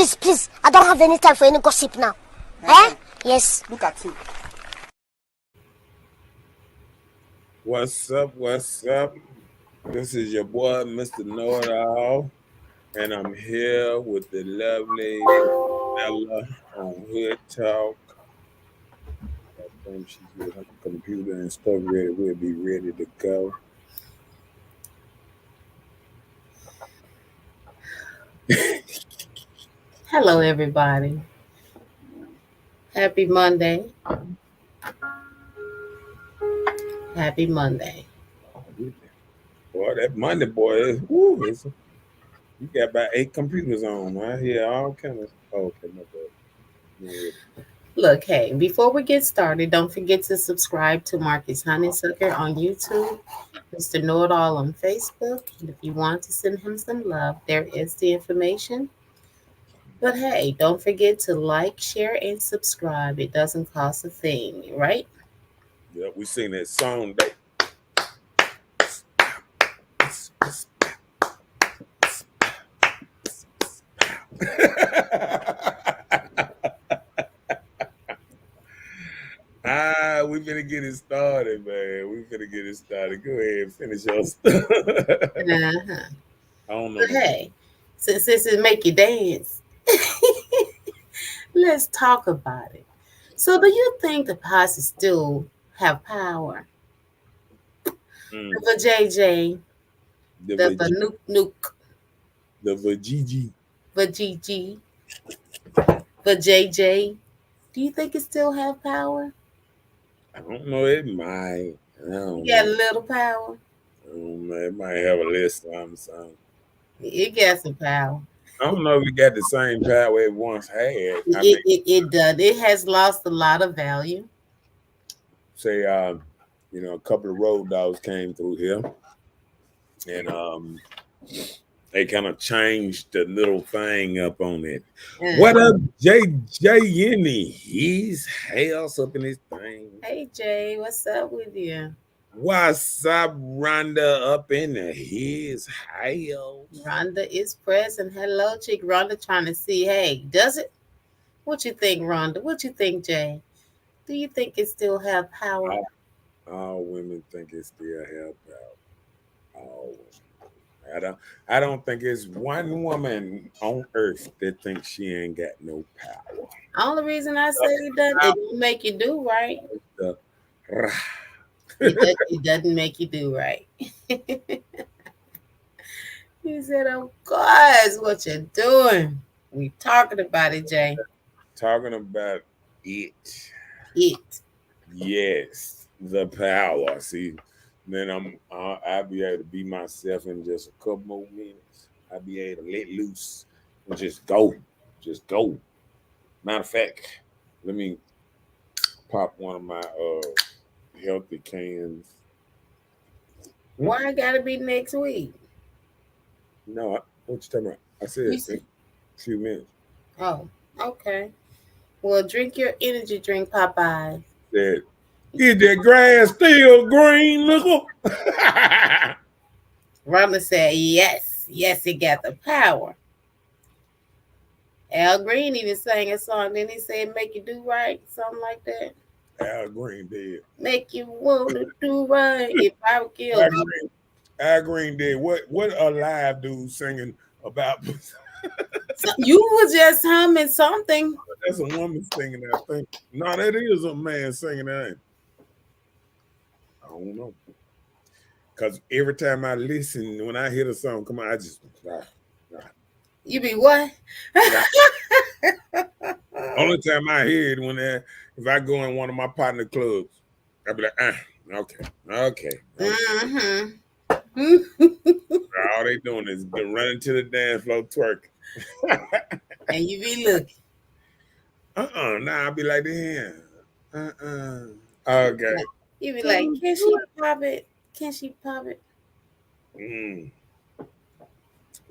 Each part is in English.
Please. I don't have any time for any gossip now. Eh? Yes. Look at him. What's up? This is your boy, Mr. Know-It-All, and I'm here with the lovely Ella on Hood Talk. I think she's with her computer and stuff ready. We'll be ready to go. Hello, everybody. Happy Monday. Happy Monday. Boy, that Monday boy is you got about 8 computers on. I hear all kind of okay, my bad. Look, hey, before we get started, don't forget to subscribe to Marcus Honeysucker on YouTube, Mr. Know-It-All on Facebook, and if you want to send him some love, there is the information. But hey, don't forget to like, share, and subscribe. It doesn't cost a thing, right? Yeah, we sing that song that we finna get it started, man. We finna get it started. Go ahead, finish your stuff. Uh-huh. I don't know. But hey, since it make you dance, let's talk about it. So, do you think the posse still have power? The JJ, the Nuke, the Vajiji, the JJ. Do you think it still have power? I don't know. It might. I don't Got a know. little power. I don't know. It might have a list or something. It got some power. I don't know if it got the same power it once had. It does. It has lost a lot of value. Say, a couple of road dogs came through here, and they kind of changed the little thing up on it. What up, JJ? He's house up in his thing. Hey Jay, what's up with you? What's up, Rhonda? Up in his house. Rhonda is present. Hello, chick. Rhonda trying to see. Hey, does it? What you think, Rhonda? What you think, Jay? Do you think it still have power? All women think it still have power. All women. I don't think it's one woman on earth that thinks she ain't got no power. Only reason I say it don't make you do right. It doesn't make you do right. He said, "Of course, what you doing? We talking about it, Jay. Talking about it. It. Yes, the power. See, then I'll be able to be myself in just a couple more minutes. I'll be able to let loose and just go. Just go. Matter of fact, let me pop one of my healthy cans. Why it gotta be next week? No, what you talking about? I said a few minutes. Oh, okay. Well, drink your energy drink, Popeye. Said, get that grass still green, nickel. Rhonda said, yes, it got the power. Al Green even sang a song. Then he said, make you do right, something like that. Al Green did. Make you want to do right. If I would kill Al Green did. What a live dude singing about. So you were just humming something. That's a woman singing that thing. No, that is a man singing that. I don't know. Because every time I listen, when I hear the song come on, I just You be what? Only time I hear it if I go in one of my partner clubs, I'll be like, okay. Mm-hmm. All they doing is running to the dance floor twerking. And you be looking. Nah, I'll be like, okay. You be like, can she pop it? Can she pop it?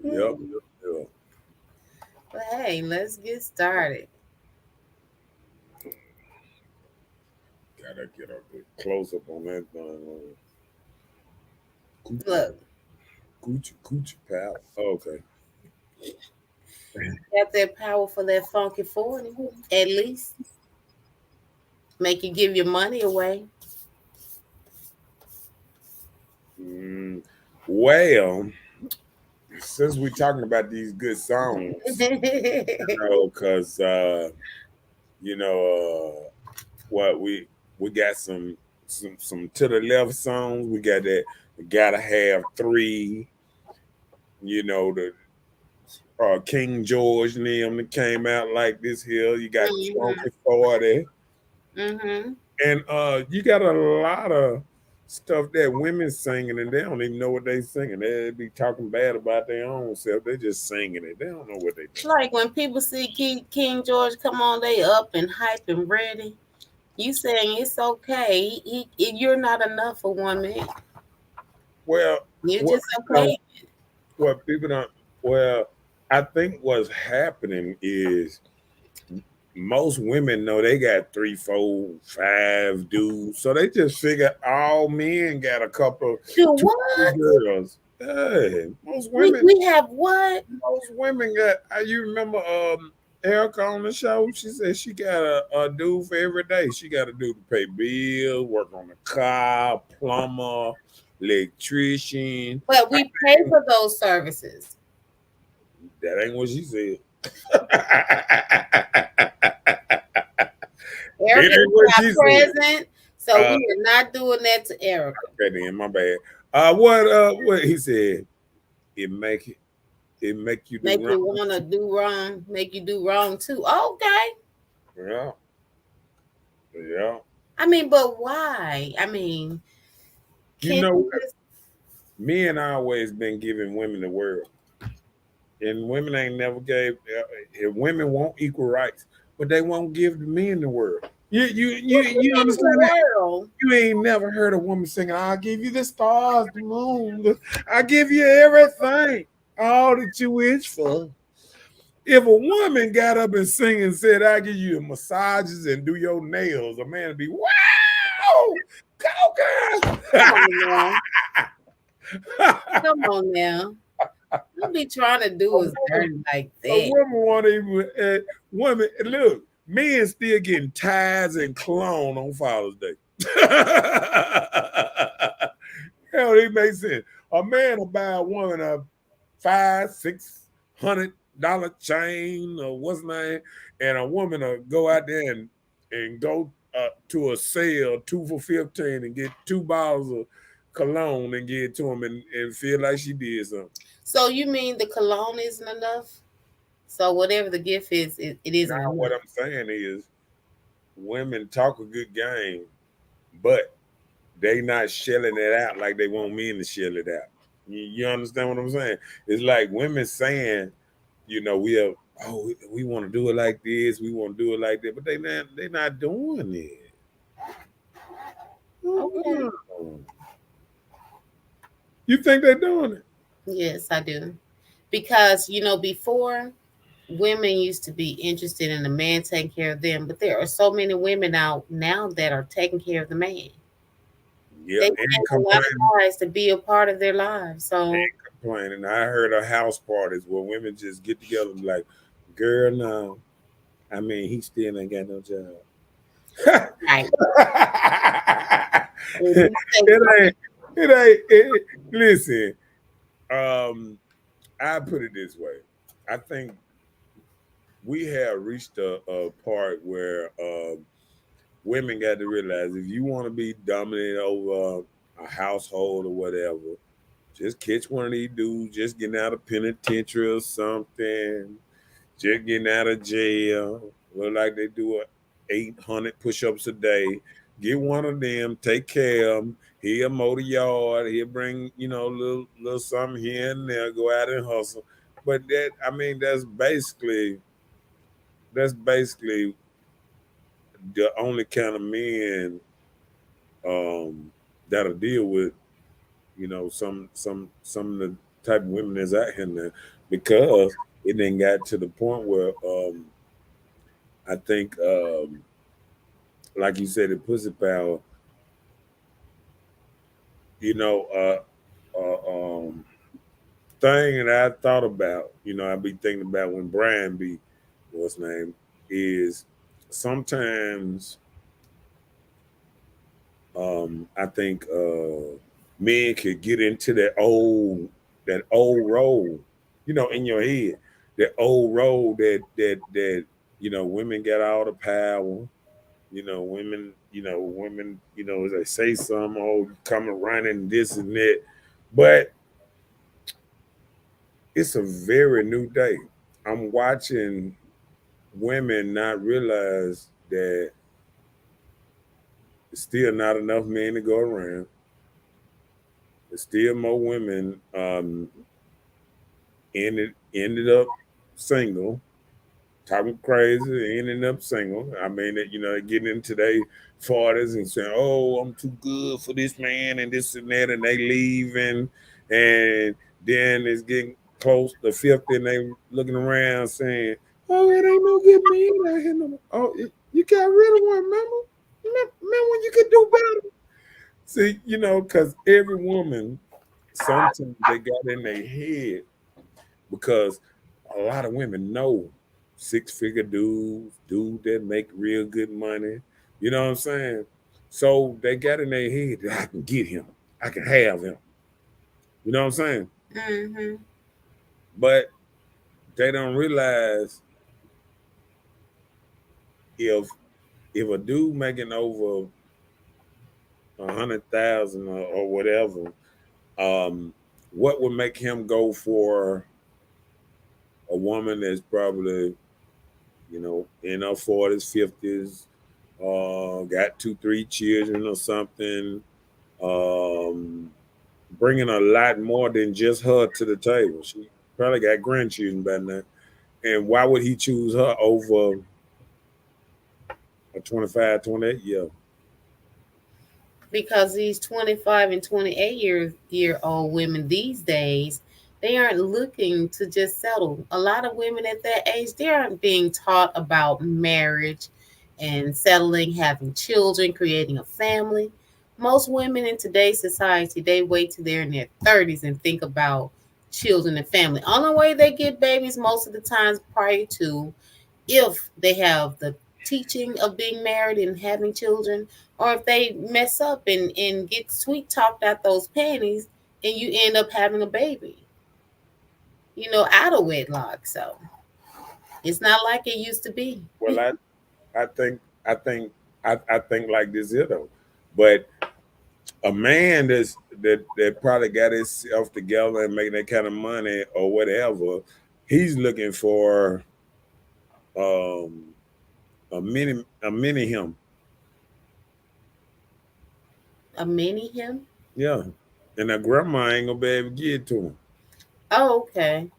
Yep. But hey, let's get started. Gotta get a good close up on that thing. Look. Coochie pal. Oh, okay. got that power for that funky 40, at least. Make you give your money away. Well, since we're talking about these good songs, because you know, what we got some to the left songs. We got that. We gotta have three. You know, the King George and them that came out like this here. You got Mhm. Funky 40. Mhm. And you got a lot of stuff that women singing and they don't even know what they singing. They be talking bad about their own self. They just singing it. They don't know what they doing. Like when people see King George come on, they up and hype and ready. You saying it's okay? You're not enough for one man. Well, You're what just people don't, okay. what people don't. Well, I think what's happening is most women know they got 3, 4, 5 dudes, so they just figure all men got a couple, Do 2, 3 what? girls. Hey, We have what? most women got. You remember Erica on the show? She said she got a dude for every day. She got a dude to pay bills, work on the car, plumber, electrician. But we pay for those services. That ain't what she said. It Erica ain't is what not she said. present, so Uh, we are not doing that to Erica. okay, then my bad. What he said? It make it. It make you do Make you wrong. want to do wrong, make you do wrong too. Okay. Yeah, yeah. I mean, but why? I mean, You can know, you just men always been giving women the world, and women ain't never gave. Women want equal rights, but they won't give the men the world. You in the understand that? world? You ain't never heard a woman singing, "I'll give you the stars, the moon, I give you everything, all that you wish for." If a woman got up and sing and said, "I give you massages and do your nails," a man would be, "Wow, go girl!" Come on now. Come on now. Don't be trying to do us dirty like A that. woman want even women look. Men still getting ties and cologne on Father's Day. Hell, it makes sense. A man will buy a woman a $500-$600 chain or what's name, and a woman will go out there and go to a sale 2 for $15 and get 2 bottles of cologne and give it to him and feel like she did something. So you mean the cologne isn't enough? So whatever the gift is, it isn't Now, what enough. I'm saying is, women talk a good game, but they not shelling it out like they want men to shell it out. You understand what I'm saying? It's like women saying, we have, oh, we want to do it like this, we want to do it like that, but they not doing it. Okay. You think they're doing it? Yes, I do. Because before women used to be interested in a man taking care of them, but there are so many women out now that are taking care of the man. Yeah, They and change a lot complaining, of lives to be a part of their lives. So complaining. I heard of house parties where women just get together and be like, girl, no. I mean, he still ain't got no job. right. They do it say ain't. Listen, I put it this way. I think we have reached a part where women got to realize if you want to be dominant over a household or whatever, just catch one of these dudes just getting out of penitentiary or something, just getting out of jail. Look like they do 800 push-ups a day. Get one of them, take care of them. He'll mow the yard. He'll bring, little something here and there. Go out and hustle. But that's basically the only kind of men um, that'll deal with, some of the type of women that's out here now, because it then got to the point where I think, like you said, the pussy power, you know, uh, uh, um, thing that I thought about, I be thinking about when Brian be, what's his name, is sometimes I think men could get into that old role, in your head, that old role that women got all the power, women, they say something, oh, you coming running, this and that. But it's a very new day. I'm watching women not realize that there's still not enough men to go around. There's still more women ended up single, talking crazy, ending up single. I mean, getting into their 40s and saying, "Oh, I'm too good for this man," and this and that, and they leaving, and then it's getting close to 50, and they looking around saying, "Oh, it ain't no good man out here no more. Oh, you got rid of one, remember? Remember when you could do better?" See, because every woman, sometimes they got in their head, because a lot of women know six-figure dudes that make real good money. You know what I'm saying? So they got in their head that I can get him, I can have him. You know what I'm saying? Mm-hmm. But they don't realize if a dude making over 100,000 or whatever, what would make him go for a woman that's probably in her 40s, 50s, got 2, 3 children or something, um, bringing a lot more than just her to the table. She probably got grandchildren by now. And why would he choose her over a 25, 28-year-old? Because these 25 and 28-year-old women these days, they aren't looking to just settle. A lot of women at that age, they aren't being taught about marriage and settling, having children, creating a family. Most women in today's society, they wait till they're in their 30s and think about children and family. Only way they get babies most of the times prior to, if they have the teaching of being married and having children, or if they mess up and get sweet talked out those panties and you end up having a baby, out of wedlock. So it's not like it used to be. Well, I think like this here though. But a man that probably got himself together and making that kind of money or whatever, he's looking for um a mini him. A mini him? Yeah. And that grandma ain't gonna be able to get to him. Oh, okay.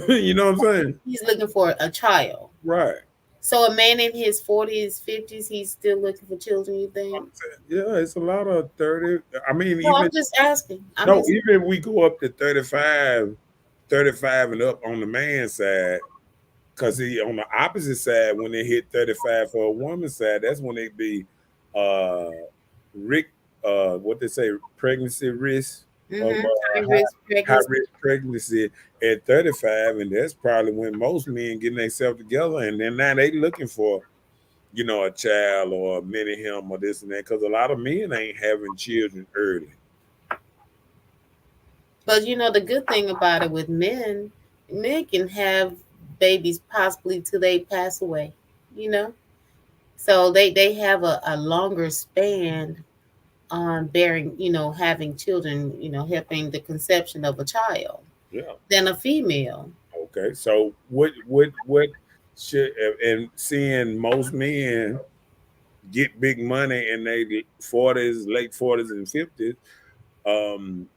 You know what I'm saying? He's looking for a child. Right. So a man in his 40s, 50s, he's still looking for children, you think? Yeah, it's a lot of 30. I mean, No, I'm just asking. even if we go up to 35 and up on the man side, because on the opposite side, when they hit 35 for a woman's side, that's when they be uh Rick what they say, pregnancy risk of High risk high pregnancy. risk pregnancy at 35, and that's probably when most men getting themselves together, and then now they looking for a child or a mini him or this and that, because a lot of men ain't having children early. But the good thing about it with men can have babies possibly till they pass away, you know? So they have a longer span on bearing, having children, helping the conception of a child Yeah. than a female. Okay. So what should, and seeing most men get big money in their 40s, late 40s and 50s, um,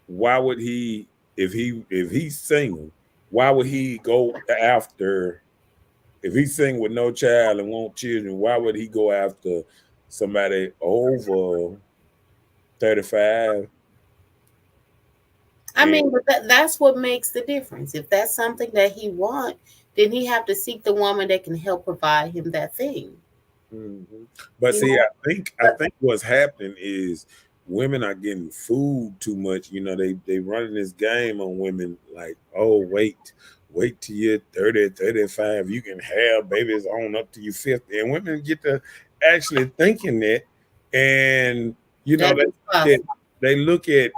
why would he, if he's single, why would he go after, if he's single with no child and want children, why would he go after somebody over 35? I mean, but that's what makes the difference. If that's something that he wants, then he have to seek the woman that can help provide him that thing. Mhm. But You see, know? I think what's happening is women are getting food too much. You know, they running this game on women like, oh, wait till you're 30, 35. You can have babies on up to you 50. And women get to actually thinking that. And, you know, That is possible. they look at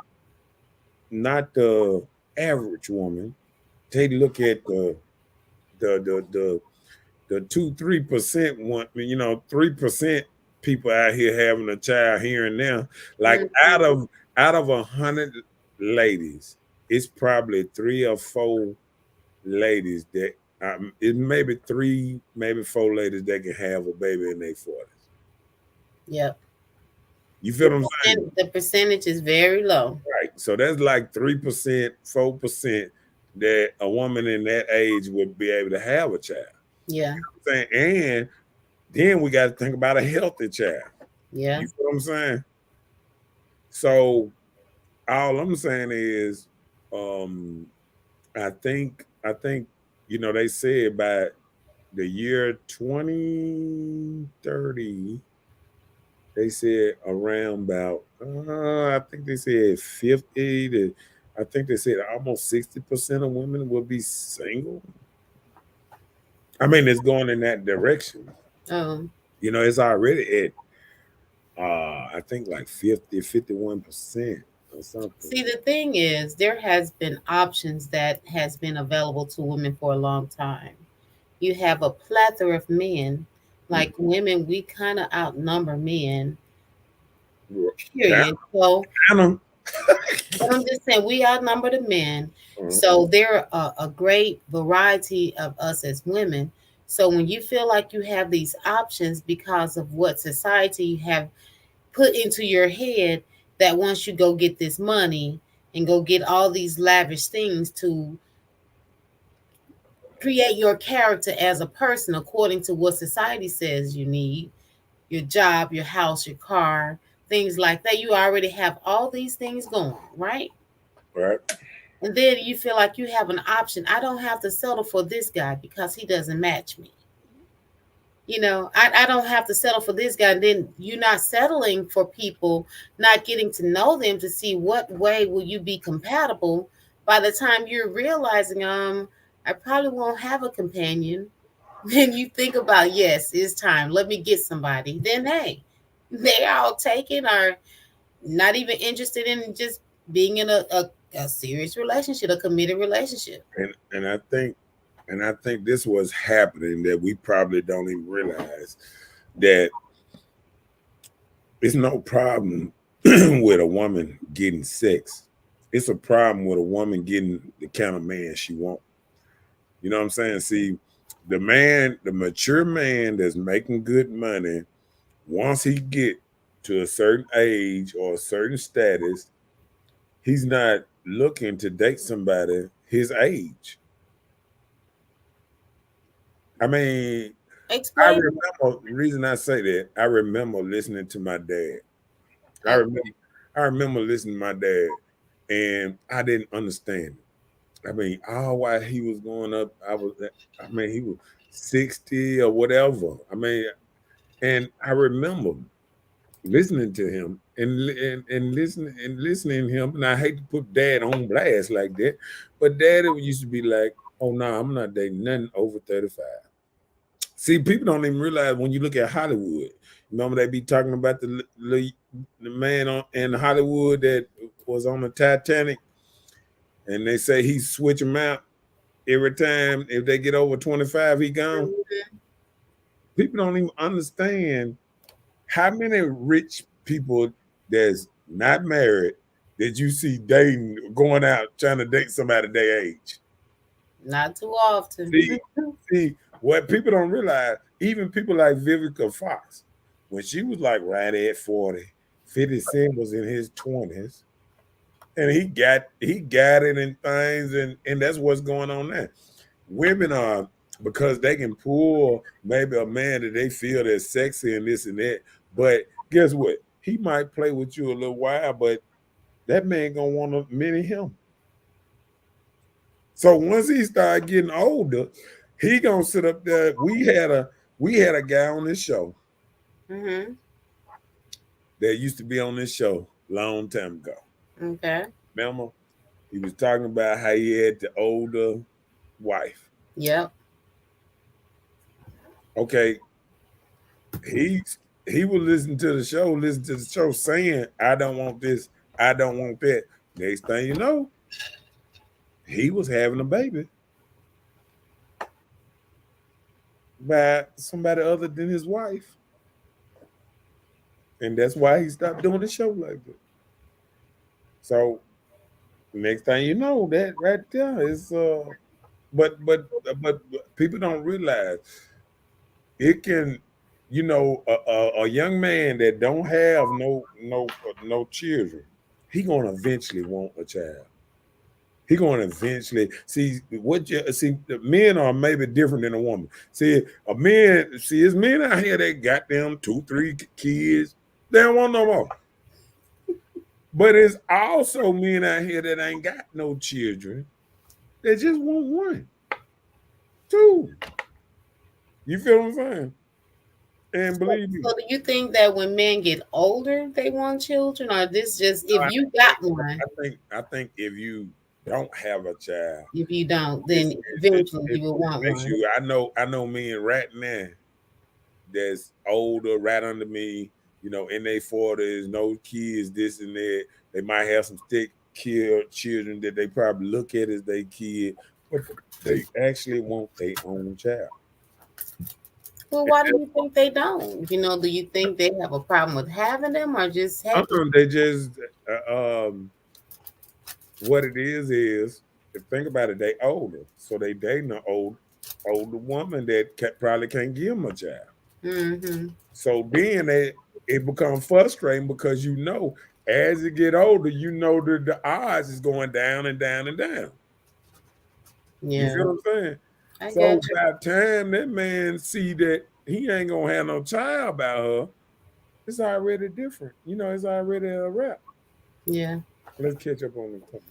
not the average woman. They look at the the the the 2-3% one, you know, 3% people out here having a child here and there. Like Mhm. out of 100 ladies, it's probably 3 or 4 ladies that it maybe 3, maybe 4 ladies that can have a baby in their 40s. Yep. You feel what I'm saying? The percentage is very low. Right. So that's like 3%, 4% that a woman in that age would be able to have a child. Yeah. And then we got to think about a healthy child. Yeah. You feel what I'm saying? So all I'm saying is, um, I think you know they said by the year 2030, they said around about I think they said 50 to I think they said almost 60% of women will be single. I mean, it's going in that direction. Um, You know, it's already at I think like 50, 51% or something. See, the thing is, there has been options that has been available to women for a long time. You have a plethora of men. Like women, we kind of outnumber men. Down, Period. So down I'm just saying we outnumber the men. them. So there are a great variety of us as women. So when you feel like you have these options because of what society have put into your head, that once you go get this money and go get all these lavish things to create your character as a person according to what society says you need, your job, your house, your car, things like that, you already have all these things going, right? Right. And then you feel like you have an option. I don't have to settle for this guy because he doesn't match me. I don't have to settle for this guy. And then you're not settling for people, not getting to know them to see what way will you be compatible. By the time you're realizing, I probably won't have a companion. Then you think about, yes, it's time. Let me get somebody. Then hey, they all taken or not even interested in just being in a serious relationship, a committed relationship. And I think this was happening that we probably don't even realize that it's no problem with a woman getting sex. It's a problem with a woman getting the kind of man she wants. You know what I'm saying? See, the mature man that's making good money, once he get to a certain age or a certain status, he's not looking to date somebody his age. I mean, I Explain. remember the reason I say that. I remember listening to my dad. I Okay. remember, I remember listening to my dad, and I didn't understand it. I mean, all while he was going up, I mean, he was 60 or whatever. I mean, and I remember listening to him and listening to him. And I hate to put dad on blast like that, but dad used to be like, "Oh no, I'm not dating nothing over 35." See, people don't even realize when you look at Hollywood. Remember they be talking about the man in Hollywood that was on the Titanic, and they say he switch him out every time. If they get over 25, he gone. People don't even understand how many rich people that's not married that you see dating, going out trying to date somebody their age. Not too often. See, see, what people don't realize, even people like Vivica Fox, when she was like right at 40, 50 Cent was in his 20s, and he got it in things, and that's what's going on there. Women are, because they can pull maybe a man that they feel that's sexy and this and that, but guess what? He might play with you a little while, but that man gonna want to mini him. So once he start getting older, he gonna sit up there. We had a guy on this show Hmm. that used to be on this show. long time ago. Okay. Remember, he was talking about how he had the older wife. Yep. Okay, he he would listen to the show saying, I don't want this, I don't want that. Next thing you know, he was having a baby by somebody other than his wife. And that's why he stopped doing the show like that. So next thing you know, that right there is but people don't realize it can, a young man that don't have no children, he gonna eventually want a child. He gonna eventually see what you see. The men are maybe different than a woman. See, it's men out here that got them 2, 3 kids. They don't want no more. But it's also men out here that ain't got no children. They just want one, two. You feel what I'm saying? And believe me, So do you think that when men get older, they want children, or this just if you got one? I think if you don't have a child, If you don't, it's, then it, eventually it, you will it want makes one. you. I know men right now that's older, right under me. In their 40s, no kids, this and that. They might have some stick kid children that they probably look at as their kid, but they actually want their own child. Well, why do you think they don't? Do you think they have a problem with having them, or just happy? They just what it is think about it, they older, so they dating an older woman that probably can't give them a child. Mm-hmm. So then it becomes frustrating because as you get older, that the odds is going down and down and down. You Yeah, feel what I'm saying? I So get you. by the time that man see that he ain't gonna have no child by her, it's already different. It's already a wrap. Yeah. Let's catch up on the point.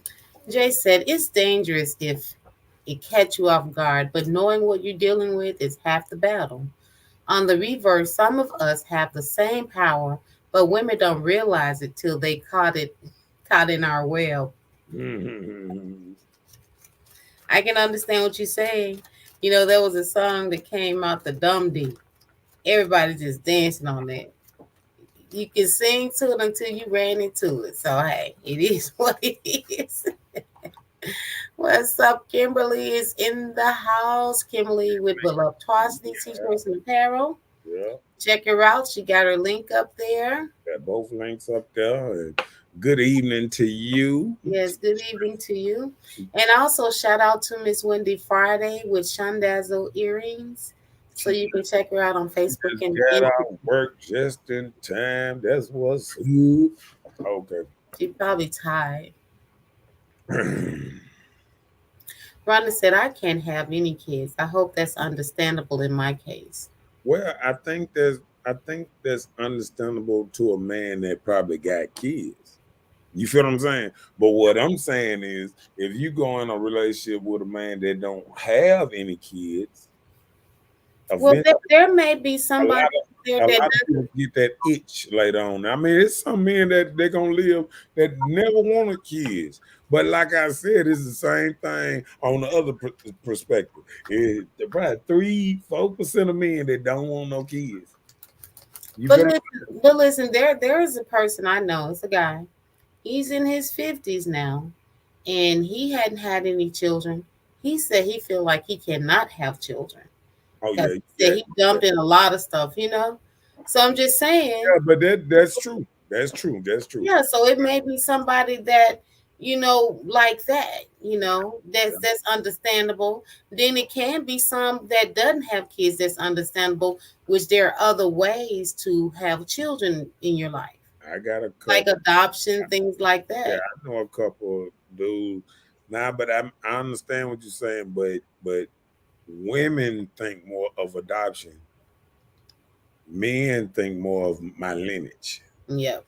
Jay said it's dangerous if it catch you off guard, but knowing what you're dealing with is half the battle. On the reverse, some of us have the same power, but women don't realize it till they caught in our web. I can understand what you're saying. There was a song that came out, the Dum D. Everybody just dancing on that. You can sing to it until you ran into it. So hey, it is what it is. What's up? Kimberly is in the house. Kimberly with Voluptuosity T-shirts and apparel. Yeah. Check her out. She got her link up there. Got both links up there. And good evening to you. Yes, good evening to you. And also shout out to Miss Wendy Friday with Shandazzle earrings. So you can check her out on Facebook and got out work just in time. That's what's good. Okay. She's probably tired. Rhonda said, I can't have any kids. I hope that's understandable in my case. Well, I think that's understandable to a man that probably got kids. You feel what I'm saying? But what I'm saying is, if you go in a relationship with a man that don't have any kids, well, there may be somebody there that lot of people get that itch later on. I mean, it's some men that they're gonna live that never wanted kids. But like I said, it's the same thing on the other perspective. There probably 3-4% of men that don't want no kids. But listen, there is a person I know. It's a guy. He's in his 50s now, and he hadn't had any children. He said he feel like he cannot have children. Oh yeah, he dumped in a lot of stuff, So I'm just saying. Yeah, but that's true. That's true. That's true. Yeah, so it may be somebody that like that. That's understandable. Then it can be some that doesn't have kids. That's understandable. Which there are other ways to have children in your life. I got a couple, like adoption, things like that. Yeah, I know a couple of dudes. But I understand what you're saying, but women think more of adoption. Men think more of my lineage. Yeah.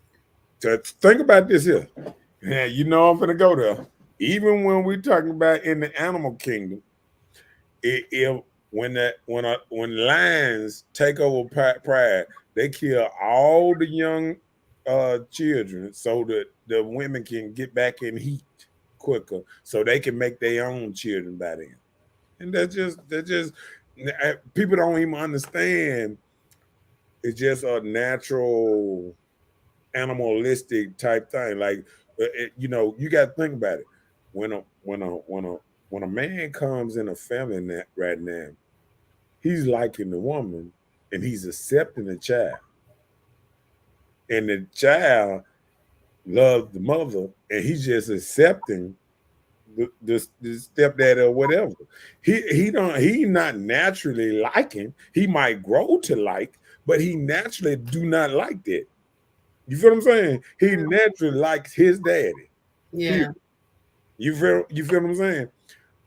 So think about this here. Yeah, I'm gonna go there. Even when we're talking about in the animal kingdom, when lions take over pride, they kill all the young children so that the women can get back in heat quicker so they can make their own children by then. And that's just people don't even understand. It's just a natural animalistic type thing. Like you got to think about it. When a man comes in a family right now, he's liking the woman and he's accepting the child, and the child loves the mother, and he's just accepting the stepdad or whatever. He not naturally liking. He might grow to like, but he naturally do not like that. You feel what I'm saying? He naturally likes his daddy. Yeah. Period. You feel what I'm saying?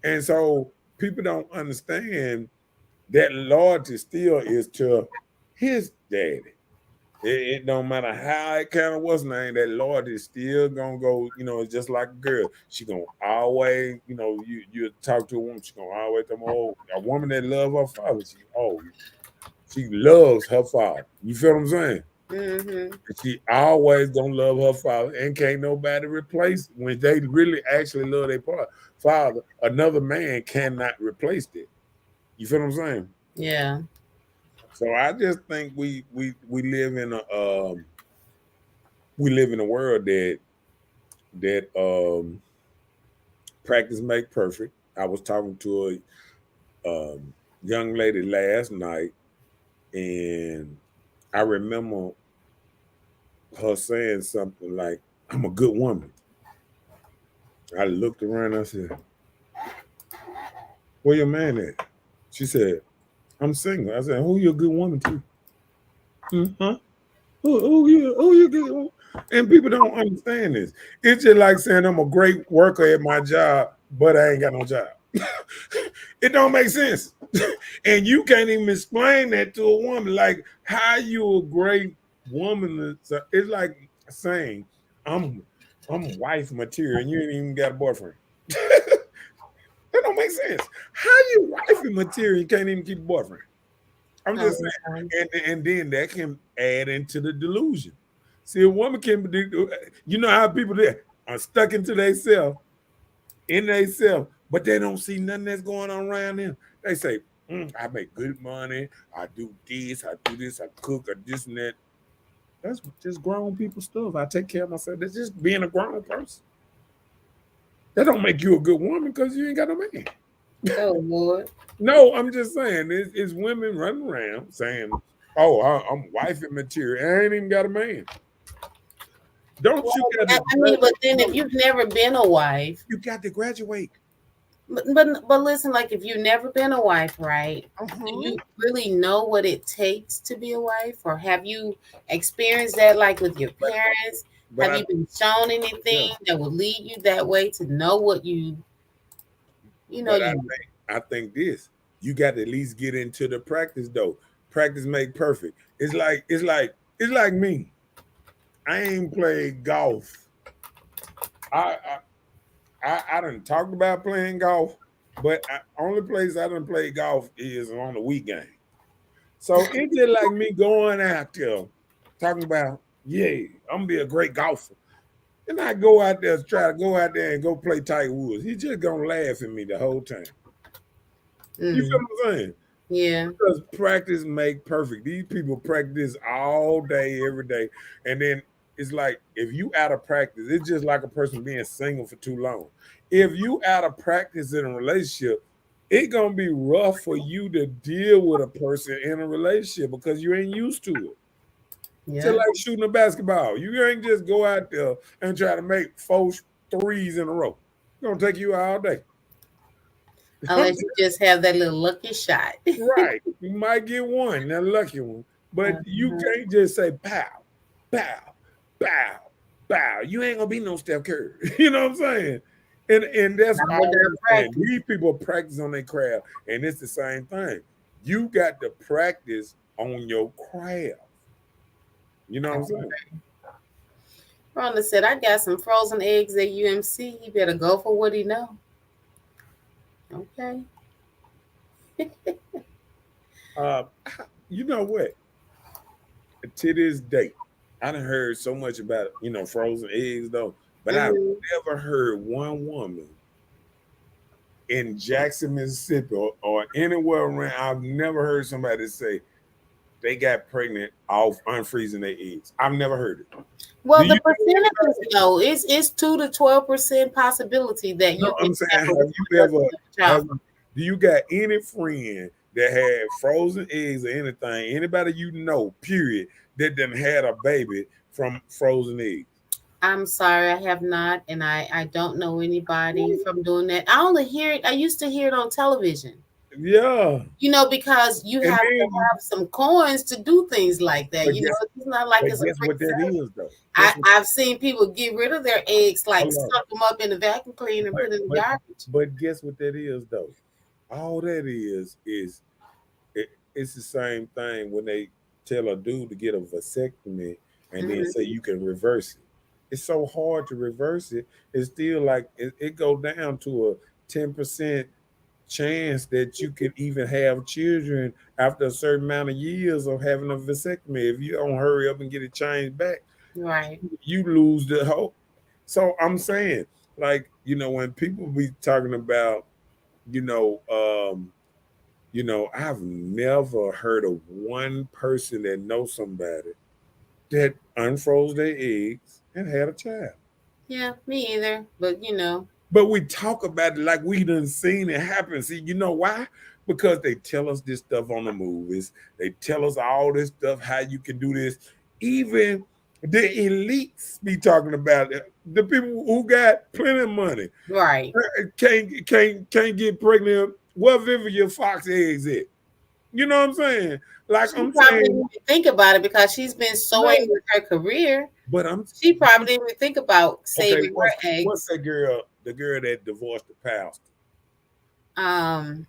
And so people don't understand that loyalty still is to his daddy. It don't matter how it kind of was named, that loyalty is still gonna go, it's just like a girl. She gonna always, you talk to a woman, she gonna always come, oh, a woman that love her father, she loves her father. You feel what I'm saying? Mm-hmm. She always gonna love her father, and can't nobody replace when they really actually love their father. Another man cannot replace that. You feel what I'm saying? Yeah. So I just think we live in a world that practice make perfect. I was talking to a young lady last night, and I remember her saying something like, "I'm a good woman." I looked around. I said, "Where your man at?" She said, "I'm single." I said, "Who you a good woman to?" Huh? Oh, you good woman? And people don't understand this. It's just like saying I'm a great worker at my job, but I ain't got no job. It don't make sense. And you can't even explain that to a woman. Like, how you a great woman? It's like saying I'm wife material and you ain't even got a boyfriend. That don't make sense. How you wife material and can't even keep a boyfriend? I'm All just the saying, time. and then that can add into the delusion. See, a woman can be, how people are stuck into themselves, in themselves, but they don't see nothing that's going on around them. They say, I make good money, I do this, I cook, or this and that. That's just grown people stuff. I take care of myself. That's just being a grown person. That don't make you a good woman because you ain't got no man. Oh Lord. No, I'm just saying, it's women running around saying, "Oh, I'm wifey material. I ain't even got a man." Don't Well, you got to? I mean, but then if you've never been a wife, You got to graduate. but listen, like if you've never been a wife, right? Do Uh-huh. you really know what it takes to be a wife, or have you experienced that, like with your But parents? but Have I you been shown yeah, anything that would lead you that way to know what but you? I think this. You got to at least get into the practice though. Practice make perfect. It's like me. I ain't played golf. I I done talked about playing golf, but only place I done play golf is on the weekend. So it's just like me going out there talking about, yeah, I'm gonna be a great golfer. And I go out there, try to go out there and go play Tiger Woods. He just gonna laugh at me the whole time. You feel Mm, what I'm saying? yeah. Because practice make perfect. These people practice all day, every day. And then it's like if you out of practice, it's just like a person being single for too long. If you out of practice in a relationship, it's gonna be rough for you to deal with a person in a relationship because you ain't used to it. Just Yeah. like shooting a basketball. You ain't just go out there and try to make four threes in a row. It's gonna take you all day. Unless you just have that little lucky shot. Right. You might get one, that lucky one, but you Uh-huh. can't just say pow, pow, pow, pow. You ain't gonna be no Steph Curry. You know what I'm saying? And that's Not all without I'm saying. practice. These people practice on their craft, and it's the same thing. You got to practice on your craft. You know what I'm saying? Rhonda said, I got some frozen eggs at UMC. He better go for what he know. Okay. Uh, you know what? To this day, I done heard so much about frozen eggs though, but I've Mhm. never heard one woman in Jackson, Mississippi, or anywhere around. I've never heard somebody say they got pregnant off unfreezing their eggs. I've never heard it. Do Well, you the know percentages anybody? though is 2 to 12% possibility that No, you can I'm saying, have have you a ever child. have do you got any friend that had frozen eggs or anything? Anybody you know, period, that done had a baby from frozen eggs? I'm sorry, I have not, and I don't know anybody from doing that. I only hear it. I used to hear it on television. Yeah. Because you And have to then, have some coins to do things like that. but guess It's not like but it's a guess free what that service. is though? Guess what? I've seen people get rid of their eggs, like Hold on. stuff them up in the vacuum cleaner and But put it in the but garbage. but guess what that is though? All that is it's the same thing when they tell a dude to get a vasectomy and then Mhm. say you can reverse it. It's so hard to reverse it. It's still like it go down to a 10% chance that you could even have children after a certain amount of years of having a vasectomy. If you don't hurry up and get it changed back, Right. you lose the hope. So I'm saying, like, when people be talking about, you know, um, I've never heard of one person that knows somebody that unfroze their eggs and had a child. Yeah, me either. But But we talk about it like we done seen it happen. See, you know why? Because they tell us this stuff on the movies. They tell us all this stuff, how you can do this. Even the elites be talking about it. The people who got plenty of money right. can't get pregnant. Where Vivian Fox eggs at? You know what I'm saying? Like She I'm probably saying, didn't even think about it because she's been sewing no, with her career. but I'm She probably didn't even think about okay. saving What's her what's eggs. that girl? The girl that divorced the pastor. Um.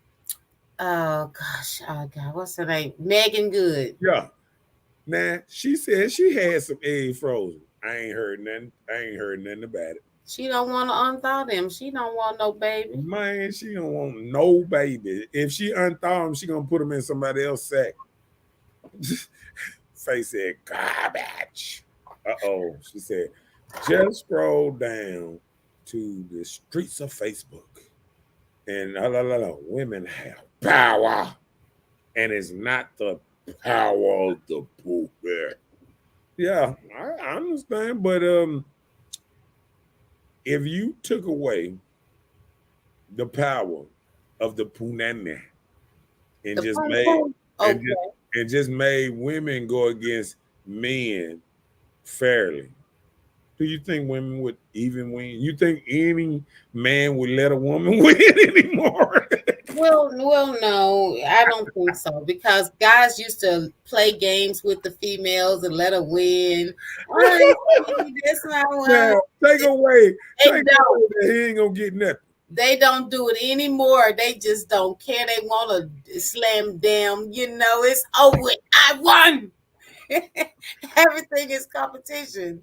Oh gosh. Oh God. What's her name? Megan Good. Yeah. Now she said she had some eggs frozen. I ain't heard nothing. I ain't heard nothing about it. She don't want to unthaw them. She don't want no baby. Man, she don't want no baby. If she unthaw them, she gonna put them in somebody else's sack. Face said garbage. Uh-oh. She said, just scroll down to the streets of Facebook. And women have power. And it's not the power of the pulpit. Yeah, I understand. But if you took away the power of the punani and The just pum made pum. and Okay. just made women go against men fairly, do you think women would even win? You think any man would let a woman win anymore? Well, no, I don't think so because guys used to play games with the females and let her win. I see, that's not what Now they take don't. away that he ain't gonna get nothing. They don't do it anymore. They just don't care. They want to slam down. It's over. I won. Everything is competition.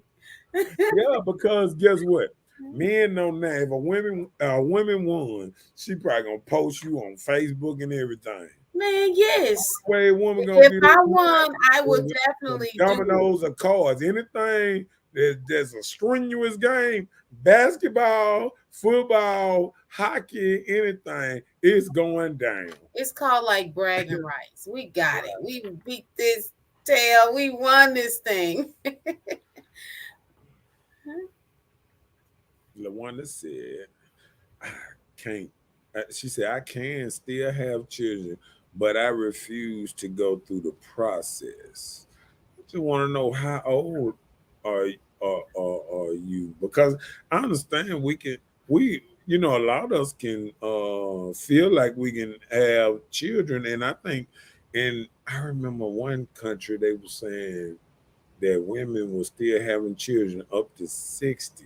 Yeah, because guess what? Men know now if a woman won, she probably gonna post you on Facebook and everything. Man, yes. Way a woman gonna If get I it won, I would with definitely do it. dominoes or cards, anything there's a strenuous game, basketball, football, hockey, anything, it's going down. It's called like bragging rights. We got it. We beat this tail. We won this thing. LaWanda said, I can't. She said, I can still have children, but I refuse to go through the process. I just want to know how old are, are you? Because I understand a lot of us can feel like we can have children. And I think, and I remember one country, they were saying that women were still having children up to 60.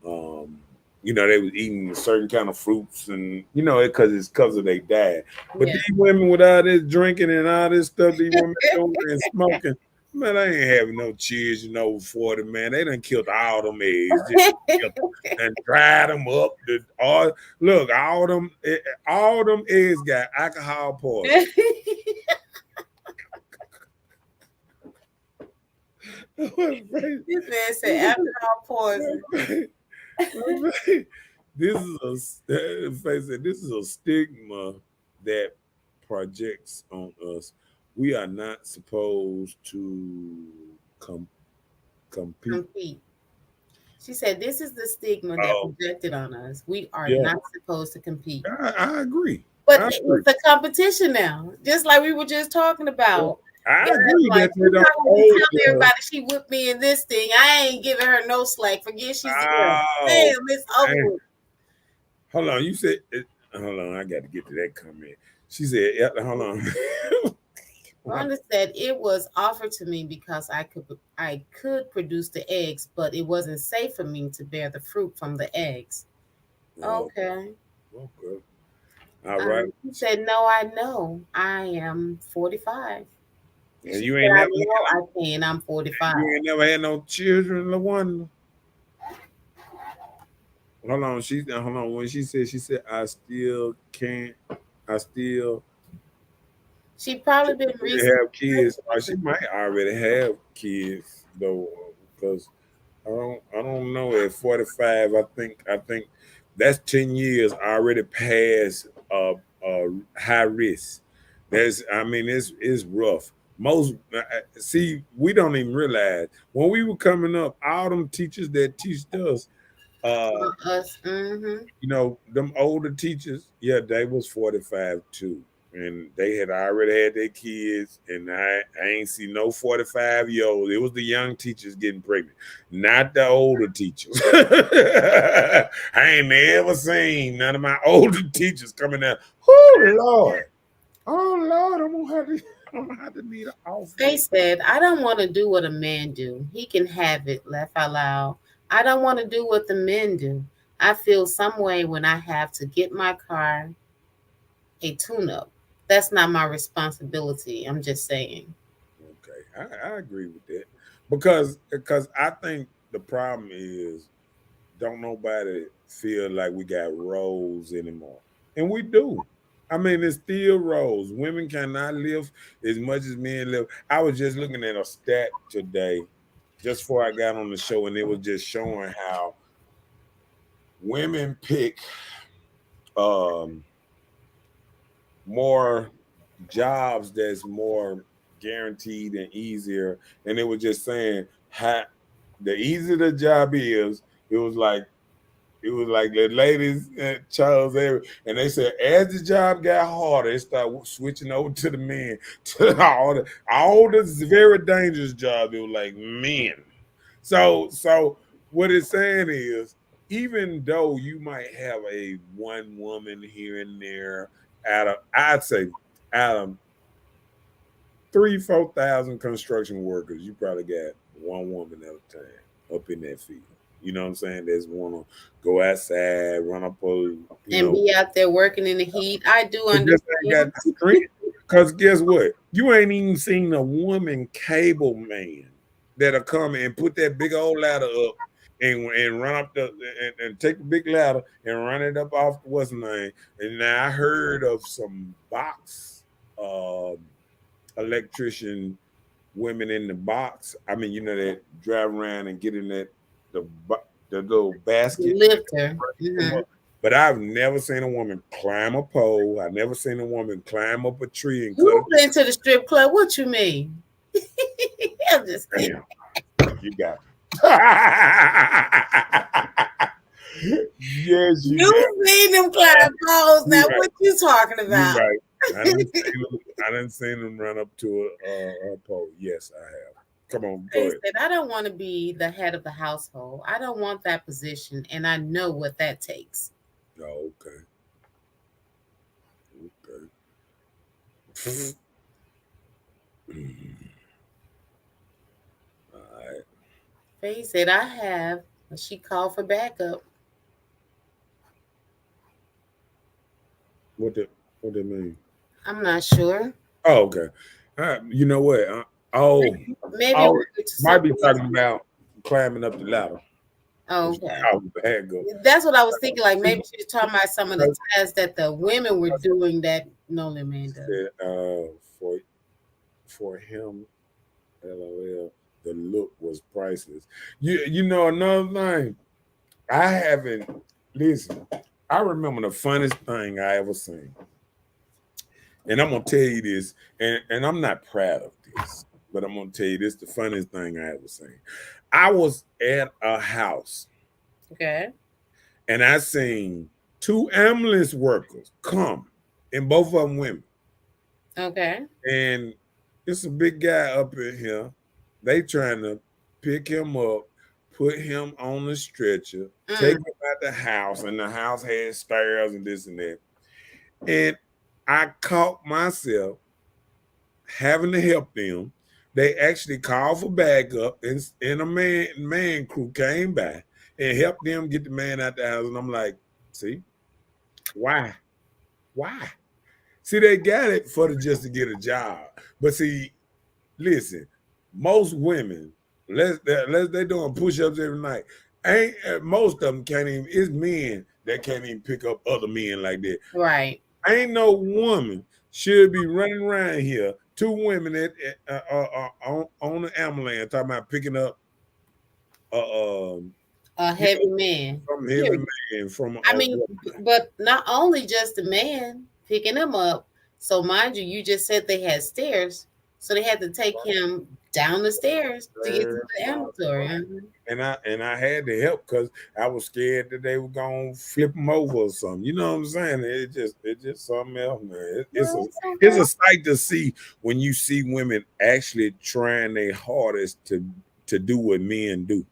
um, they was eating certain kind of fruits, and because of their diet. But Yeah. these women with all this drinking and all this stuff, these women doing and smoking, man, I ain't having no children over 40, man. They done killed all them eggs, just killed them and dried them up. Look, all them eggs got alcohol poison. This man said alcohol poison. This is this is a stigma that projects on us. We are not supposed to compete. Compete. She said, "This is the stigma that Oh, projected on us. We are yeah, not supposed to compete." I agree. But I agree. it's a competition now, just like we were just talking about. I Guys, agree like that she's they don't not gonna be hold telling the. everybody she whipped me in this thing. I ain't giving her no slack. Forget she's the girl. Oh, Damn, it's over man. with. Hold on. You said, hold on. I got to get to that comment. She said, yeah, hold on. Rhonda said it was offered to me because I could produce the eggs, but it wasn't safe for me to bear the fruit from the eggs. Oh, Okay. okay. All right. He said, "No, I know. I am 45." And She you said, ain't "I never know I can. I'm 45." had no children, LaWanda. Hold on. Hold on. When she said, I still can't. I still She probably been recently have kids. She might already have kids though, because I don't know. At 45, I think that's 10 years already past high risk. I mean, it's rough. Most see, we don't even realize when we were coming up, all them teachers that teached us, us. Mm-hmm. you know, them older teachers, yeah, they was 45 too. And they had already had their kids, and I ain't see no 45-year-old. It was the young teachers getting pregnant, not the older teachers. I ain't never seen none of my older teachers coming out. Oh Lord. Oh Lord, I'm gonna have to need an off They day. said, "I don't want to do what a man do. He can have it." Laugh out loud. "I don't want to do what the men do. I feel some way when I have to get my car a tune-up. That's not my responsibility. I'm just saying." Okay, I agree with that because I think the problem is don't nobody feel like we got roles anymore, and we do. I mean, it's still roles. Women cannot live as much as men live. I was just looking at a stat today, just before I got on the show, and it was just showing how women pick um, more jobs that's more guaranteed and easier. And it was just saying how the easier the job is, it was like the ladies at Charles Avery, and they said as the job got harder, it started switching over to the men. To all this very dangerous job, it was like men. So what it's saying is, even though you might have a one woman here and there, I'd say out of 3,000-4,000 construction workers, you probably got one woman at a time up in that field. You know what I'm saying? That's want to go outside, run up And be out there working in the heat. I do but just ain't got understand. the strength. Because guess what? You ain't even seen a woman cable man that'll come and put that big old ladder up and run up and take the big ladder and run it up off the what's the name. And now I heard of some box electrician women in the box. I mean, you know, that drive around and get in the the little The basket. lifter. Mhm. But I've never seen a woman climb a pole. I've never seen a woman climb up a tree and cut You it. been to the strip club? What you mean? I'm just kidding. Damn, you got it. Yes, you got You seen them climb poles. Now, you right. what you talking You about? right. I didn't see them run up to a pole. Yes, I have. Come on, go They ahead. said, "I don't want to be the head of the household. I don't want that position, and I know what that takes." Oh, okay. Okay. All right. They said, "I have." She called for backup. What the what that mean? I'm not sure. Oh, okay. You know what? Oh, Maybe it oh, was to might be something else. talking about climbing up the ladder. Oh, She okay. called bad go. That's what I was thinking. Like maybe she was talking about some of the tasks that the women were doing that no man does. Said, for him, LOL. the look was priceless. You know another thing, I haven't listen. I remember the funniest thing I ever seen, and I'm gonna tell you this, and I'm not proud of this, but I'm gonna tell you this: the funniest thing I ever seen. I was at a house, Okay. and I seen two ambulance workers come, and both of them women. Okay. And it's a big guy up in here. They trying to pick him up, put him on the stretcher, take Mm. him out the house, and the house had stairs and this and that. And I caught myself having to help them. They actually called for backup, and a man crew came by and helped them get the man out the house. And I'm like, see, why? Why? See, they got it for just to get a job. But see, listen, most women, they doing push-ups every night. Ain't most of them can't even. It's men that can't even pick up other men like that. Right. Ain't no woman should be running around here. Two women on the ambulance talking about picking up A heavy man. some heavy Period. man from. I mean, but not only just the man picking them up. So mind you, you just said they had stairs, so they had to take him down the stairs to get to the ambulatory. And I had to help because I was scared that they were gonna flip him over or something. You know what I'm saying? It's just something else, man. It's a sight to see when you see women actually trying their hardest to do what men do.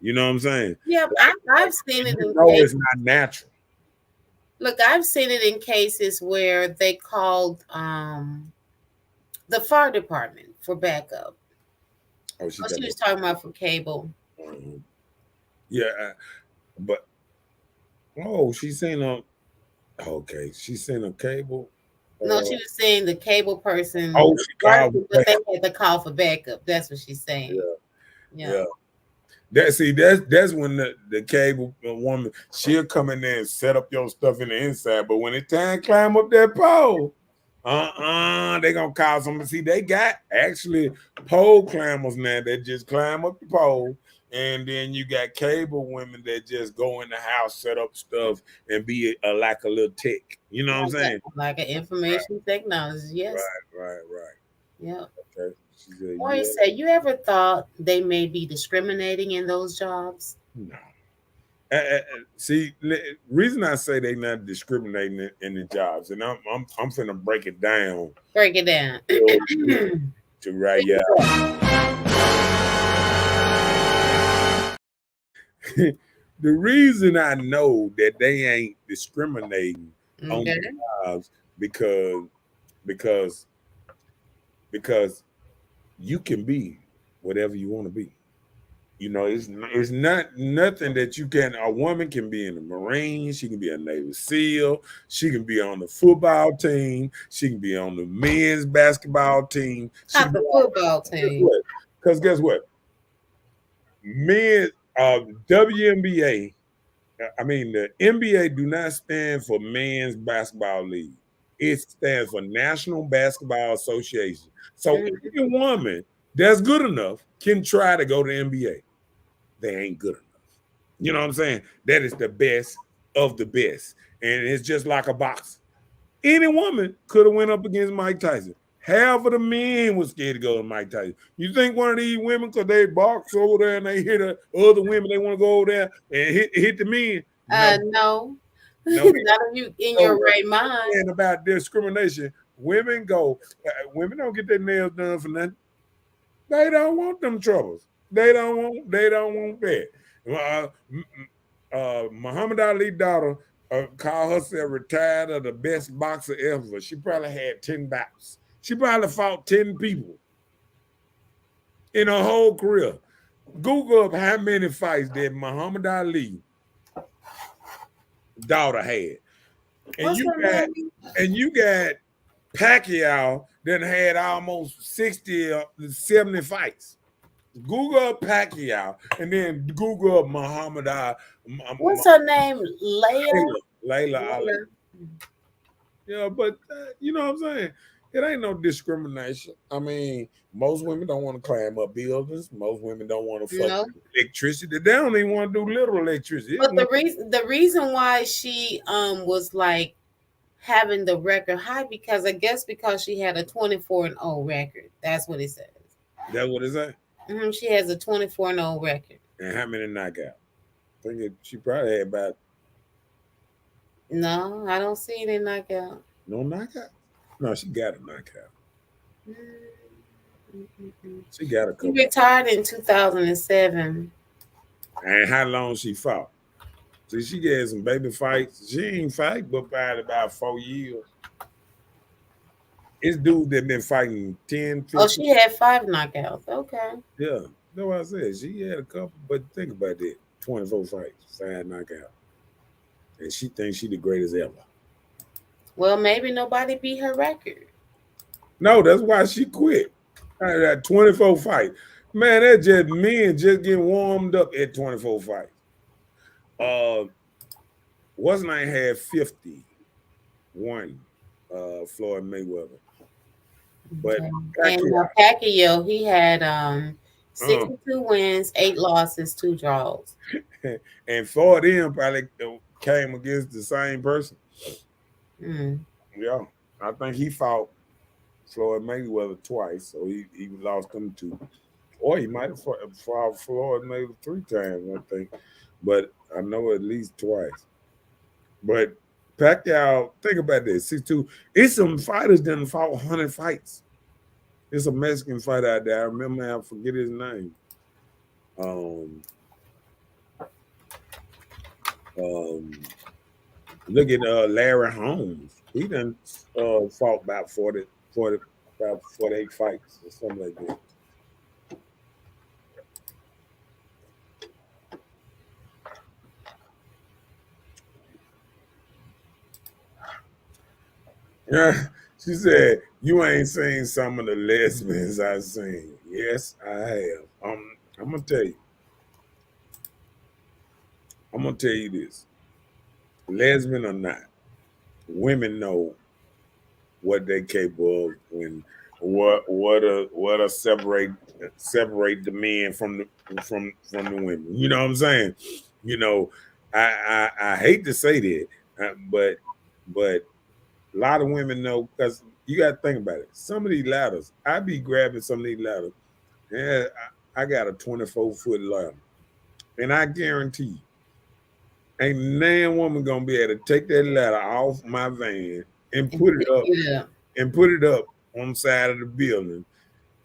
You know what I'm saying? Yeah, I've seen it in it's not natural. Look, I've seen it in cases where they called the fire department for backup. Oh, she was talking about for cable. Yeah, but she's saying she's saying a cable. No, she was saying the cable person. Oh, she called, but they had to call for backup. That's what she's saying. Yeah. That's when the cable woman, she'll come in there and set up your stuff in the inside. But when it's time to climb up that pole, they gonna call somebody. See, they got actually pole climbers now that just climb up the pole, and then you got cable women that just go in the house, set up stuff, and be like a little tech. You know what I'm saying? Like an information technology. Yes. Right. Yeah. Okay. Or you say, you ever thought they may be discriminating in those jobs? No. See, reason I say they not discriminating in the jobs, and I'm finna break it down. Break it down. To right, yeah. The reason I know that they ain't discriminating on the jobs because you can be whatever you want to be. You know, it's not nothing that you can. A woman can be in the Marines. She can be a Navy SEAL. She can be on the football team. She can be on the men's basketball team. Not the football team. Because guess what? Men, WNBA. I mean, the NBA do not stand for Men's Basketball League. It stands for National Basketball Association. So any woman that's good enough can try to go to NBA. They ain't good enough. You know what I'm saying? That is the best of the best. And it's just like a boxer. Any woman could have went up against Mike Tyson. Half of the men was scared to go to Mike Tyson. You think one of these women, because they box over there and they hit other women, they want to go over there and hit the men? No. Not if you in your right mind. And about discrimination, women women don't get their nails done for nothing. They don't want them troubles. They don't want that. Muhammad Ali's daughter called herself retired of the best boxer ever. She probably had 10 bouts. She probably fought 10 people in her whole career. Google up how many fights that Muhammad Ali daughter had. And you got Pacquiao that had almost 60 or 70 fights. Google up Pacquiao and then Google up Muhammad Ali. What's her name? Layla Ali. Yeah, but you know what I'm saying? It ain't no discrimination. I mean, most women don't want to climb up buildings. Most women don't want to fuck No. with electricity. They don't even want to do little electricity. But the reason why she was like having the record high because I guess because she had a 24-0 record. That's what it says. That's what it's at. She has a 24-0 record. And how many knockouts? I think she probably had about No, I don't see any knockout. no knockout. No, she got a knockout. She got a She couple. retired in 2007. And how long she fought? See, she had some baby fights. She ain't fight, but probably about 4 years. It's dude that been fighting 10, 15. Oh, she had 5 knockouts. Okay. Yeah, that's what I said. She had a couple, but think about that. 24 fights, 5 knockouts. And she thinks she the greatest ever. Well, maybe nobody beat her record. No, that's why she quit. That 24 fights. Man, that's just men just getting warmed up at 24 fights. What's name had 51, Floyd Mayweather. But And Pacquiao, he had 62 wins, 8 losses, 2 draws. And 4 of them probably came against the same person. Yeah, I think he fought Floyd Mayweather twice, so he lost them 2. Or he might have fought Floyd Mayweather 3 times, I think. But I know at least twice. But Pacquiao, think about this, 62. It's some fighters that fought 100 fights. It's a Mexican fighter out there. I remember, I forget his name. Look at Larry Holmes. He done fought about 48 fights or something like that. Yeah, she said, "You ain't seen some of the lesbians I've seen." Yes, I have. I'm gonna tell you. I'm gonna tell you this: lesbian or not, women know what they're capable of when what separate the men from the women. You know what I'm saying? You know, I hate to say that, but a lot of women know because you got to think about it. Some of these ladders, I be grabbing some of these ladders. Yeah, I got a 24-foot ladder, and I guarantee you, ain't man woman gonna be able to take that ladder off my van and put it up on the side of the building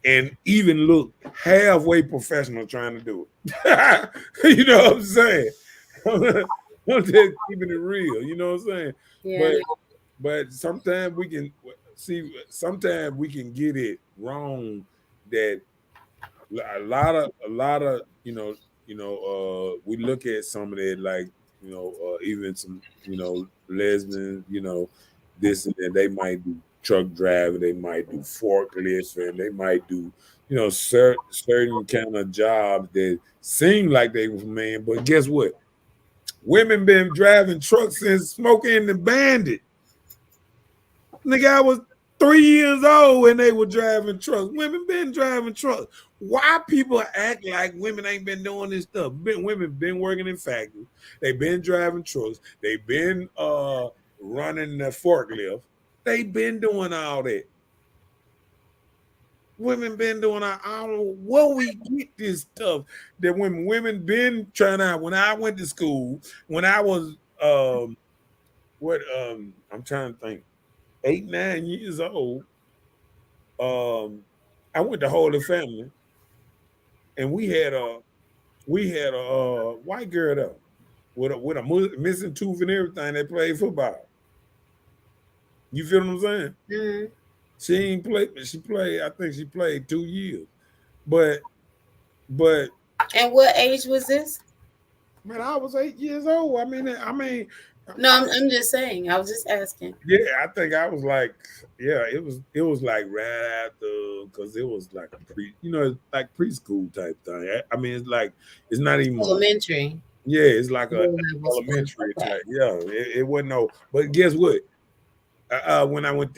and even look halfway professional trying to do it. You know what I'm saying? I'm just keeping it real. You know what I'm saying? Yeah. But sometimes we can get it wrong that a lot of we look at some of that like even some lesbians this and that, they might do truck driving, they might do forklifts, and they might do certain kind of jobs that seem like they was men, but guess what? Women been driving trucks since Smokey and the Bandit. Nigga, I was 3 years old when they were driving trucks. Women been driving trucks. Why people act like women ain't been doing this stuff? Women been working in factories. They been driving trucks. They been running the forklift. They been doing all that. Women been doing I don't know where we get this stuff that women been trying out. When I went to school, when I was I'm trying to think, 8, 9 years old, I went to Holy Family, and we had a white girl there with a missing tooth and everything that played football. You feel what I'm saying? Mm-hmm. She ain't played. She played. I think she played 2 years, but. And what age was this? Man, I was 8 years old. I mean. No, I'm just saying. I was just asking. Yeah, I think I was like, it was like right after, because it was like like preschool type thing. I mean, it's not even elementary. Yeah, it's like a elementary type. Yeah, it wasn't no. But guess what? When I went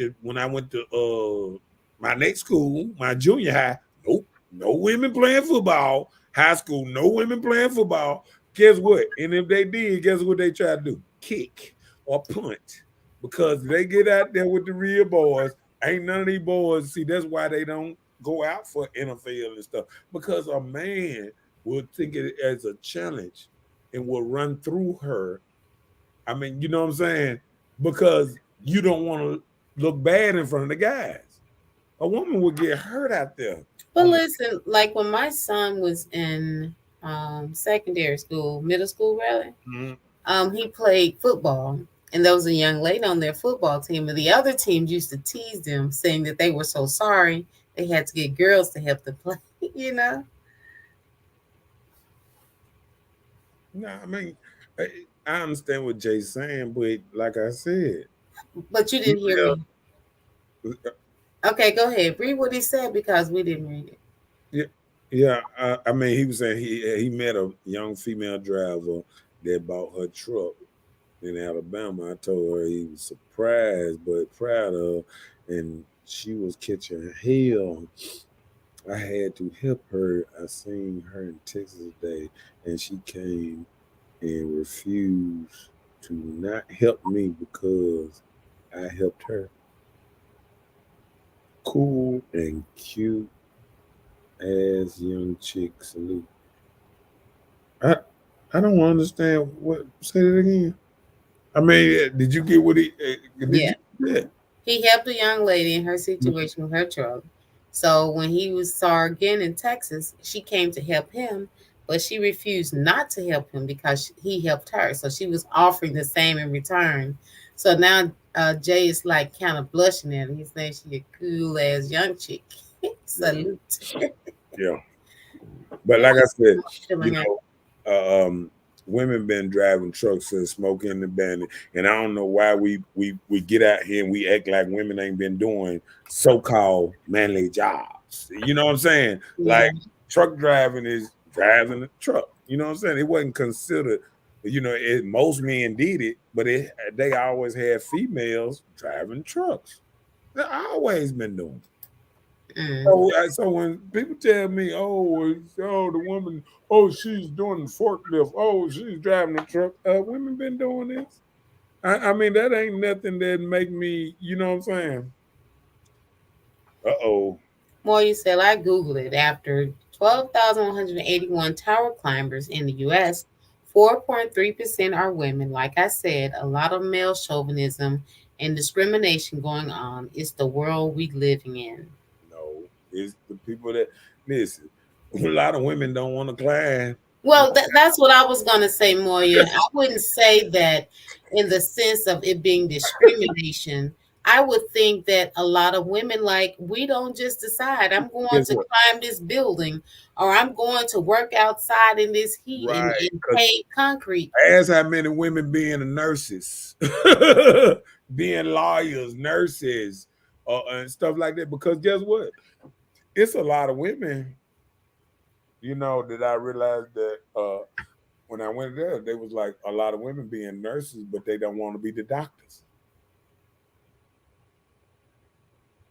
to my next school, my junior high, nope, no women playing football. High school, no women playing football. Guess what? And if they did, guess what they try to do? Kick or punt. Because they get out there with the real boys. Ain't none of these boys. See, that's why they don't go out for NFL and stuff. Because a man will think it as a challenge and will run through her. I mean, you know what I'm saying? Because you don't want to look bad in front of the guys. A woman would get hurt out there. But listen, like when my son was in secondary school, middle school rather, he played football, and there was a young lady on their football team, and the other teams used to tease them, saying that they were so sorry they had to get girls to help them play. You know? No, I mean, I understand what Jay's saying, but like I said, But you didn't hear me. Okay, go ahead. Read what he said because we didn't read it. Yeah. I mean, he was saying he met a young female driver that bought her truck in Alabama. I told her he was surprised but proud of, and she was catching hell. I had to help her. I seen her in Texas today, and she came and refused to not help me because I helped her. Cool and cute as young chick. Salute. I I don't understand what. Say it again. I mean, did you get what he? Yeah. Yeah. He helped a young lady in her situation with her truck. So when he saw her again in Texas, she came to help him, but she refused not to help him because he helped her. So she was offering the same in return. So now Jay is like kind of blushing at her. He's saying she's a cool ass young chick. Salute. Yeah. But like I said, Chilling out. women been driving trucks and smoking the bandit, and I don't know why we get out here and we act like women ain't been doing so-called manly jobs. You know what I'm saying? Like truck driving is driving a truck. You know what I'm saying? It wasn't considered. Most men did it, but they always had females driving trucks. They always been doing it. So when people tell me, oh, the woman, oh, she's doing the forklift, oh, she's driving the truck, women been doing this. I mean, that ain't nothing that make me, you know what I'm saying? Moya said, I Googled it. After 12,181 tower climbers in the U.S., 4.3% are women. Like I said, a lot of male chauvinism and discrimination going on. It's the world we living in. No, it's the people that, listen, a lot of women don't want to climb. Well, that's what I was going to say, Moya. I wouldn't say that in the sense of it being discrimination. I would think that a lot of women, like, we don't just decide, I'm going to climb this building or I'm going to work outside in this heat and pave concrete. As how many women being nurses, being lawyers, nurses, and stuff like that. Because guess what? It's a lot of women, that I realized that when I went there, they was like a lot of women being nurses, but they don't want to be the doctors.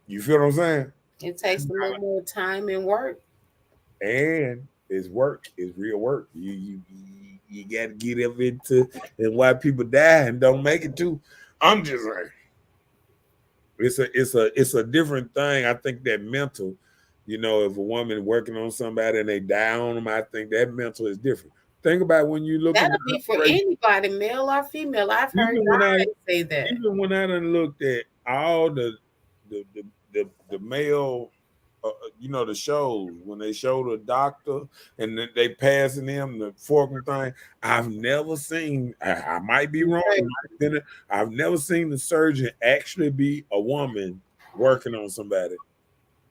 You feel what I'm saying? It takes a little more time and work. And it's work. It's real work. You got to get up into and why people die and don't make it too. I'm just like, it's a different thing. I think that mental, if a woman working on somebody and they die on them, I think that mental is different. Think about when you look. That'll be for anybody, male or female. I've heard guys say that. Even when I done looked at all the male, the shows when they show the doctor and they passing them the forking thing. I've never seen. I might be wrong. I've never seen the surgeon actually be a woman working on somebody.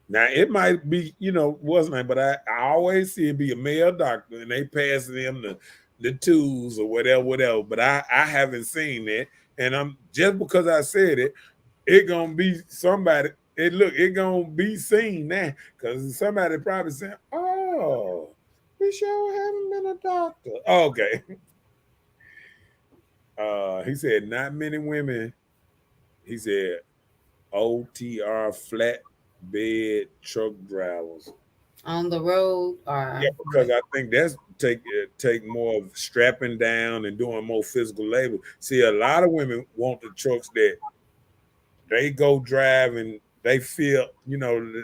Now it might be, wasn't it? But I always see it be a male doctor and they passing them the tools or whatever. But I haven't seen that, and I'm just because I said it gonna be somebody. It gonna be seen now because somebody probably saying, "Oh, we sure haven't been a doctor." Okay. He said not many women He said OTR flatbed truck drivers. On the road or Yeah, because I think that's take more of strapping down and doing more physical labor. See, a lot of women want the trucks that they go drive and they feel,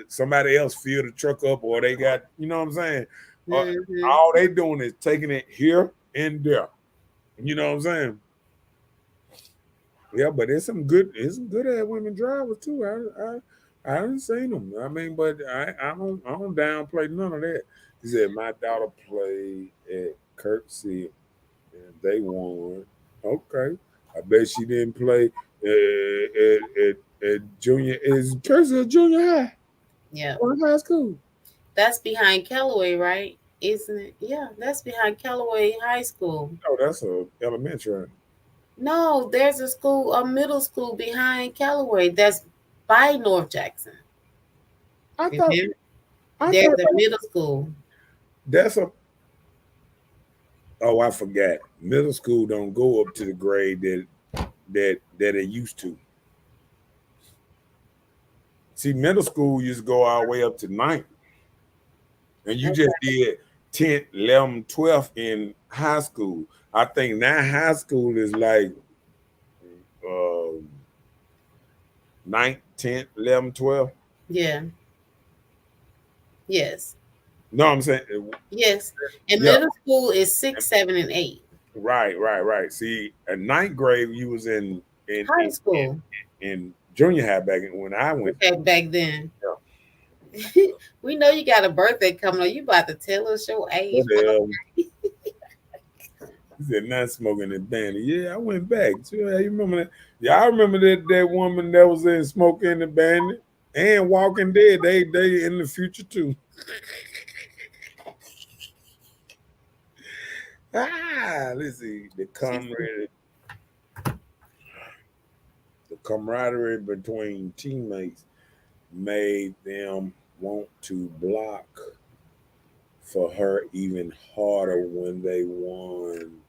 somebody else fill the truck up, or they got, you know what I'm saying? Mhm. All they doing is taking it here and there. You know what I'm saying? Yeah, but there's some good at women drivers too. I haven't seen them. I mean, but I don't downplay none of that. He said my daughter played at Kirksey and they won. Okay, I bet she didn't play at junior. Is Kirksey a junior high Yeah. or high school? That's behind Callaway, right? Isn't it? Yeah, that's behind Callaway High School. Oh, that's a elementary. No, there's a middle school behind Callaway that's by North Jackson. I thought Remember? I There's thought a middle school. that's a. Oh, I forgot. Middle school don't go up to the grade that it used to. See, middle school used to go all the way up to ninth, and you just did 10th, 11th, 12th in high school. I think now high school is like uh, 9th, 10th, 11th, 12th. Yeah. Yes. No, I'm saying, Yes. And yeah, middle school is 6, 7, and 8. right. See, at ninth grade, you was in High in, school. in junior high back when I went. Okay, back then. Yeah. We know you got a birthday coming up. You about to tell us your age. He said, not smoking in Bandit. Yeah, I went back. Yeah, you remember that? Yeah, I remember that woman that was in Smoking in the Bandit and Walking Dead. They in the future too. Let's see. The camaraderie between teammates made them want to block for her even harder when they won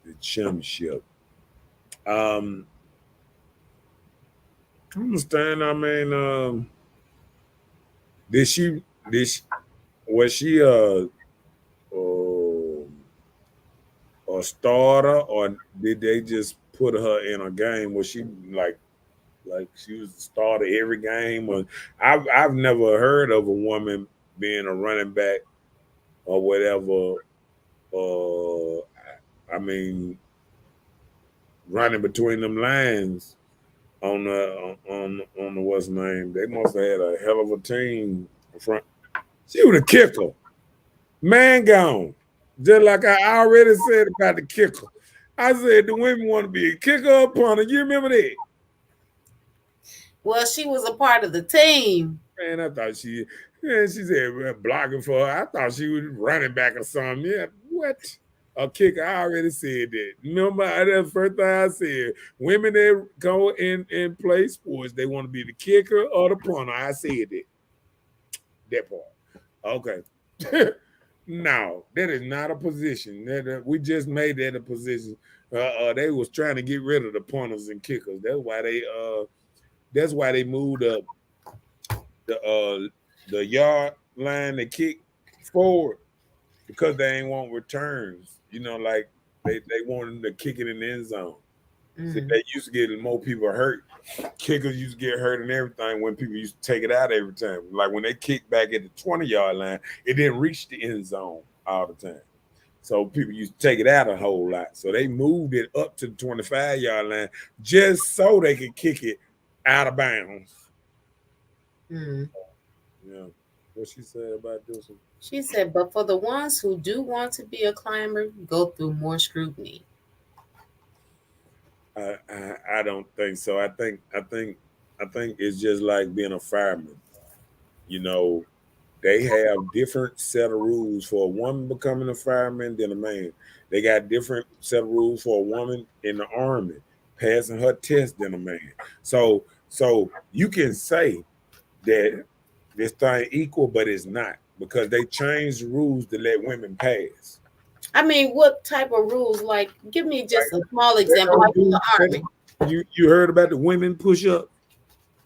the championship. I understand. I mean, did she was she a starter, or did they just put her in a game? Was she like she was the starter every game? Or I've never heard of a woman being a running back or whatever. I mean, running between them lines on the what's name. They must have had a hell of a team in front. She was a kicker. Man gone. Just like I already said about the kicker. I said the women want to be a kicker or punter. You remember that? Well, she was a part of the team. Man, I thought she said blocking for her. I thought she was running back or something. Yeah, what? A kicker. I already said that. Remember, that's the first thing I said. Women that go and play sports, they want to be the kicker or the punter. I said that. That part. Okay. No, that is not a position. We just made that a position. They was trying to get rid of the punters and kickers. That's why they moved up the yard line to kick forward, because they ain't want returns. Like they wanted to kick it in the end zone. Mm-hmm. So they used to get more people hurt. Kickers used to get hurt and everything when people used to take it out every time. Like when they kicked back at the 20-yard line, it didn't reach the end zone all the time. So people used to take it out a whole lot. So they moved it up to the 25-yard line just so they could kick it out of bounds. Mm-hmm. Yeah. What she said about this one? She said, but for the ones who do want to be a climber, go through more scrutiny. I don't think so. I think it's just like being a fireman. They have different set of rules for a woman becoming a fireman than a man. They got different set of rules for a woman in the army passing her test than a man. So you can say that this thing equal, but it's not, because they changed the rules to let women pass. I mean, what type of rules? Like, give me just a small example, like in the army. You heard about the women push up?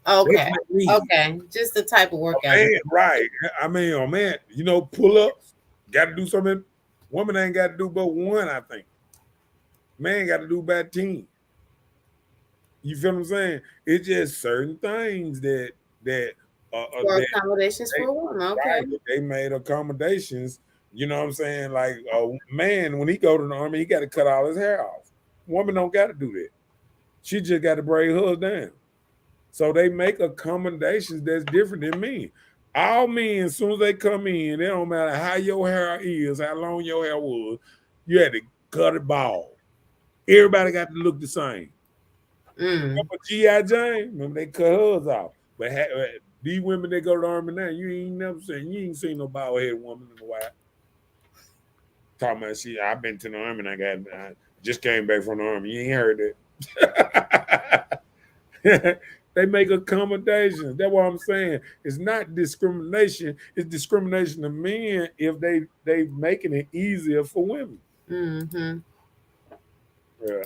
That's Okay. not me. Okay. Just the type of workout. Man, right. I mean, oh man, pull ups, gotta do something. Woman ain't gotta do but one, I think. Man gotta do about 10. You feel what I'm saying? It's just certain things that For that accommodations they, for women. Okay. right, they made accommodations. You know what I'm saying? Like a man, when he go to the army, he got to cut all his hair off. Woman don't got to do that. She just got to braid hers down. So they make accommodations that's different than men. All men, as soon as they come in, it don't matter how your hair is, how long your hair was, you had to cut it bald. Everybody got to look the same. Remember G.I. Jane? Remember they cut hers off. But these women that go to the army now, you ain't seen no bald headed woman in a while. Talking about I've been to the army and I just came back from the army. You ain't heard that. They make accommodations. That's what I'm saying. It's not discrimination. It's discrimination of men if they making it easier for women. Mm-hmm. Yeah.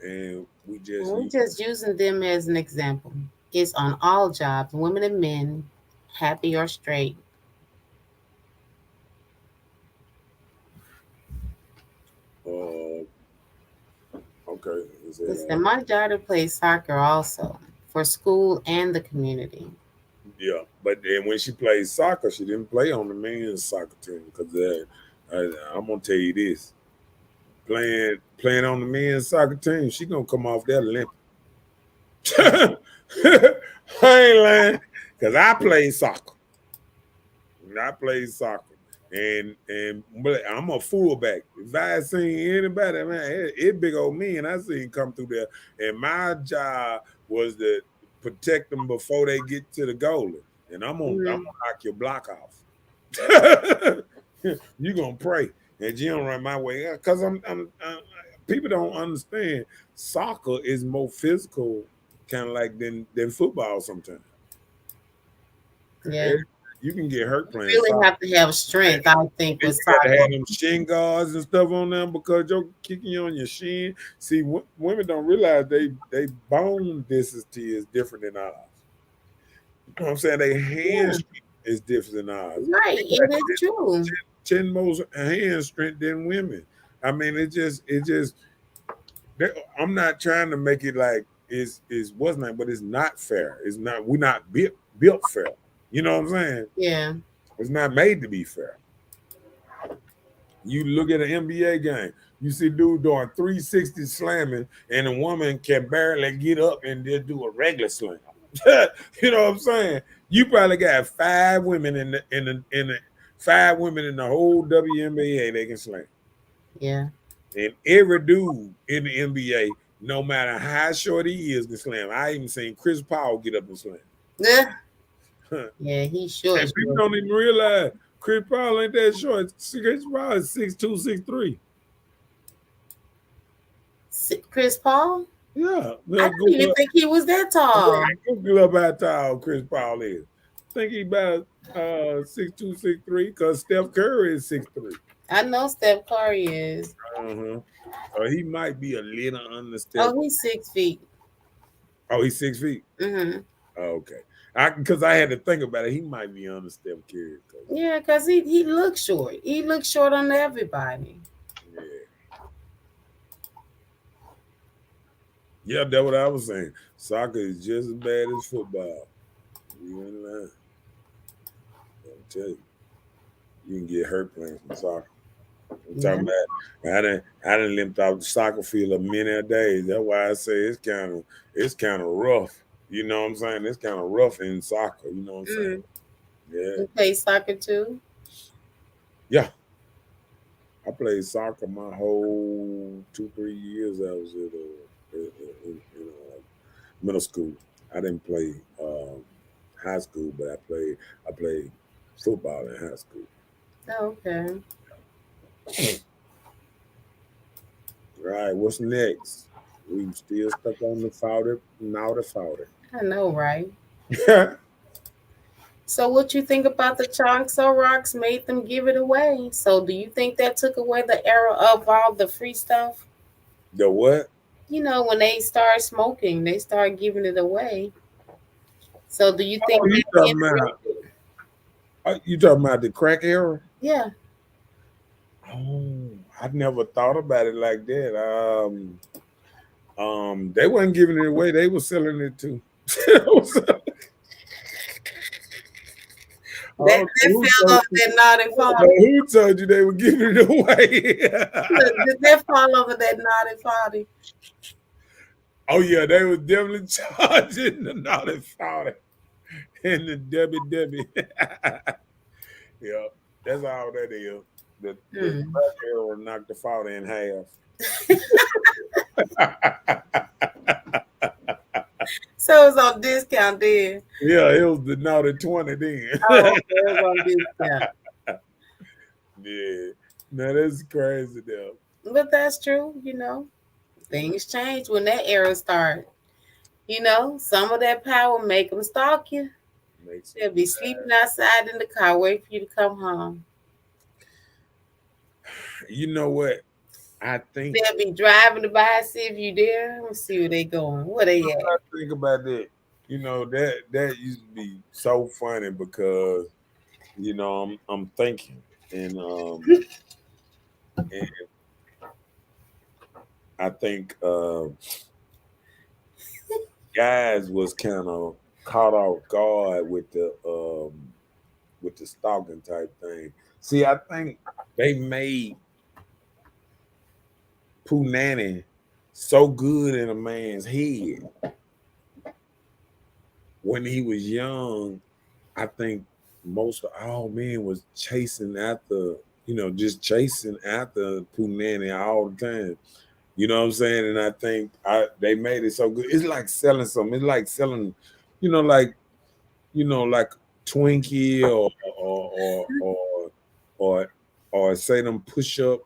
And we We're just using them as an example. It's on all jobs, women and men, happy or straight. Okay. Listen, my daughter plays soccer also for school and the community. Yeah, but then when she played soccer, she didn't play on the men's soccer team because I'm gonna tell you this: playing on the men's soccer team, she gonna come off that limping. I ain't lying, because I played soccer. And I'm a fullback. If I seen anybody, man, it big old me, and I seen come through there. And my job was to protect them before they get to the goalie. And I'm gonna knock your block off. You gonna pray, and you don't run my way because I'm people don't understand. Soccer is more physical, kind of like than football sometimes. Yeah. You can get hurt playing. You really soccer. have to have strength, I think, with You got to soccer. have them shin guards and stuff on them because you're kicking you on your shin. See, women don't realize they bone density is different than ours. You know what I'm saying? Their hand strength is different than ours. Right, it is true. 10 more hand strength than women. I mean, I'm not trying to make it like is what's not, but it's not fair. It's not. We're not built fair. You know what I'm saying? Yeah. It's not made to be fair. You look at an NBA game, you see dude doing 360 slamming, and a woman can barely get up and just do a regular slam. You know what I'm saying? You probably got 5 women in the 5 women in the whole WNBA they can slam. Yeah. And every dude in the NBA, no matter how short he is, can slam. I even seen Chris Paul get up and slam. Yeah, he's short. And people don't even realize Chris Paul ain't that short. Chris Paul is 6'2", 6'3". Chris Paul? Yeah. I didn't even think he was that tall. Google up how tall Chris Paul is. I think he about 6'2", 6'3", because Steph Curry is 6'3". I know Steph Curry is. So he might be a little under Steph. Oh, he's 6 feet. Oh, he's 6 feet? Mm-hmm. Okay. Because I had to think about it. He might be under Steph Curry. Yeah, because he looks short. He looks short on everybody. Yeah, that's what I was saying. Soccer is just as bad as football. You ain't lying. I'll tell you. You can get hurt playing some soccer. I'm talking about I done limped off the soccer field many a days. That's why I say it's kind of rough. You know what I'm saying? It's kind of rough in soccer. You know what I'm saying? Yeah. You play soccer too? Yeah. I played soccer my whole 2-3 years I was in middle school. I didn't play high school, but I played football in high school. Oh, okay. Right. What's next? We still stuck on the founder. I know, right? So what you think about the Choctaw Rocks made them give it away? So do you think that took away the era of all the free stuff? The what? You know, when they start smoking, they start giving it away. So do you think Oh, that being addicted? you talking about the crack era? Yeah. Oh, I never thought about it like that. They weren't giving it away; they were selling it too. I That, don't know that fell over that naughty father. who told you they were giving it away. Look, did that fall over that naughty father? Oh yeah, they was definitely charging the naughty Friday and the Debbie. Yeah, that's all that is. The Hmm. crack era knocked the father in half. So it's on discount then. Yeah, it was the naughty 20 then. Oh, okay, it was on discount. Yeah. No, that's crazy though. But that's true, you know. Things change when that era start. You know, some of that power make them stalk you. Makes They'll be sleeping outside in the car, waiting for you to come home. you know what? I think They'll be driving by, see if you there. Let's see where they going. Where they at? I think about that. That used to be so funny because I'm thinking and I think guys was kind of caught off guard with the stalking type thing. See, I think they made Pooh Nanny so good in a man's head when he was young. I think most of all men was chasing after, just chasing after Pooh Nanny all the time. You know what I'm saying? And I think they made it so good. It's like selling something. It's like selling, you know, like like Twinkie or or say them push up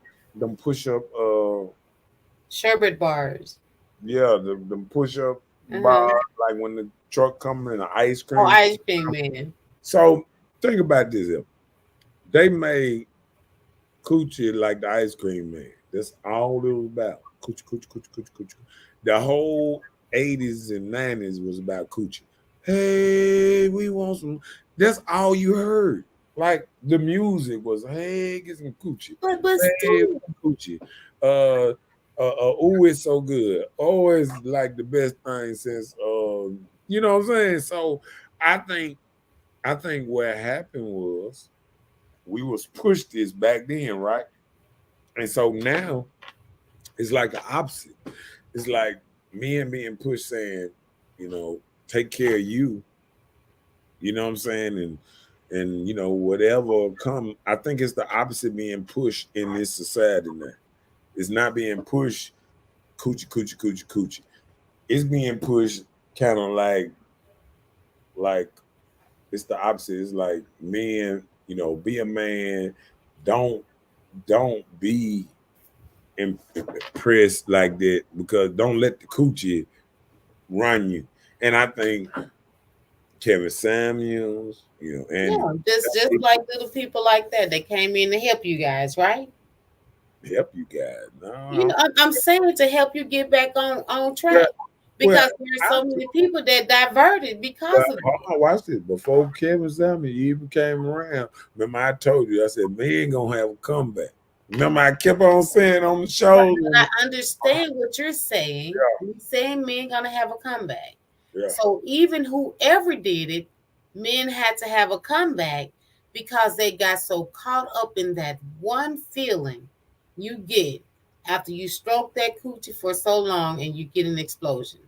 Sherbet bars. yeah, them push up bar, Uh-huh. like when the truck coming in the ice Oh, cream. ice cream man. So think about this here. They made Coochie like the ice cream man. That's all it was about. Coochie, coochie, coochie, coochie, coochie. The whole 80s and 90s was about Coochie. Hey, we want some. That's all you heard. Like the music was, hey, get some Coochie. But Hey, still, Coochie. Uh, ooh, it's so good. Always like the best thing since, you know what I'm saying? So I think, I think what happened was we was pushed this back then, right? And so now it's like the opposite. It's like men being pushed saying, take care of you. You know what I'm saying? And whatever come, I think it's the opposite being pushed in this society now. It's not being pushed coochie coochie coochie coochie. It's being pushed kind of like it's the opposite. It's like men, be a man. Don't don't be impressed like that because don't let the coochie run you. And I think Kevin Samuels, and yeah, just like little people like that. They came in to help you guys, right? help you guys. You No, know, I'm saying to help you get back on well, track well, because there's so many people that diverted because of hold it. on, watch this. Before Kevin Samuels even came around, remember I told you, I said, man gonna have a comeback. Remember I kept on saying on the But show. I understand what you're saying. You're saying men gonna have a comeback. Yeah, So even whoever did it, men had to have a comeback because they got so caught up in that one feeling you get after you stroke that coochie for so long and you get an explosion.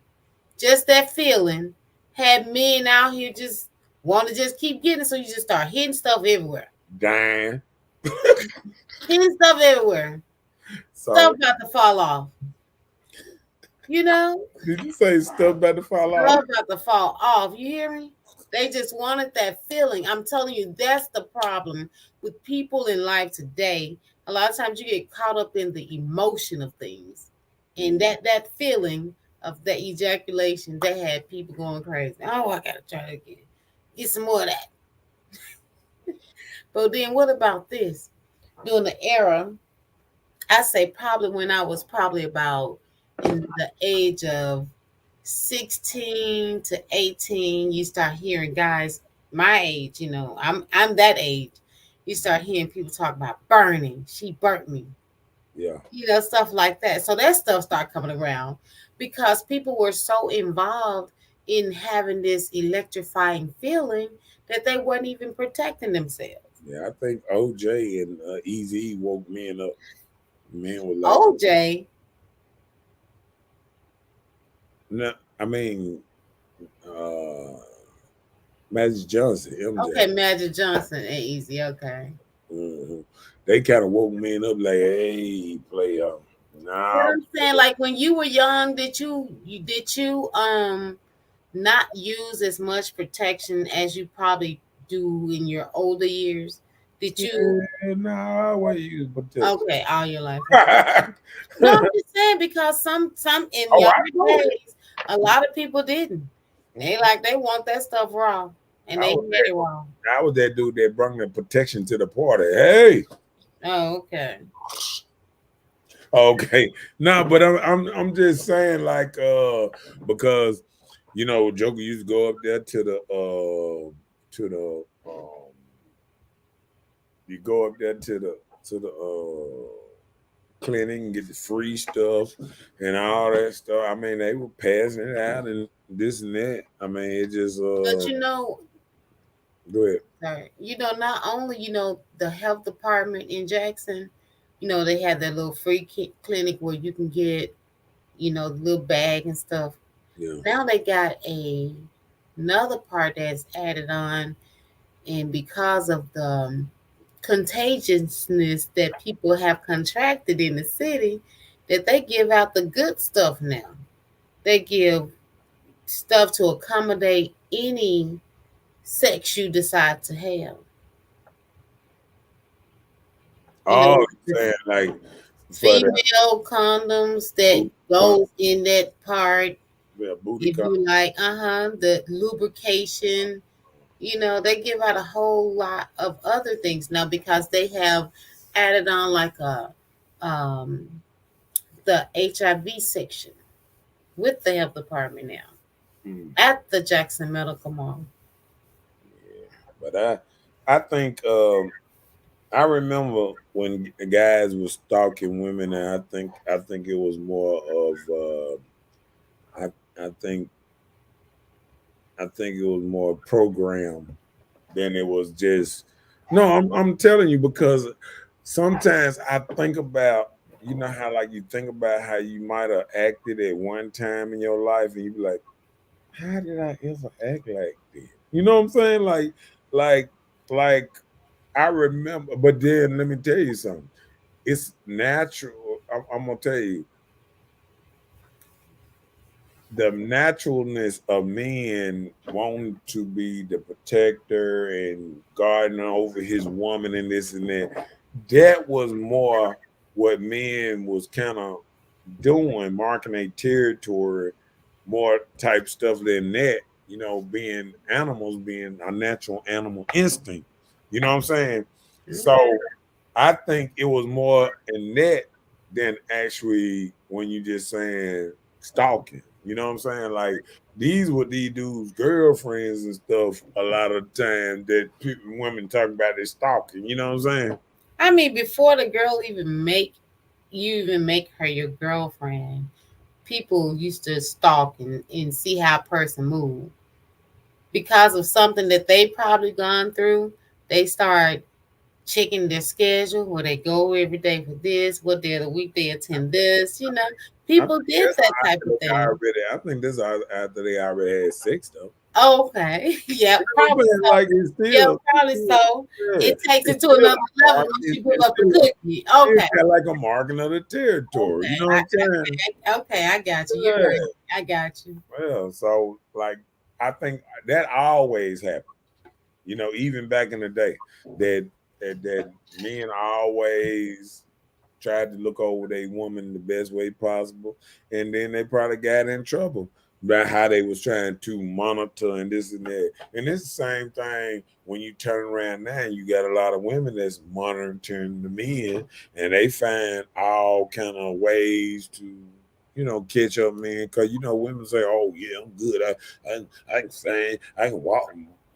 Just that feeling had men out here just want to just keep getting it, so you just start hitting stuff everywhere. dying. Hitting stuff everywhere. Stuff So about to fall off. You know? did you say stuff about to fall off? Stuff about to fall off. You hear me? They just wanted that feeling. I'm telling you, that's the problem with people in life today. A lot of times you get caught up in the emotion of things. And that feeling of that ejaculation, they had people going crazy. Oh, I gotta try to get some more of that. But then what about this? During the era, I say probably when I was probably about in the age of 16 to 18, you start hearing guys my age, I'm that age. You start hearing people talk about burning. She burnt me. Yeah. Stuff like that. So that stuff started coming around because people were so involved in having this electrifying feeling that they weren't even protecting themselves. Yeah, I think OJ and Easy woke men up. Men were like, OJ, no, I mean, uh, Magic Johnson, MJ. okay, Magic Johnson ain't easy. Okay. Mhm. They kind of woke men up like, hey, player. But Nah, I'm saying, like when you were young, did you not use as much protection as you probably do in your older years? Did you? yeah, nah, why you use protection? Okay, all your life. Okay. Oh, No, I'm just saying because some in I younger know it. days, a lot of people didn't. They want that stuff raw, and I they was had that, it raw. I was that dude that brought the protection to the party. Hey, Oh, okay. okay, no, but I'm just saying like because Joker used to go up there to the you go up there to the clinic and get the free stuff and all that stuff. I mean, they were passing it out and this and that. I mean, it just But go ahead. sorry, not only the health department in Jackson, they have that little free clinic where you can get the little bag and stuff. Yeah. Now they got another part that's added on, and because of the contagiousness that people have contracted in the city, that they give out the good stuff now. They give stuff to accommodate any sex you decide to have. Oh, The saying like for the female condoms that booty con- goes in that part. yeah, booty If con- you like, the lubrication, they give out a whole lot of other things now because they have added on like um the HIV section with the health department now Mm, at the Jackson Medical Mall. yeah. But I think I remember when guys were stalking women, and I think it was more of I think I think it was more programmed than it was just. No, I'm telling you because sometimes I think about how like you think about how you might have acted at one time in your life, and you be like, how did I ever act like this? You know what I'm saying? Like, like I remember, but then let me tell you something. It's natural. I'm gonna tell you the naturalness of men wanting to be the protector and guarding over his woman and this and that. That was more what men was kind of doing, marking a territory, more type stuff than that. Being animals, being a natural animal instinct. You know what I'm saying? So I think it was more in that than actually when you just saying stalking. You know what I'm saying? Like these were these dudes' girlfriends and stuff. A lot of the time that women talk about they stalking. You know what I'm saying? I mean, before the girl even make her your girlfriend, people used to stalk and see how a person moved. Because of something that they probably gone through, they start checking their schedule where they go every day for this, what day of the week they attend this. I People think did that's that type after of they thing. already. I think this after they already had sex though. Oh, okay. Yeah, You know what probably I'm saying? so. Like it's Yeah, still, probably so. yeah, It takes it's it to still another a level mark. once It's, you give it's up the still cookie. it's Okay. got like a marking of the territory. You Okay. know what I'm saying? Okay, I got you. You're Yeah. right. I got you. Well, so like I think that always happened. Even back in the day, that men always tried to look over their woman the best way possible, and then they probably got in trouble about how they was trying to monitor and this and that. And it's the same thing when you turn around now. You got a lot of women that's monitoring the men, and they find all kind of ways to catch up, man. Because women say, "Oh yeah, I'm good. I can sing. I can walk,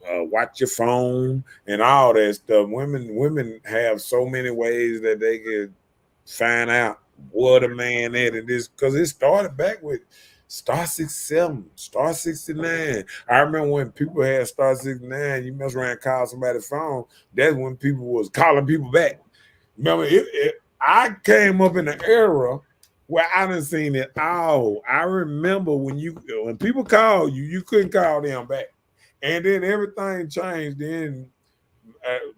watch your phone, and all that stuff." Women have so many ways that they can find out what a man at, and this because it started back with Star 67, Star 69. I remember when people had Star 69, you mess around and call somebody's phone. That's when people was calling people back. Remember, I came up in an era where I done seen it all. I remember when people call you, you couldn't call them back. And then everything changed. Then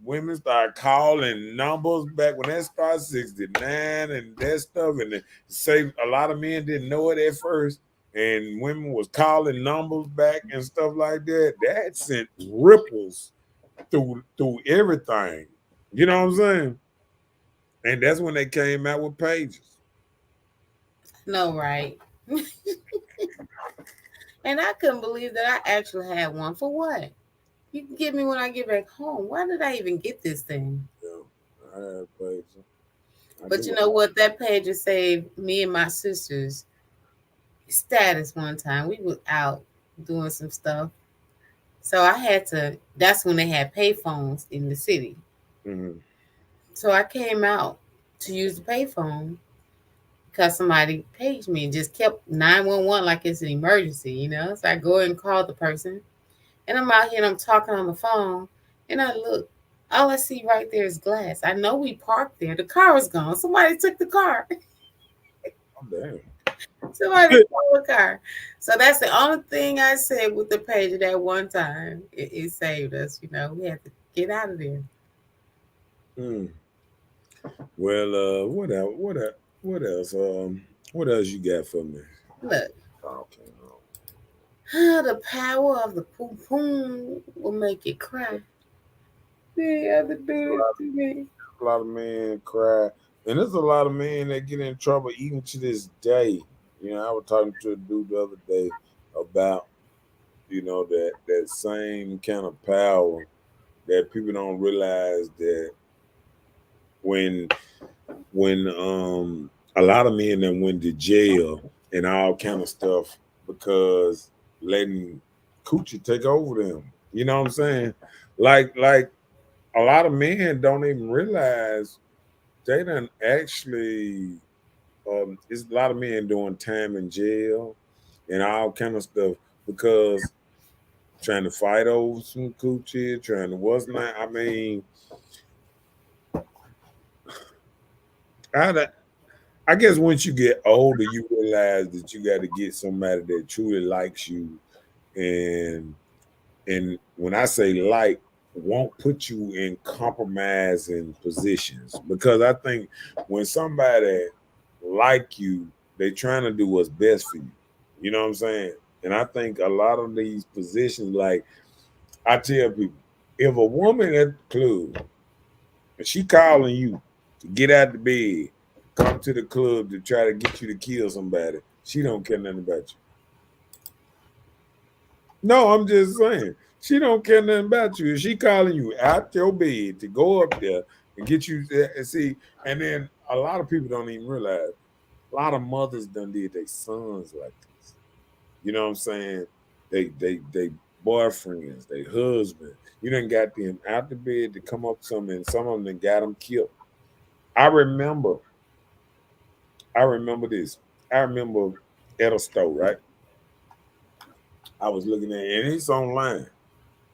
women started calling numbers back when that started 69 and that stuff. And say a lot of men didn't know it at first. And women was calling numbers back and stuff like that. That sent ripples through everything. You know what I'm saying? And that's when they came out with pages. No, right. And I couldn't believe that I actually had one. For what? You can give me when I get back home. Why did I even get this thing? Yeah, I had pages. But you know what? That page has saved me and my sister's status one time. We were out doing some stuff. So I had to, that's when they had pay phones in the city. Mm-hmm. So I came out to use the payphone because somebody paged me and just kept 911 like it's an emergency, So I go and call the person, and I'm out here and I'm talking on the phone, and I look, all I see right there is glass. I know we parked there. The car was gone. Somebody took the car. Oh, damn. Somebody stole the car. So that's the only thing I said with the page at that one time. It saved us, We had to get out of there. Well, what else? What else? What else you got for me? Look. Okay. The power of the poom poom will make it cry. Yeah, the do it to me. A lot of men cry, and there's a lot of men that get in trouble even to this day. I was talking to a dude the other day about that same kind of power that people don't realize that when a lot of men that went to jail and all kind of stuff because letting coochie take over them. You know what I'm saying? Like a lot of men don't even realize they done actually it's a lot of men doing time in jail and all kind of stuff because trying to fight over some coochie, trying to what's not. I mean, I guess once you get older, you realize that you got to get somebody that truly likes you, and when I say like, won't put you in compromising positions. Because I think when somebody like you, they trying to do what's best for you. You know what I'm saying? And I think a lot of these positions, like I tell people, if a woman at the club and she calling you to get out the bed, come to the club to try to get you to kill somebody, she don't care nothing about you. No, I'm just saying. She don't care nothing about you. If she calling you out your bed to go up there and get you there and see, and then a lot of people don't even realize a lot of mothers done did their sons like this. You know what I'm saying? They boyfriends, they husband. You done got them out the bed to come up something, and some of them got them killed. I remember this. I remember at a store, right? I was looking at it, and it's online.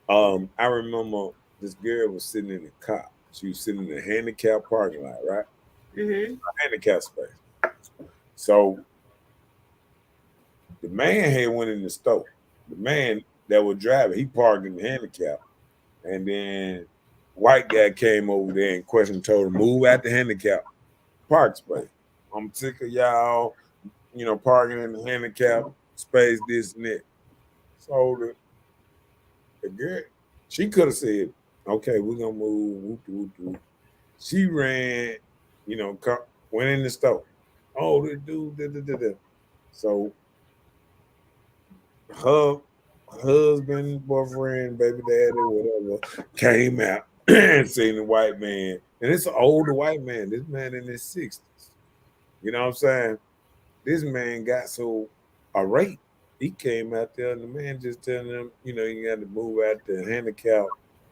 I remember this girl was sitting in the car. She was sitting in the handicap parking lot, right? Mm-hmm. Handicap space. So the man had went in the store. The man that was driving, he parked in the handicap, and then white guy came over there and told him move out the handicap park space. I'm sick of y'all, parking in the handicap space, this and that. So the girl, she could have said, okay, we're gonna move. Whoop, whoop, whoop. She ran, went in the store. Oh, the dude, da, da, da, da. So her husband, boyfriend, baby daddy, whatever, came out and seen the white man. And it's an older white man. This man in his 60s. You know what I'm saying? This man got so irate. He came out there and the man just telling him, you got to move out the handicap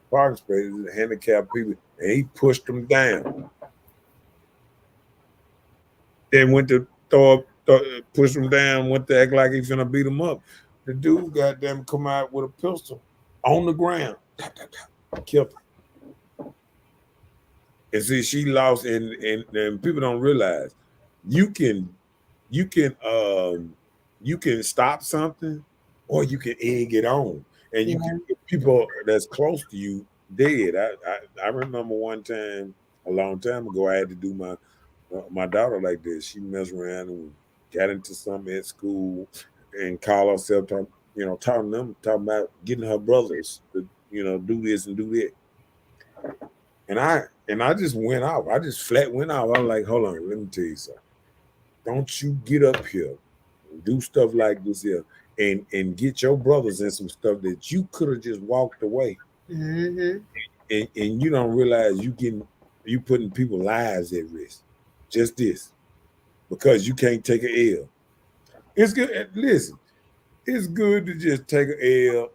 parking spaces, handicapped people, and he pushed them down. Then went to push him down, went to act like he finna beat him up. The dude goddamn come out with a pistol on the ground, killed him. And see, she lost, and people don't realize you can you can you can stop something or you can egg it on, and you can get people that's close to you dead. I remember one time a long time ago I had to do my daughter like this. She messed around and got into something at school and called herself talking about getting her brothers to do this and do that. And I just went off. I just flat went off. I was like, hold on, let me tell you something. Don't you get up here and do stuff like this here and get your brothers in some stuff that you could have just walked away. Mm-hmm. And you don't realize you putting people's lives at risk. Just this. Because you can't take an L. It's good. Listen, it's good to just take an L.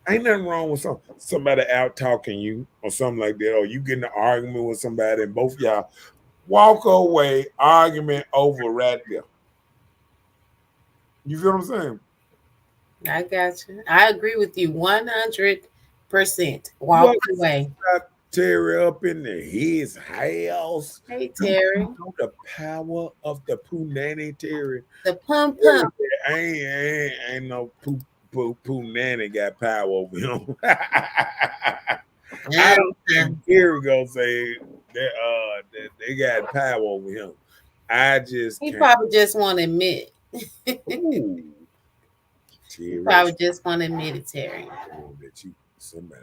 Ain't nothing wrong with somebody out talking you or something like that, or you get in an argument with somebody and both y'all walk away, argument over right there. You feel what I'm saying? I got you. I agree with you 100%. Walk away. Terry up in his house. Hey, Terry. You know the power of the Punani, Terry. The pump pump. Ain't no Punani got power over him. I don't think Terry gonna say that they got power over him. He probably just want to admit. He probably just want to admit it, Terry. Somebody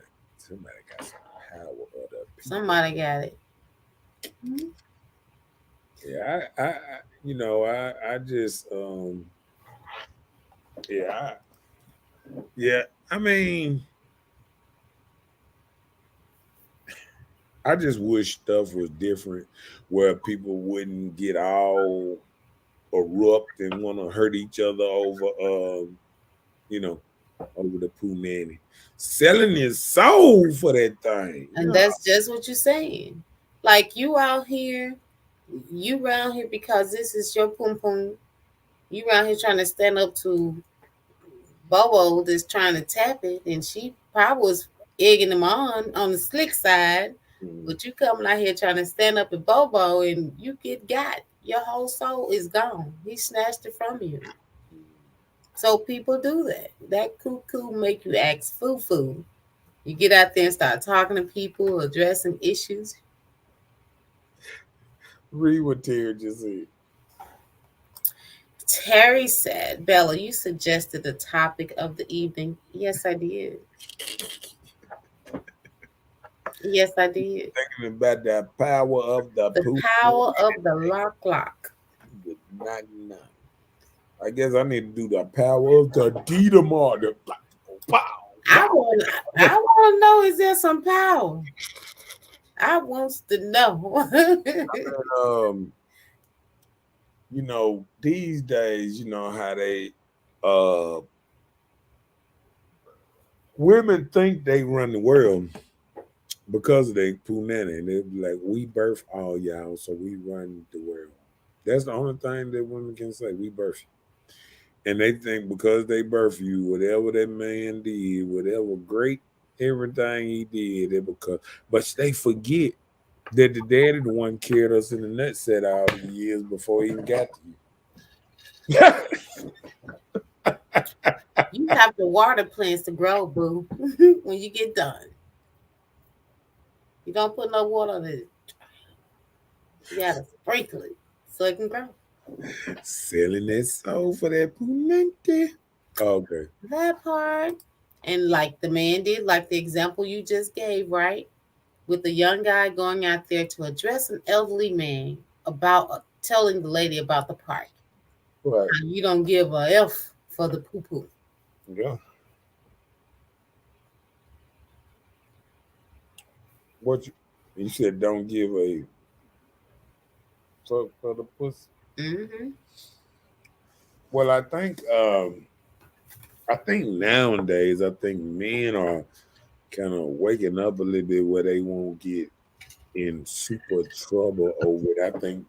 got some power of the people. Somebody got it. Yeah, I just I mean, I just wish stuff was different where people wouldn't get all erupt and want to hurt each other over over the Punani. Selling his soul for that thing. And that's just what you're saying. Like you around here because this is your pum pum. You around here trying to stand up to Bobo that's trying to tap it, and she probably was egging him on the slick side. But you coming out here trying to stand up at Bobo and you get got. Your whole soul is gone. He snatched it from you. So people do that. That cuckoo make you act foo-foo. You get out there and start talking to people, addressing issues. Read what Terry just said. Terry said, Bella, you suggested the topic of the evening. Yes, I did. Yes, I did. Thinking about the power of the power of the lock. Knock. I guess I need to do the power of the Didamar. I want to know, is there some power? I wants to know. These days, how they women think they run the world because of their Punani. And they be like, we birth all y'all, so we run the world. That's the only thing that women can say. We birth you. And they think because they birth you, whatever that man did, whatever great everything he did, but they forget that the daddy the one carried us in the nutsack all the years before he even got to you. You have to water plants to grow, boo, when you get done. You don't put no water on it. You gotta sprinkle it so it can grow. Selling that soul for that Punani. Okay. That part. And like the man did, like the example you just gave, right? With the young guy going out there to address an elderly man about telling the lady about the park. Right. And you don't give a F for the poo-poo. Yeah. What you said? Don't give a fuck for the pussy. Mm-hmm. Well, I think nowadays, I think men are kind of waking up a little bit where they won't get in super trouble over it. I think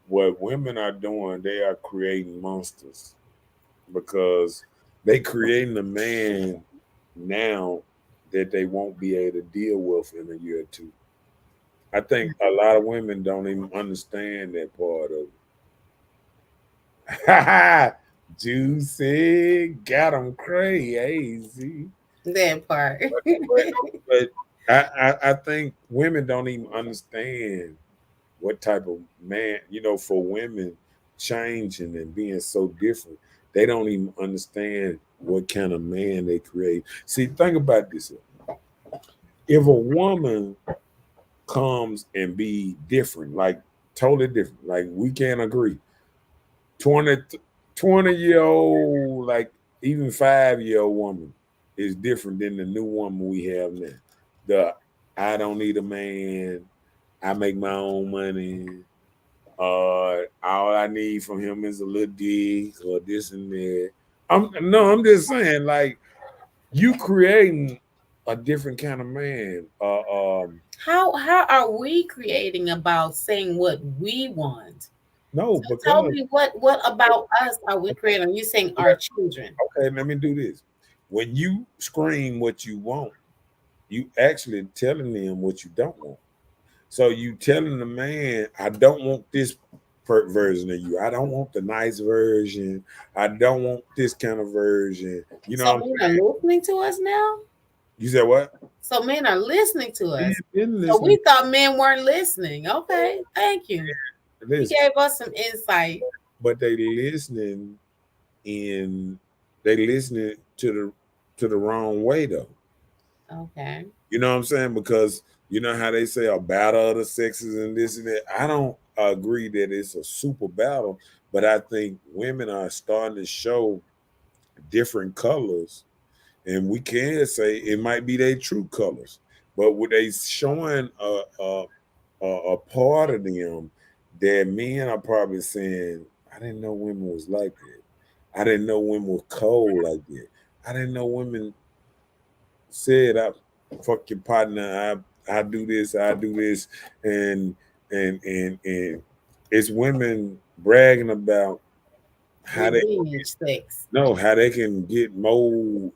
what women are doing, they are creating monsters because they creating a man now that they won't be able to deal with in a year or two. I think a lot of women don't even understand that part of it. Juicy, got them crazy. That part. But I think women don't even understand what type of man, for women changing and being so different, they don't even understand what kind of man they create. See, think about this. If a woman comes and be different, like totally different, like we can't agree, 20, 20-year old, like even 5-year old woman is different than the new woman we have now. The I don't need a man. I make my own money. All I need from him is a little dick or this and that. I'm just saying, like you creating a different kind of man. How are we creating about saying what we want? No, So tell because me what about us are we creating? You saying our children? okay, let me do this. When you scream what you want, you actually telling them what you don't want. So you telling the man, I don't want this version of you. I don't want the nice version. I don't want this kind of version. You know So what I'm men are saying? listening to us now. You said what? So men are listening to Yeah, us. been So we listening. thought men weren't listening. Okay, thank you. You Listen, gave us some insight. but they listening in they listening to the wrong way though. Okay. You know what I'm saying? Because you know how they say a battle of the sexes and this and that. I don't agree that it's a super battle, but I think women are starting to show different colors, and we can say it might be their true colors, but with they showing a part of them that men are probably saying, I didn't know women was like that. I didn't know women were cold like that. I didn't know women said I fuck your partner, I do this, I do this, and and it's women bragging about how they Revenge sex. know how they can get more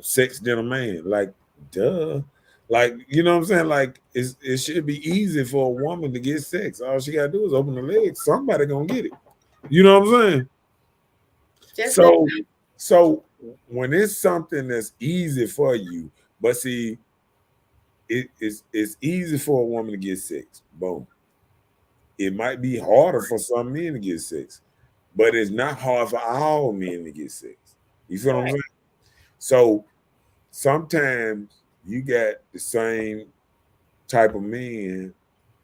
sex than a man. Like, duh. Like, you know what I'm saying? Like, it should be easy for a woman to get sex. All she gotta do is open her legs. Somebody gonna get it. You know what I'm saying? Just like So, so when it's something that's easy for you, but see, it's easy for a woman to get sex. Boom. It might be harder for some men to get sex, but it's not hard for all men to get sex. You feel what I'm right. saying? So sometimes you got the same type of men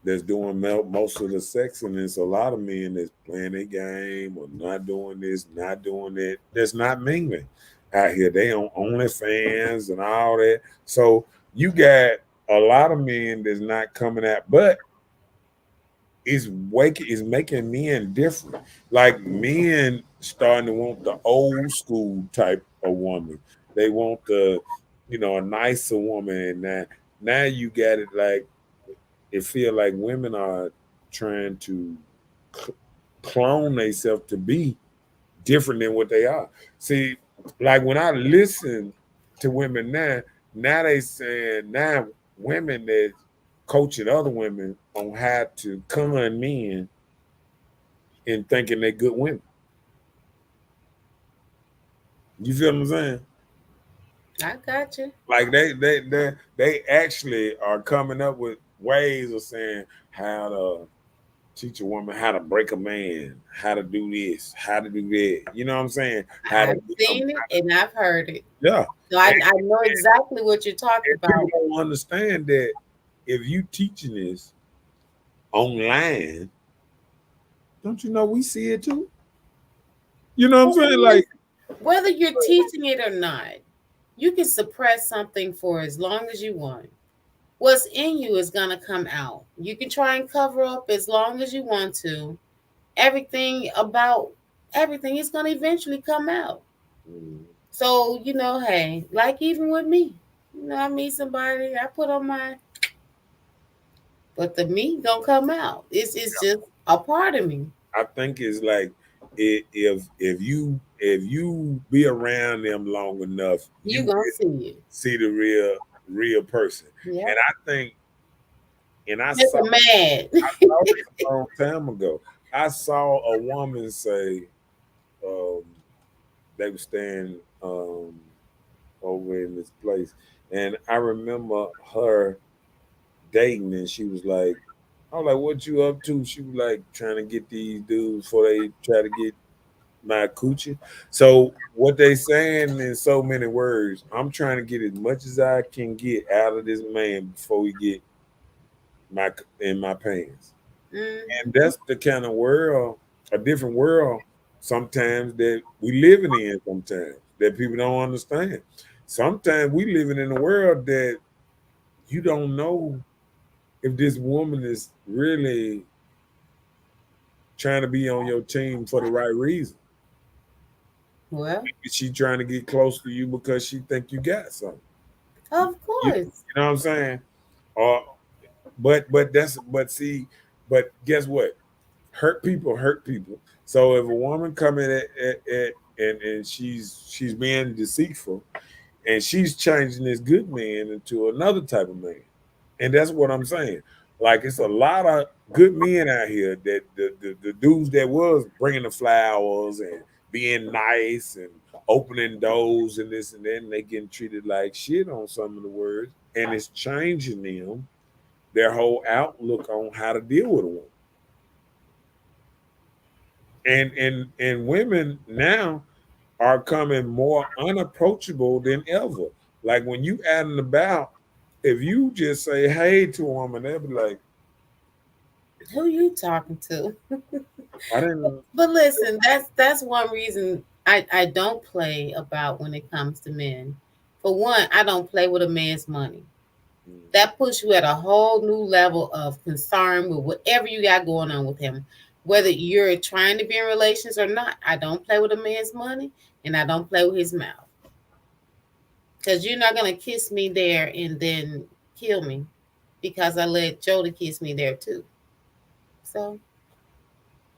that's doing most of the sex, and there's a lot of men that's playing their game or not doing this, not doing that. That's not mingling out here. They on OnlyFans and all that. So you got a lot of men that's not coming out, but is making men different. Like men starting to want the old school type of woman. They want a nicer woman, and now you got it like it feel like women are trying to cl- clone themselves to be different than what they are. See, like when I listen to women now they saying now women that coaching other women on how to con men and thinking they're good women. You feel what I'm saying? I got you. Like they actually are coming up with ways of saying how to teach a woman how to break a man, how to do this, how to do that. You know what I'm saying? How to I've seen it and I've heard it. yeah. So I know exactly what you're talking And people about. don't understand that if you teaching this online, don't you know we see it too? You know what I'm saying? Like Whether you're teaching it or not, you can suppress something for as long as you want. What's in you is going to come out. You can try and cover up as long as you want to. Everything about everything is going to eventually come out. Mm. So, hey, like even with me, I meet somebody, I put on my, but the me don't come out. It's just a part of me. I think it's like if you be around them long enough, You you gonna will see it. see the real person. Yeah. And I think, and I Just saw a mad. this a long time ago. I saw a woman say, um, they were staying over in this place, and I remember her dating, and she was like, I was like, "What you up to?" She was like, "Trying to get these dudes before they try to get my coochie." So what they saying in so many words, I'm trying to get as much as I can get out of this man before we get my in my pants. And Mhm. that's the kind of world, a different world sometimes that we living in sometimes that people don't understand. Sometimes we living in a world that you don't know if this woman is really trying to be on your team for the right reason. Well, Is she trying to get close to you because she think you got something? of You course. know what I'm saying? Or but see, but guess what? Hurt people hurt people. So if a woman coming at and she's being deceitful and she's changing this good man into another type of man, and that's what I'm saying. Like it's a lot of good men out here that the dudes that was bringing the flowers and being nice and opening doors and this and then they getting treated like shit on some of the words, and it's changing them their whole outlook on how to deal with a woman. And women now are coming more unapproachable than ever. Like when you out and about, if you just say hey to a woman, they'll be like, Who you talking to? I didn't. But listen, that's one reason I don't play about when it comes to men. For one, I don't play with a man's money. That puts you at a whole new level of concern with whatever you got going on with him. Whether you're trying to be in relations or not, I don't play with a man's money and I don't play with his mouth. Because you're not gonna kiss me there and then kill me because I let Jody kiss me there too. So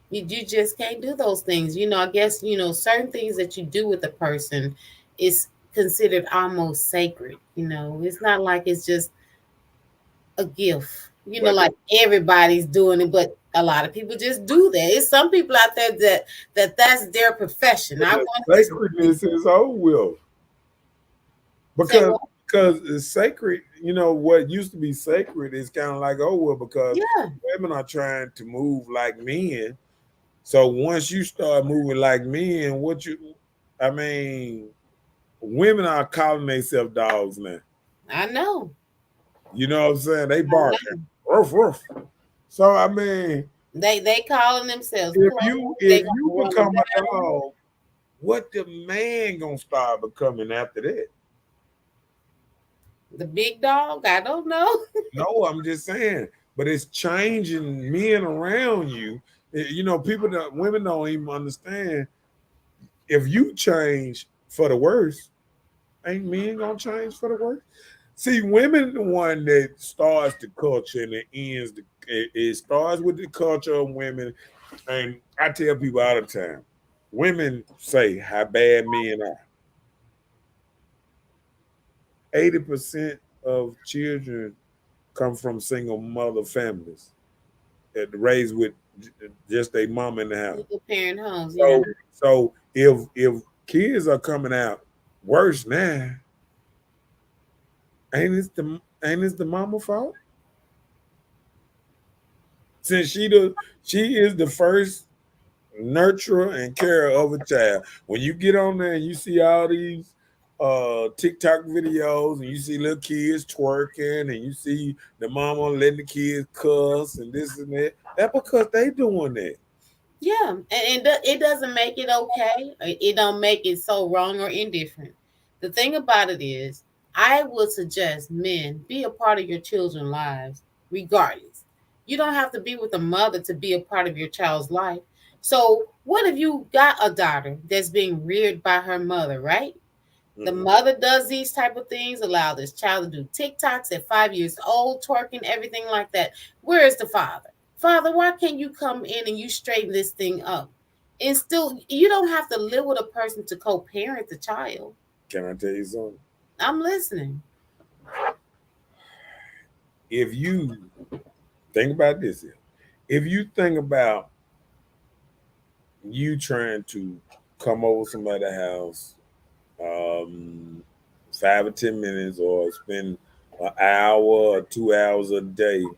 you just can't do those things. I guess, certain things that you do with a person is considered almost sacred. It's not like it's just a gift. But Like everybody's doing it, but a lot of people just do that. It's some people out there that's their profession. I the want this. sacredness is over with Say because what? it's sacred. You know what used to be sacred is kind of like over with because Yeah, women are trying to move like men. So once you start moving like men, I mean, women are calling themselves dogs now. I know. You know what I'm saying? They I barking. know. Ruff, ruff. So I mean, They calling themselves if clothes. you They if want you to run become a down. dog, what the man gonna start becoming after that? The big dog. I don't know. No, I'm just saying. But it's changing men around you. You know, women don't even understand. If you change for the worse, ain't men gonna change for the worse? See, women the one that starts the culture and it ends it starts with the culture of women. And I tell people all the time, women say how bad men are. 80% of children come from single mother families that raised with just a mom in the house. Single parent homes. Yeah. So if kids are coming out worse now, ain't it the mama fault? Since she is the first nurturer and carer of a child. When you get on there and you see all these TikTok videos and you see little kids twerking and you see the mama letting the kids cuss and this and that, that's because they doing that. Yeah, and it doesn't make it okay. It don't make it so wrong or indifferent. The thing about it is, I would suggest men be a part of your children's lives, regardless. You don't have to be with a mother to be a part of your child's life. So What if you got a daughter that's being reared by her mother, right? The mother does these type of things, allow this child to do TikToks at 5 years old, twerking, everything like that. Where is the father? Father, why can't you come in and you straighten this thing up? And still, you don't have to live with a person to co-parent the child. Can I tell you something? I'm listening. If you think about this, if you think about you trying to come over somebody's house, 5 or 10 minutes, or spend an hour or 2 hours a day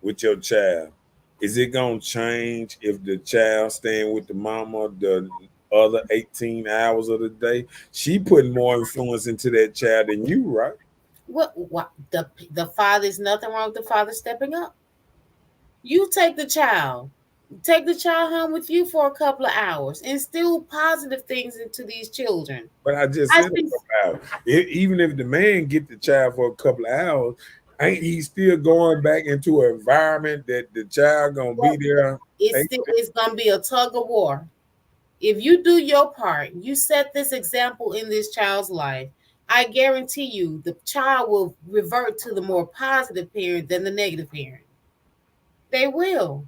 with your child, is it gonna change if the child staying with the mama the other 18 hours of the day? She putting more influence into that child than you, right? What the father is nothing wrong with the father stepping up. You take the child home with you for a couple of hours, instill positive things into these children. But I just I said a think couple hours. Even if the man get the child for a couple of hours, ain't he still going back into an environment that the child gonna be there? it's gonna be a tug of war. If you do your part, you set this example in this child's life, I guarantee you the child will revert to the more positive parent than the negative parent. They will,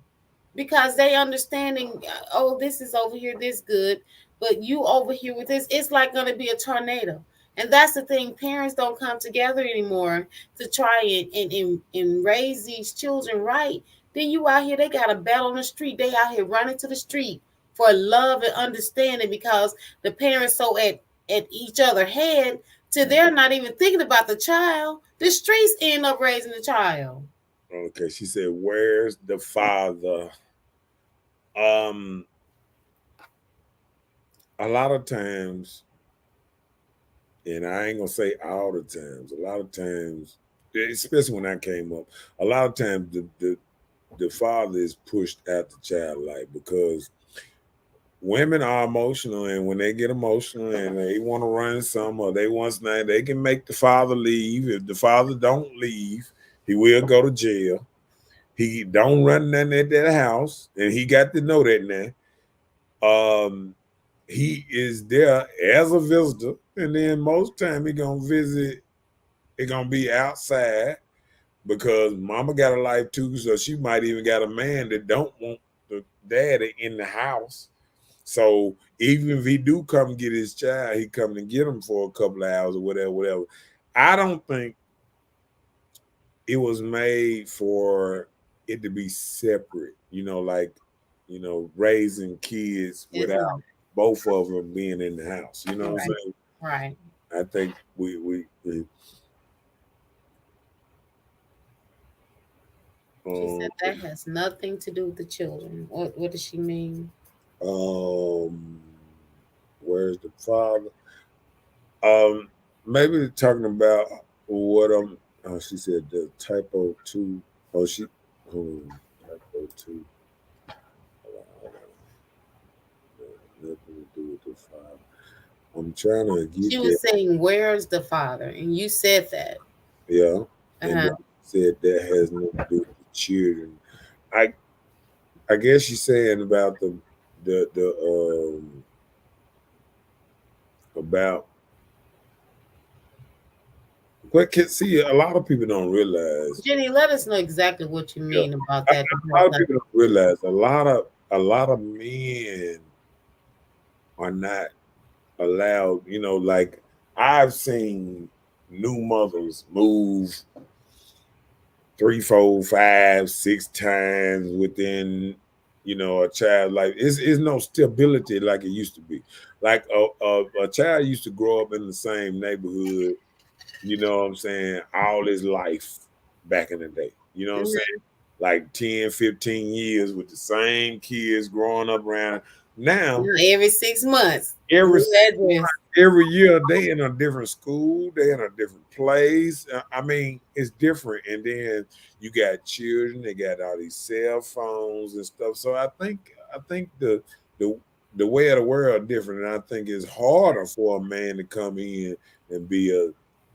because they understanding, oh, this is over here, this good, but you over here with this, it's like going to be a tornado. And that's the thing, parents don't come together anymore to try and raise these children right. Then you out here, they got a battle on the street, they out here running to the street for love and understanding, because the parents so at each other head to they're not even thinking about the child. The streets end up raising the child. Okay, she said, "Where's the father?" Um, a lot of times, and I ain't gonna say all the times. A lot of times, especially when I came up, a lot of times the father is pushed out the child life because women are emotional, and when they get emotional and they want to run some or they want something, they can make the father leave. If the father don't leave, he will go to jail. He don't run nothing at that house, and he got to know that now. He is there as a visitor, and then most time he gonna visit. It gonna be outside because mama got a life too, so she might even got a man that don't want the daddy in the house. So even if he do come get his child, he come and get him for a couple of hours or whatever, whatever. I don't think it was made for it to be separate, like, raising kids It's without not. both of them being in the house. You know what I'm Right. saying? Right. I think we She um said that has nothing to do with the children. What does she mean? um where's the father? Um Maybe talking about what she said the typo two. Oh, she typo two. Hold on. Nothing to do with the father. I'm trying to She get was that. saying, "Where's the father?" And you said that. Yeah. And Uh-huh. then said that has nothing to do with the children. I I guess she's saying about the about what can see a lot of people don't realize. Jenny, let us know exactly what you Yeah, mean about that. a lot of people don't realize a lot of men are not allowed. Like I've seen new mothers move 3, 4, 5, 6 times within a child life. It's no stability like it used to be. Like a child used to grow up in the same neighborhood, you know what I'm saying, all his life back in the day. You know what I'm saying? Mhm. Like 10, 15 years with the same kids growing up around. Now, Every 6 months, every new address. every year they in a different school, they in a different place. I mean, it's different. And then you got children, they got all these cell phones and stuff. So I think the the way of the world different, and I think it's harder for a man to come in and be a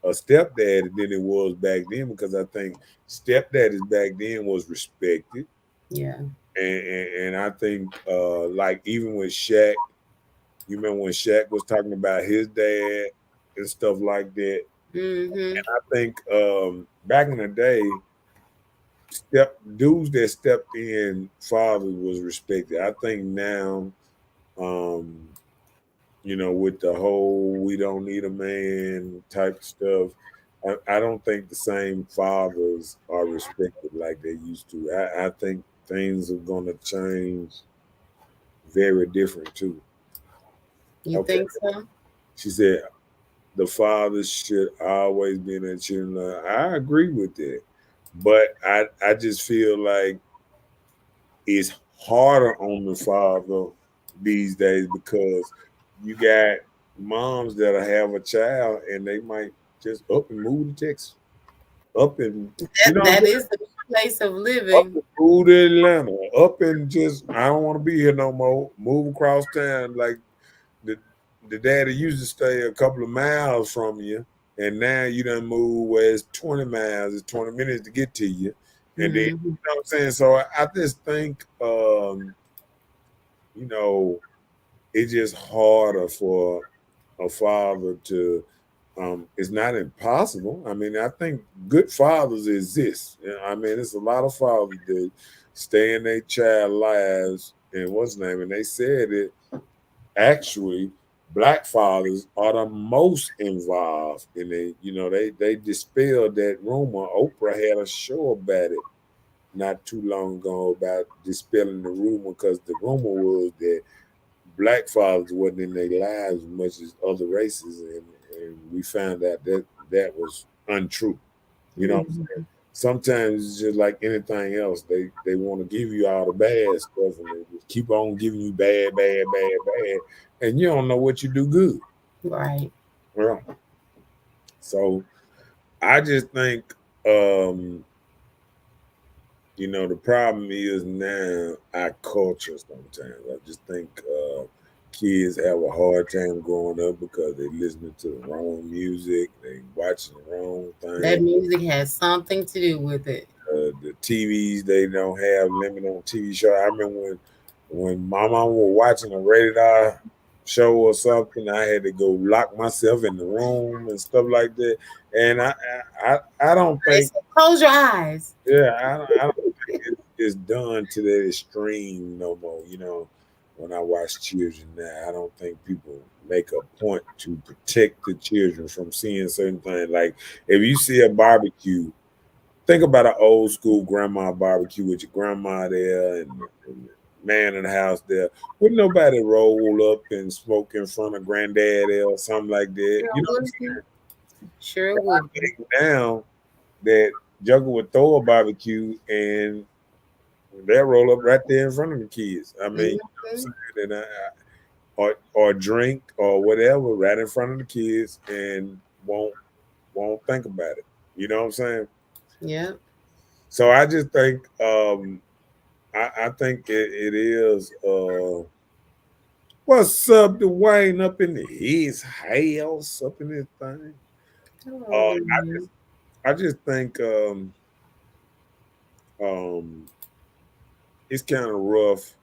stepdad than it was back then, because I think stepdaddies back then was respected. Yeah. and I think like even with Shaq, you remember when Shaq was talking about his dad and stuff like that. Mm-hmm. I think back in the day, step dudes that stepped in fathers was respected. I think now, um, with the whole "we don't need a man" type stuff, I don't think the same fathers are respected like they used to. I think things are gonna change very different too. You Okay, think so? she said the fathers should always be in their children. I agree with that, but I just feel like it's harder on the father these days because you got moms that'll have a child and they might just up and move to Texas, up and you know what I'm That saying? is the place of Up living. and move to Atlanta, up and just I don't want to be here no more. Move across town like the the daddy used to stay a couple of miles from you, and now you done move where it's 20 miles, it's 20 minutes to get to you, and then you Mm-hmm. know what I'm saying. So I just think you know it's just harder for a father to it's not impossible. I mean, I think good fathers exist. I mean, it's a lot of fathers that stay in their child lives and what's the name, and they said it actually black fathers are the most involved in it. They dispelled that rumor. Oprah had a show about it not too long ago about dispelling the rumor because the rumor was that black fathers wasn't in their lives as much as other races, and we found out that that was untrue. You know what I'm saying? Mm-hmm. Sometimes it's just like anything else. They want to give you all the bad stuff and they just keep on giving you bad, bad, bad, bad, and you don't know what you do good. Right. Well, so I just think um, the problem is now our culture sometimes. I just think kids have a hard time growing up because they listening to the wrong music, they watching the wrong thing. That music has something to do with it. The TVs they don't have limit on TV show. I remember when my mom was watching a rated R show or something, I had to go lock myself in the room and stuff like that. And I don't They think say, close your eyes. yeah I don't think it's done to that extreme no more. When I watch children now, I don't think people make a point to protect the children from seeing certain things. Like if you see a barbecue. Think about an old school grandma barbecue with your grandma there and the man in the house there. Wouldn't nobody roll up and smoke in front of granddaddy or something like that? Sure You know what I'm would be. saying? Sure would be. Think now that Juggle would throw a barbecue and they'll roll up right there in front of the kids. I mean, you know what I'm Mm-hmm. saying? And or drink or whatever right in front of the kids and won't think about it. You know what I'm saying? Yeah. So I just think I think it is. What's up, Dwayne? Up in his house, up in his thing. Hello, Dwayne. I just think um, it's kind of rough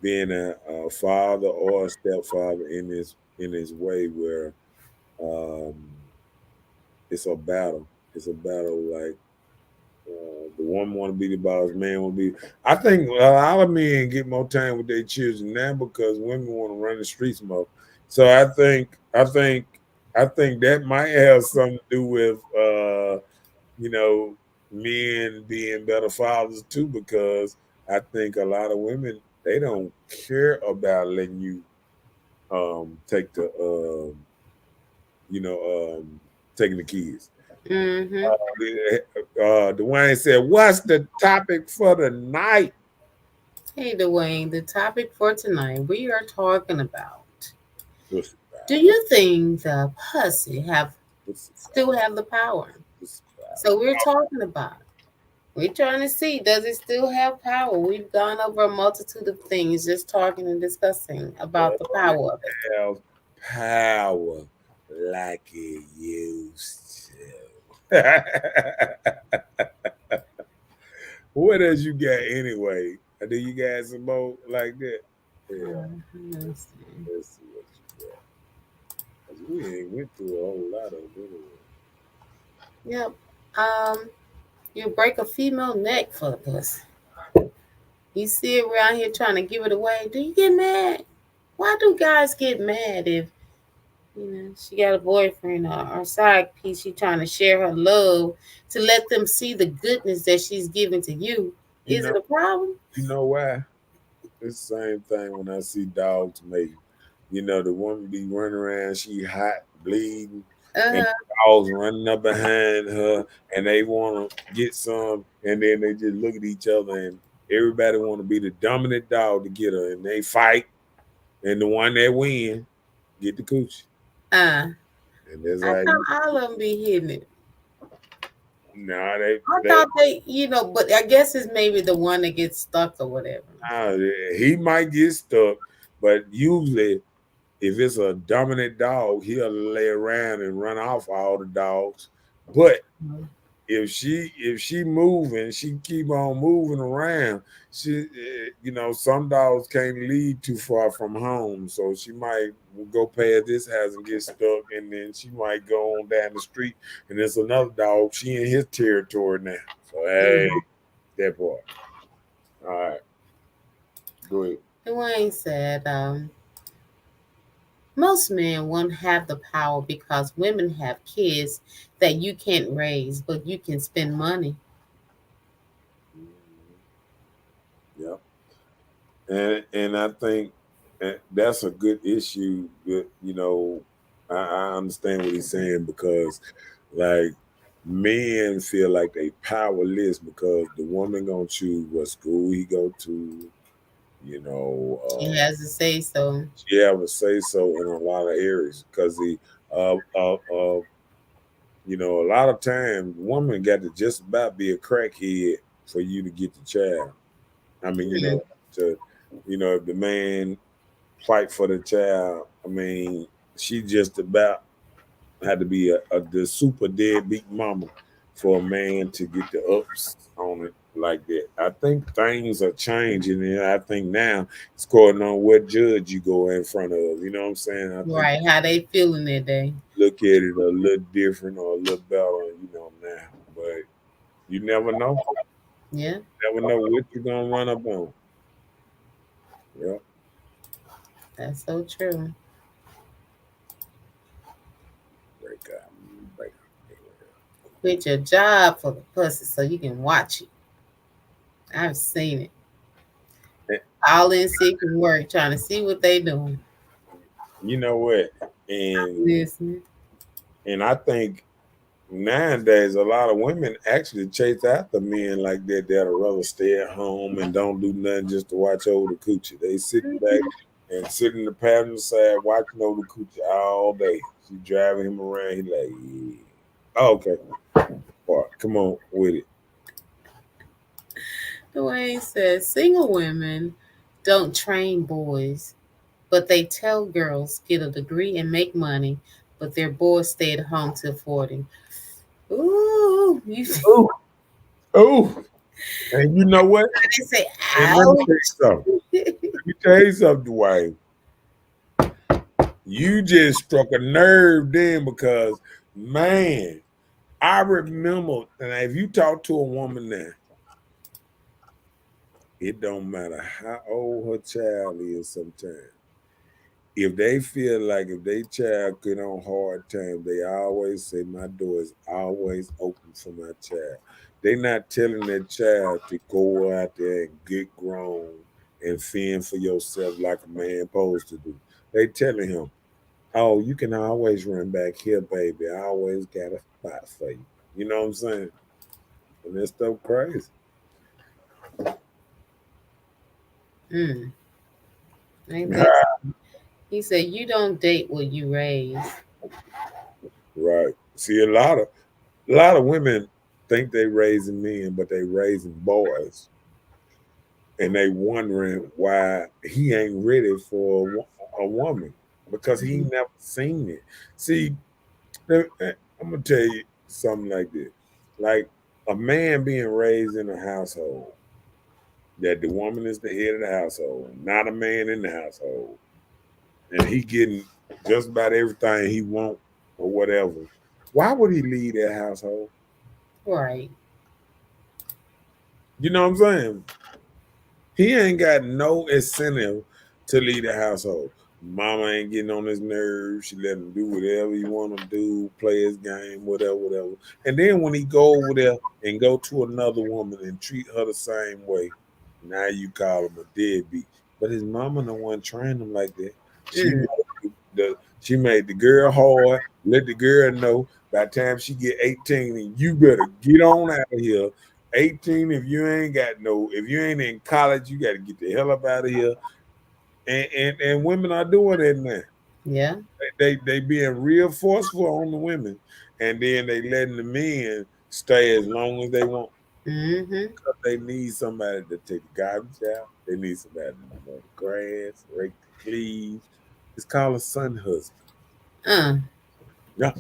being a father or a stepfather in this way where um, it's a battle. It's a battle like the woman want to be the boss, man want to be. I think a lot of men get more time with their children now because women want to run the streets more. So I think that might have something to do with you know men being better fathers too because I think a lot of women they don't care about letting you take the taking the kids. Mm-hmm. Dwayne said, "What's the topic for the night?" Hey, Dwayne. The topic for tonight we are talking about. Pussy Do power. you think the pussy have Pussy still power. have the power? Pussy power. So we're talking about. We're trying to see, does it still have power? We've gone over a multitude of things, just talking and discussing about the Does it power of it. have power like it used to? What else you got anyway? Do you guys some more like that? Yeah. Let's see. Let's see what you got. 'Cause we ain't went through a whole lot of it anyway. Yep. You break a female neck for the pussy. You see it around here trying to give it away. Do you get mad? Why do guys get mad if she got a boyfriend or side piece? She trying to share her love to let them see the goodness that she's giving to you. You Is know, it a problem? you know why? It's the same thing when I see dogs mating. The woman be running around, she hot, bleeding, and Uh dogs running up behind her, and they want to get some, and then they just look at each other, and everybody want to be the dominant dog to get her, and they fight, and the one that win get the coochie, uh. and that's I how thought all of them be hitting it. nah, I thought but I guess it's maybe the one that gets stuck or whatever. nah, he might get stuck, but usually if it's a dominant dog, he'll lay around and run off all the dogs. But if she moving, she keep on moving around. Some dogs can't lead too far from home, so she might go past this house and get stuck, and then she might go on down the street, and there's another dog. She in his territory now. So hey, that part. All right, go ahead. Dwayne said, most men won't have the power because women have kids that you can't raise, but you can spend money. Yeah, and I think that's a good issue. I understand what he's saying because, like, men feel like they powerless because the woman gonna choose what school he go to. You know, He has to say so. she have a say so in a lot of areas because uh, uh, uh, a lot of times women got to just about be a crackhead for you to get the child. I mean, Mhm. to if the man fight for the child, I mean, she just about had to be the super deadbeat mama for a man to get the ups on it like that. I think things are changing, and I think now it's according on what judge you go in front of. You know what I'm saying? I think Right, how they feeling that day. look at it a little different or a little better, now. But you never know. Yeah, Never know what you're gonna run up on. Yeah. that's so true. Break up. Break Quit your job for the pussy so you can watch it. I've seen it. up. All in sick and work trying to see what they doing. You know what? And Listening. and I think nowadays a lot of women actually chase after men like that that'll rather stay at home and don't do nothing just to watch over the coochie. They sitting back and sit in the passenger side watching over the coochie all day. She driving him around. He like, yeah. Oh, okay. Boy, come on with it. Dwayne says single women don't train boys, but they tell girls get a degree and make money, but their boys stay at home till 40. Ooh, you Oh, oh. And you know what? they say, And let me tell you ouch. something. Let me tell you something, Dwayne. You just struck a nerve then because, man, I remember, and if you talk to a woman now, it don't matter how old her child is sometimes. If they feel like if their child get on hard times, they always say, my door is always open for my child. They not telling their child to go out there and get grown and fend for yourself like a man supposed to do. They telling him, oh, you can always run back here, baby. I always got a spot for you. You know what I'm saying? And that stuff crazy. Mm, ain't that? He said, you don't date what you raise. Right. See, a lot of women think they raising men, but they raising boys, and they wondering why he ain't ready for a woman because he Mhm. never seen it. See, I'm gonna tell you something like this: like a man being raised in a household. that the woman is the head of the household, not a man in the household, and he getting just about everything he want or whatever, why would he leave that household? Right. You know what I'm saying? He ain't got no incentive to leave the household. Mama ain't getting on his nerves. She let him do whatever he want to do, play his game, whatever, whatever. And then when he go over there and go to another woman and treat her the same way, now you call him a deadbeat. But his mama the one trained him like that. Mm. She made the girl hard, let the girl know by the time she get 18, and you better get on out of here. 18, if you ain't if you ain't in college, you got to get the hell up out of here. And women are doing that now. Yeah. They being real forceful on the women, and then they letting the men stay as long as they want. Mm-hmm. They need somebody to take the garbage out. They need somebody to mow the grass, rake the leaves. It's called a son husband. Yeah, and Not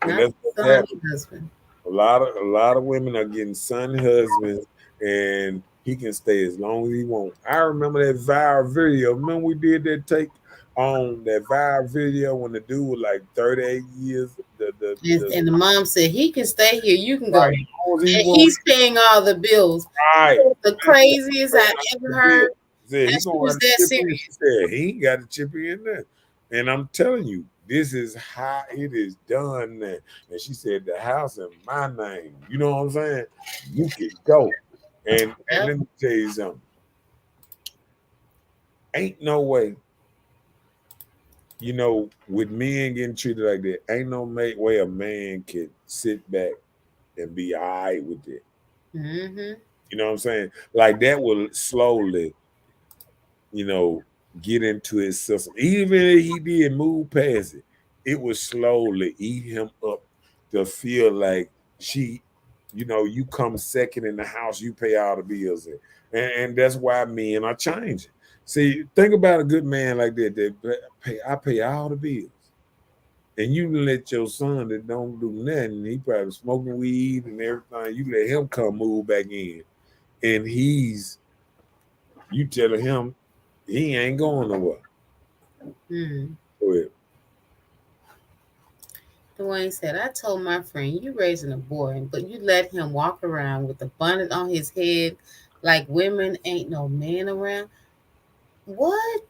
that's what's son happening. husband. A lot of women are getting son husbands, and he can stay as long as he want. I remember that viral video. Remember we did that take on that viral video when the dude was like 38 years. And the mom said he can stay here. You can go. Right, And as long as he want. he's paying all the bills. Right. The craziest I ever heard. Said, he That shit gonna was have to that chip in. serious. She said he ain't got to chip in there. And I'm telling you, this is how it is done now. And she said, the house in my name. You know what I'm saying? You can go. And let me tell you something. Ain't no way, with men getting treated like that, ain't no way a man can sit back and be all right with it. Mm-hmm. You know what I'm saying? Like that will slowly, get into his system. Even if he did move past it, it would slowly eat him up to feel like you come second in the house, you pay all the bills. And that's why men are changing. See, think about a good man like that I pay all the bills. And you let your son that don't do nothing, he probably smoking weed and everything, you let him come move back in. And you telling him he ain't going nowhere. Mm. Go ahead. Dwayne said, I told my friend, you raising a boy, but you let him walk around with a bonnet on his head like women ain't no man around. What?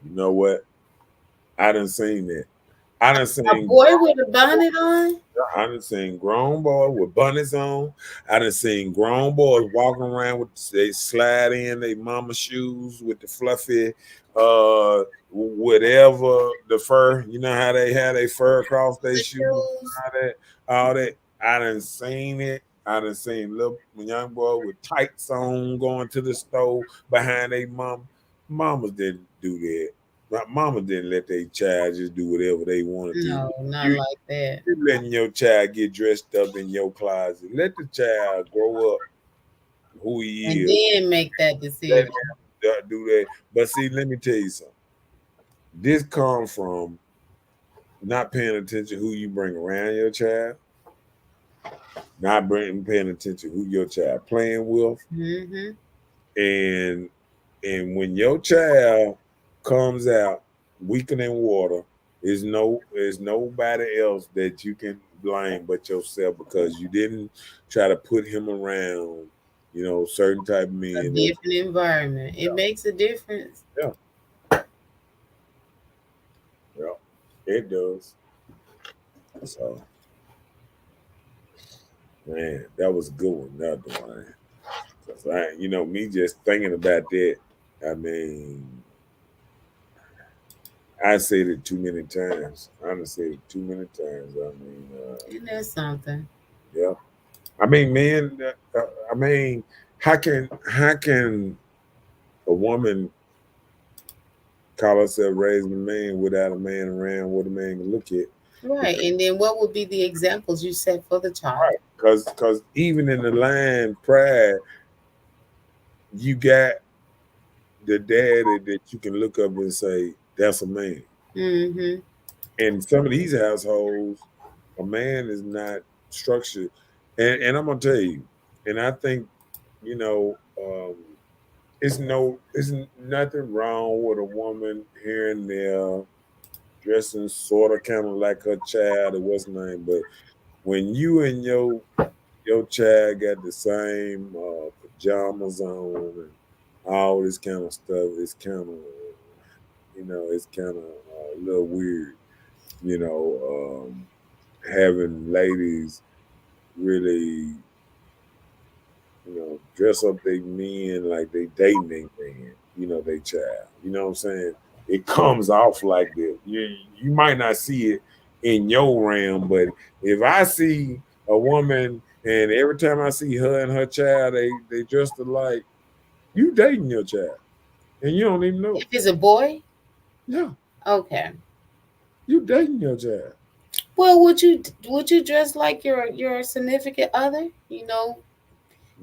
You know what? I done seen that. I done A seen boy with a bonnet on? I done seen grown boys with bonnets on. I done seen grown boys walking around with they slide in their mama shoes with the fluffy whatever the fur. You know how they had their fur across their shoes, all that. I done seen it. I done seen little young boy with tights on going to the store behind their mom. Mamas didn't do that. My mama didn't let their child just do whatever they wanted to. No, not like that. You're letting your child get dressed up in your closet. Let the child grow up who he And is. then make that Let decision. him do that. But see, let me tell you something. This comes from not paying attention who you bring around your child, not paying attention who your child playing with, Mm-hmm. and when your child comes out weaker than water, there's nobody else that you can blame but yourself because you didn't try to put him around, certain type of A men. different environment. It makes a difference. Yeah, yeah, it does. So, man, that was a good one. Another one. Cause me just thinking about that. I mean, I said it too many times. I done said it too many times. I mean, Isn't that something? yeah. I mean, man. I mean, how can a woman call herself raising a man without a man around? What a man can look at? Right. And then what would be the examples you set for the child? Right. Because even in the line prior, you got the daddy that you can look up and say that's a man. Mm-hmm. In some of these households, a man is not structured. And I'm gonna tell you, and I think, you know, um, it's nothing wrong with a woman here and there dressing sort of kind of like her child or what's her name, but when you and your child got the same pajamas on and all this kind of stuff, it's kind of it's kind of a little weird, having ladies really dress up they men like they dating they man, they child. You know what I'm saying? It comes off like that. You might not see it in your realm, but if I see a woman and every time I see her and her child, they dressed alike, you dating your child. And you don't even know. If it's a boy? Yeah. Okay. You dating your child. Well, would you dress like your significant other?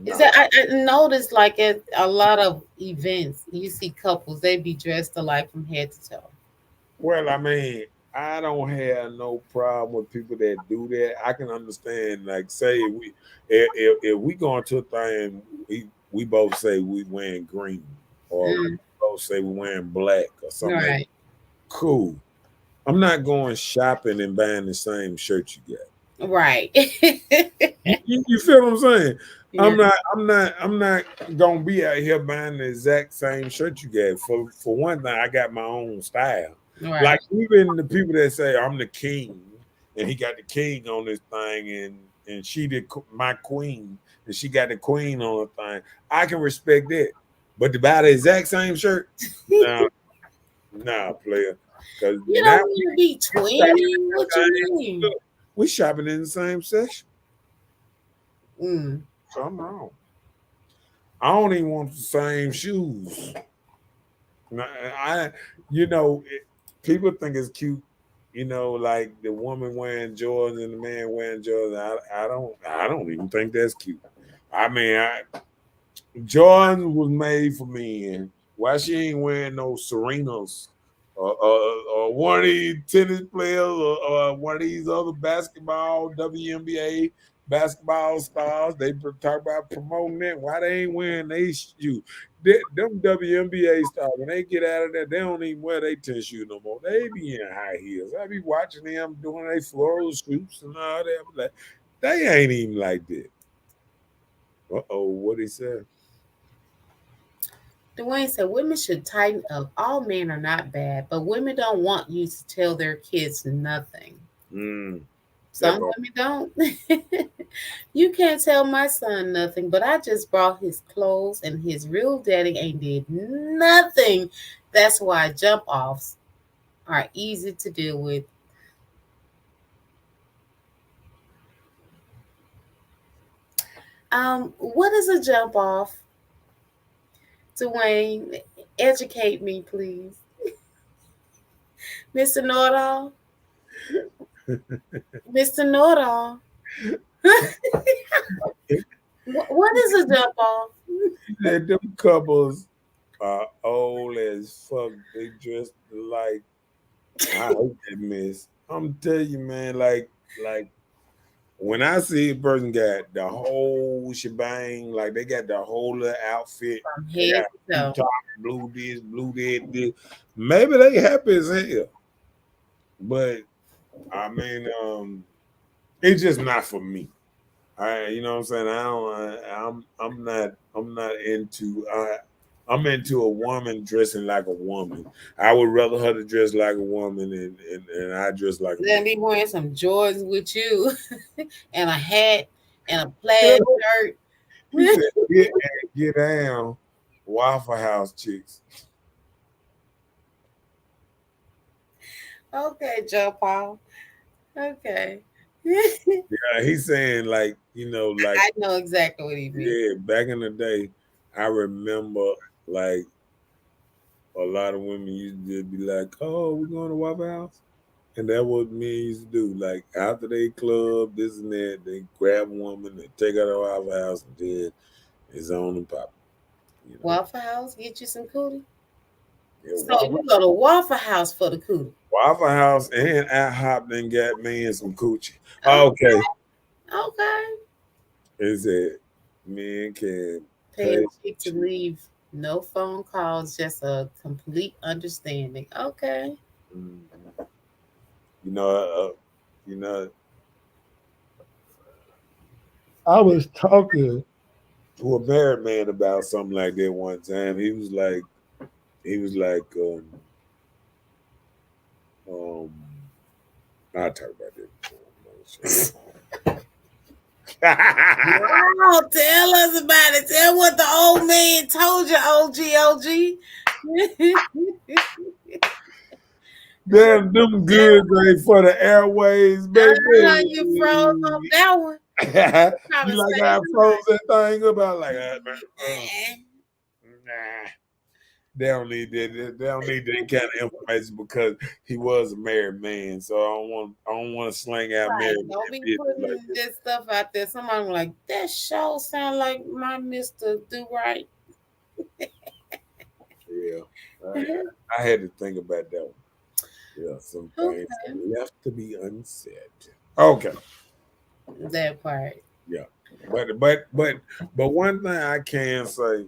Is that I noticed like at a lot of events, you see couples they be dressed alike from head to toe. Well, I mean, I don't have no problem with people that do that. I can understand, like, say if we going to a thing, we both say we wearing green, or we both say we wearing black or something like Right. that. Cool. I'm not going shopping and buying the same shirt you got. Right. You feel what I'm saying? Yeah. I'm not gonna be out here buying the exact same shirt you got. For one thing, I got my own style. Right. Like even the people that say I'm the king and he got the king on this thing and she did my queen and she got the queen on the thing, I can respect that. But to buy the exact same shirt, nah, player. Because You now don't want to be twinning. What you mean? we shopping in the same section. Mm. Something wrong. I don't even want the same shoes. I, people think it's cute, like the woman wearing Jordans and the man wearing Jordans. I don't even think that's cute. I mean, Jordan was made for men. Why she ain't wearing no Serenas or one of these tennis players or one of these other basketball WNBA basketball stars? They talk about promoting that. Why they ain't wearing they shoes? Them WNBA stars, when they get out of there, they don't even wear their tennis shoes no more. They be in high heels. I be watching them doing their floral scoops and all that. Like, they ain't even like that. What he said? Dwayne said women should tighten up. All men are not bad, but women don't want you to tell their kids nothing. Some women don't. You can't tell my son nothing, but I just brought his clothes and his real daddy ain't did nothing. That's why jump offs are easy to deal with. What is a jump off? Dwayne, educate me, please. Mr. Know-it-all. Mr. Know-it-all. What is a jump off? Them couples are old as fuck. They dressed like I hate that mess. I'm telling you, man, like when I see a person got the whole shebang, like they got the whole little outfit, From they head got to toe. top, blue this, blue that, maybe they happy as hell. But I mean, it's just not for me. You know what I'm saying? I'm not into. I'm into a woman dressing like a woman. I would rather her to dress like a woman and I dress like a Then man. be wearing some Jordans with you and a hat and a plaid shirt. He said, get down, Waffle House chicks. Okay, Joe Paul. Okay. Yeah, he's saying like, like I know exactly what he means. yeah, back in the day, I remember like a lot of women used to just be like, "Oh, we're going to Waffle House," and that what men used to do. Like after they club, this and that, they grab a woman, they take her to Waffle House, and then it's on and pop. Waffle House, get you some cootie. Yeah, So you go to Waffle House for the cootie. Waffle House and IHOP then got me in some coochie. Okay. Okay, Okay. is it men can Pay a chick to leave. No phone calls, just a complete understanding. Okay. Mhm. You know, you know, I was talking to a married man about something like that one time. He was like, I'll talk about that. Wow, tell us about it. Tell what the old man told you, OG. Damn, them good right for the airways, baby. You froze on that one. Trying You to like say how I froze something. that thing about like Eh. nah. They don't need that. They don't need that kind of information because he was a married man. So I don't want to slang out Right. married man Don't be business like putting this stuff out there. Somebody like, that show sound like my Mr. Do Right. that. Yeah, I had to think about that one. Yeah, some things Okay. left to be unsaid. Okay. That part. Yeah. But one thing I can say,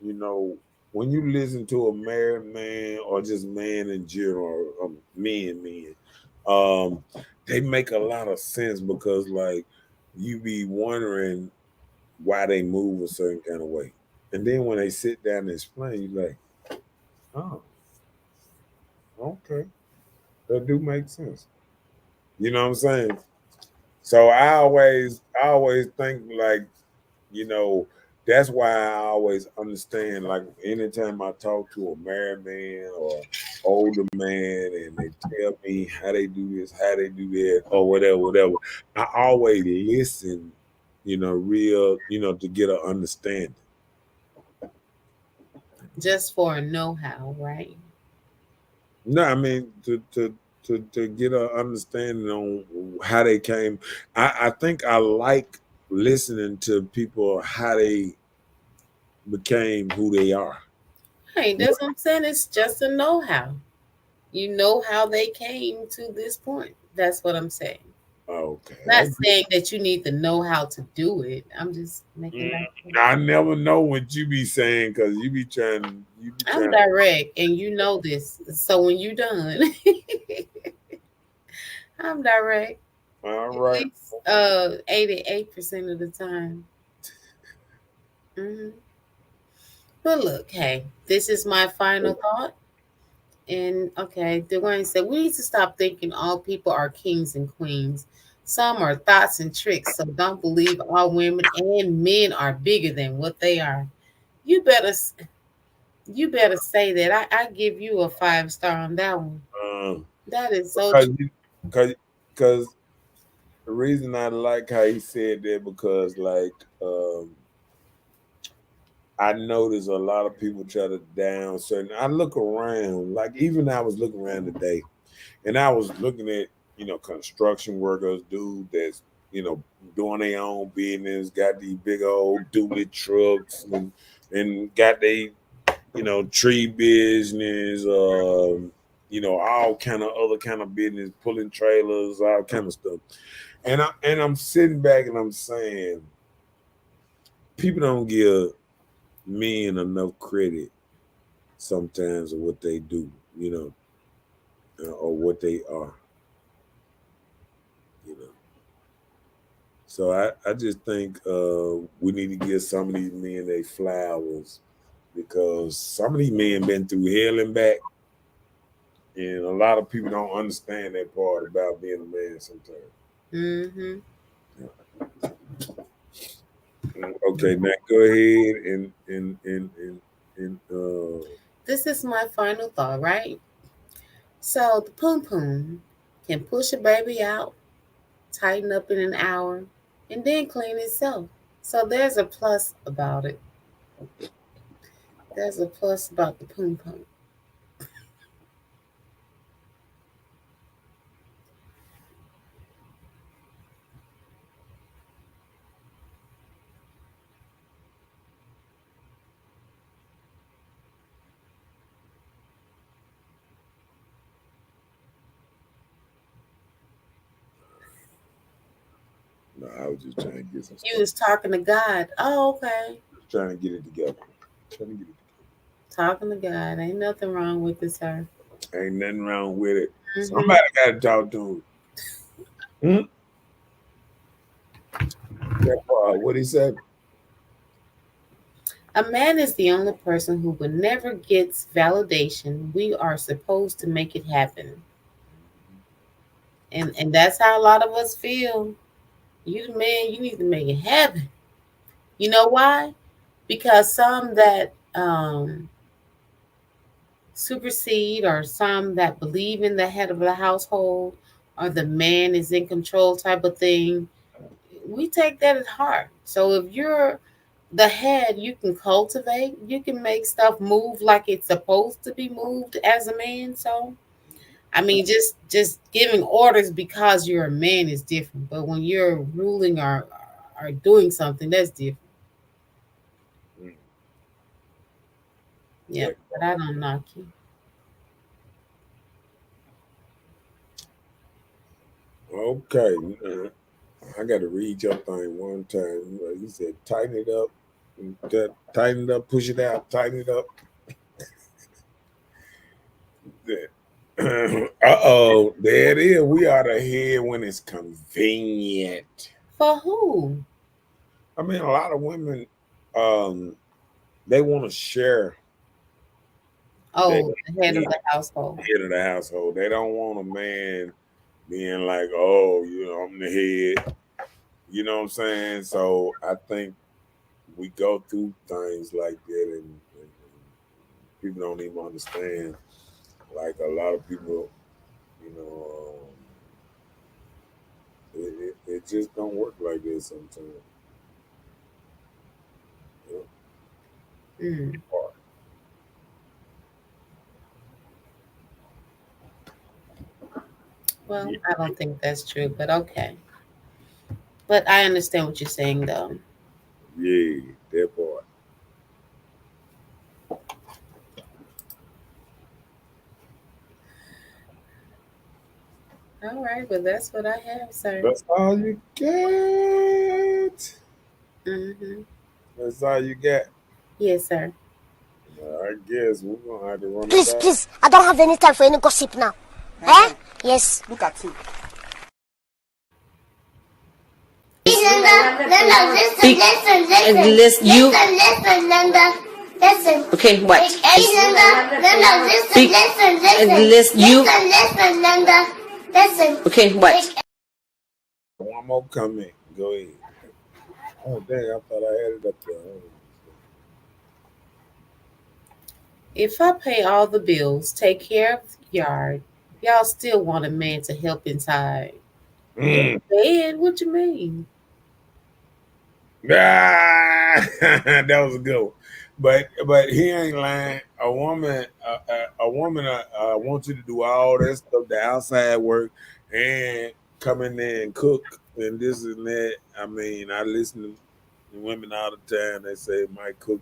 you know, when you listen to a married man or just man in general, men, um, they make a lot of sense because like you be wondering why they move a certain kind of way. And then when they sit down and explain, you like, oh, okay. That do make sense. You know what I'm saying? So I always think like, you know, that's why I always understand. Like anytime I talk to a married man or older man, and they tell me how they do this, how they do that, or whatever. I always listen, real, to get an understanding. Just for a know how, right? No, I mean to get an understanding on how they came. I think I like listening to people how they became who they are. Hey, that's what I'm saying. It's just a know how. You know how they came to this point. That's what I'm saying. Not Okay. saying that you need to know how to do it. I'm just making Mm, that. I never know what you be saying because you be I'm trying. direct, and you know this. So when you done, I'm direct. All At right. least 88% of the time. Hmm. But look, hey, this is my final thought. And okay, Dwayne said we need to stop thinking all people are kings and queens. Some are thoughts and tricks, so don't believe all women and men are bigger than what they are. You better, you better say that. I give you a 5 star on that one. Um, That is so because true. because the reason I like how he said that because like I notice a lot of people try to down certain. I look around, like even I was looking around today, and I was looking at construction workers, dude that's doing their own business, got these big old dually trucks, and got they tree business, all kind of other kind of business, pulling trailers, all kind of stuff. And I'm sitting back and I'm saying, people don't give men enough credit sometimes of what they do, or what they are, you know. So I just think we need to give some of these men their flowers because some of these men been through hell and back, and a lot of people don't understand that part about being a man sometimes. Hmm. Okay, now go ahead and This is my final thought, right? So the poom poom can push a baby out, tighten up in an hour, and then clean itself. So there's a plus about it. There's a plus about the poom poom. no, I was just trying to get some You stuff, was talking to God. Oh, okay. trying to get it together. Let me get it. Talking to God. Ain't nothing wrong with it, sir. Ain't nothing wrong with it. Mhm. Somebody got to talk to him. What he said? A man is the only person who will never gets validation. We are supposed to make it happen. And that's how a lot of us feel. You the man, you need to make it happen. You know why? Because some that supersede or some that believe in the head of the household or the man is in control type of thing, we take that at heart. So if you're the head, you can cultivate, you can make stuff move like it's supposed to be moved as a man. So I mean, just giving orders because you're a man is different. But when you're ruling or doing something, that's different. Mm. Yeah, Yeah. but I don't knock you. Okay. I got to read your thing one time. You said tighten it up, tighten it up, push it out, tighten it up. Uh-oh, there it is. We are the head when it's convenient. For who? I mean, a lot of women, um, they want to share their Oh, the head of the household. head of the household. They don't want a man being like, oh, I'm the head. You know what I'm saying? So I think we go through things like that, and people don't even understand. Like a lot of people, you know, it just don't work like this sometimes. Mm. Well, I don't think that's true, but okay. But I understand what you're saying, though. Yeah, that part. All right, well, that's what I have, sir. That's all you get. Mm-hmm. That's all you get. Yes, sir. I guess we're gonna have to run Please, it back. please. I don't have any time for any gossip now. Eh? Yes. Look at you. Listen, Linda. Listen. Okay, what? Listen, Linda. Listen. Okay, what? One more comment. Go ahead. Oh dang, I thought I had it up there. If I pay all the bills, take care of the yard, y'all still want a man to help inside. Bed? What you mean? Ah, that was a good one. But he ain't lying. A woman wants you to do all that stuff, the outside work, and come in there and cook and this and that. I mean, I listen to women all the time. They say it might cook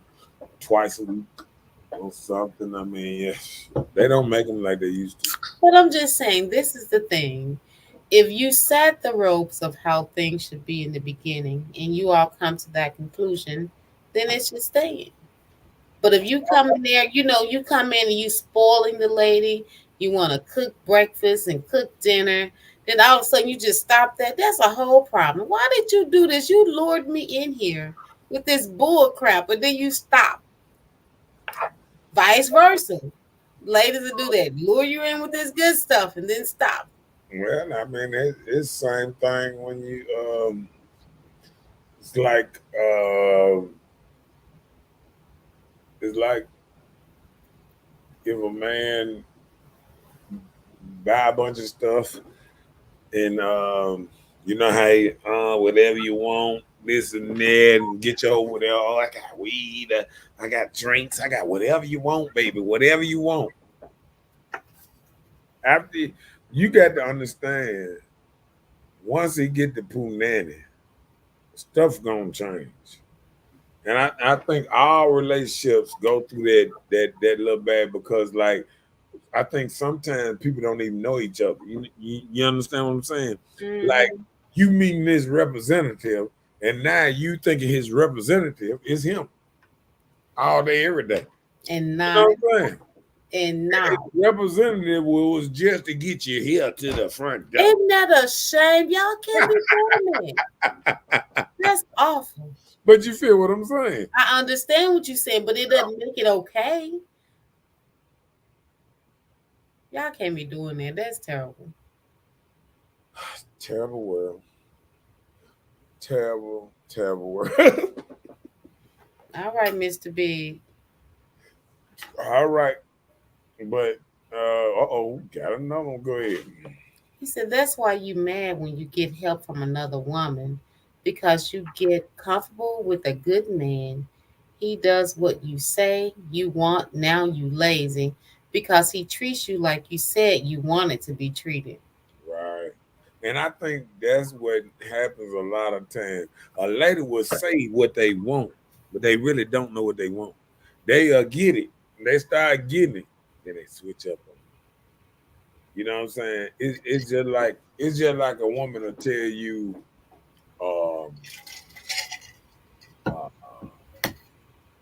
twice a week or something. I mean, yes, they don't make them like they used to. But I'm just saying, this is the thing. If you set the ropes of how things should be in the beginning and you all come to that conclusion, then it should stay. But if you come in there, you come in and you spoiling the lady, you want to cook breakfast and cook dinner, then all of a sudden you just stop that. That's a whole problem. Why did you do this? You lured me in here with this bull crap, but then you stop. Vice versa. Ladies will do that. Lure you in with this good stuff and then stop. Well, I mean, it's same thing when you it's like it's like if a man buy a bunch of stuff and you know how whatever you want, this and that, and get you over there. Oh, I got weed, I got drinks, I got whatever you want, baby, whatever you want. After you got to understand, once he get the punani, stuff gonna change. And I think all relationships go through that little bad because like I think sometimes people don't even know each other. You understand what I'm saying? Like you meeting this representative, and now you thinking his representative is him. all day, every day. And You not know what I'm saying? and not. And representative was just to get you here to the front door. Isn't that a shame? Y'all can't be doing that. That's awful. But you feel what I'm saying? I understand what you're saying, but it doesn't make it okay. Y'all can't be doing that. That's terrible. Terrible world. Terrible, terrible world. All right, Mr. Big. All right. But got another one. Go ahead. He said that's why you mad when you get help from another woman because you get comfortable with a good man. He does what you say you want. Now you lazy because he treats you like you said you wanted to be treated. Right. And I think that's what happens a lot of times. A lady will say what they want, but they really don't know what they want. They get it. They start getting it, then they switch up on it. You know what I'm saying? It's just like a woman will tell you, um, uh,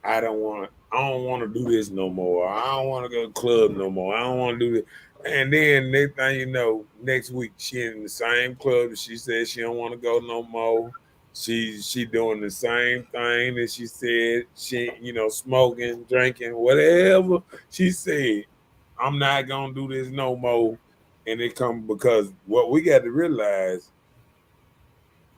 I don't want to do this no more. I don't want to go to the club no more. I don't want to do this. And then next thing you know, next week she in the same club that she said she don't want to go no more. She doing the same thing that she said she, smoking, drinking, whatever she said. I'm not gonna do this no more. And it come because what we got to realize,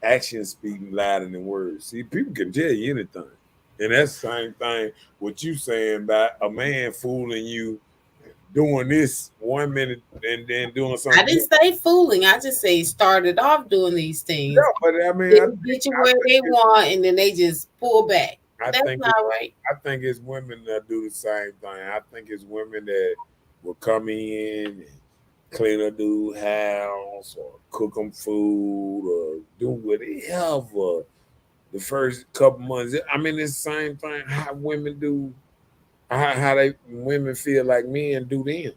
actions speak louder than words. See, people can tell you anything. And that's the same thing what you saying about a man fooling you doing this 1 minute and then doing something. I didn't say fooling. I just say started off doing these things. Yeah, but I mean, They get you where they want, and then they just pull back. That's not right. I think it's women that do the same thing. I think it's women that will come in and clean a dude's house or cook them food or do whatever the first couple months. I mean, it's the same thing how women do, how they women feel like men do them.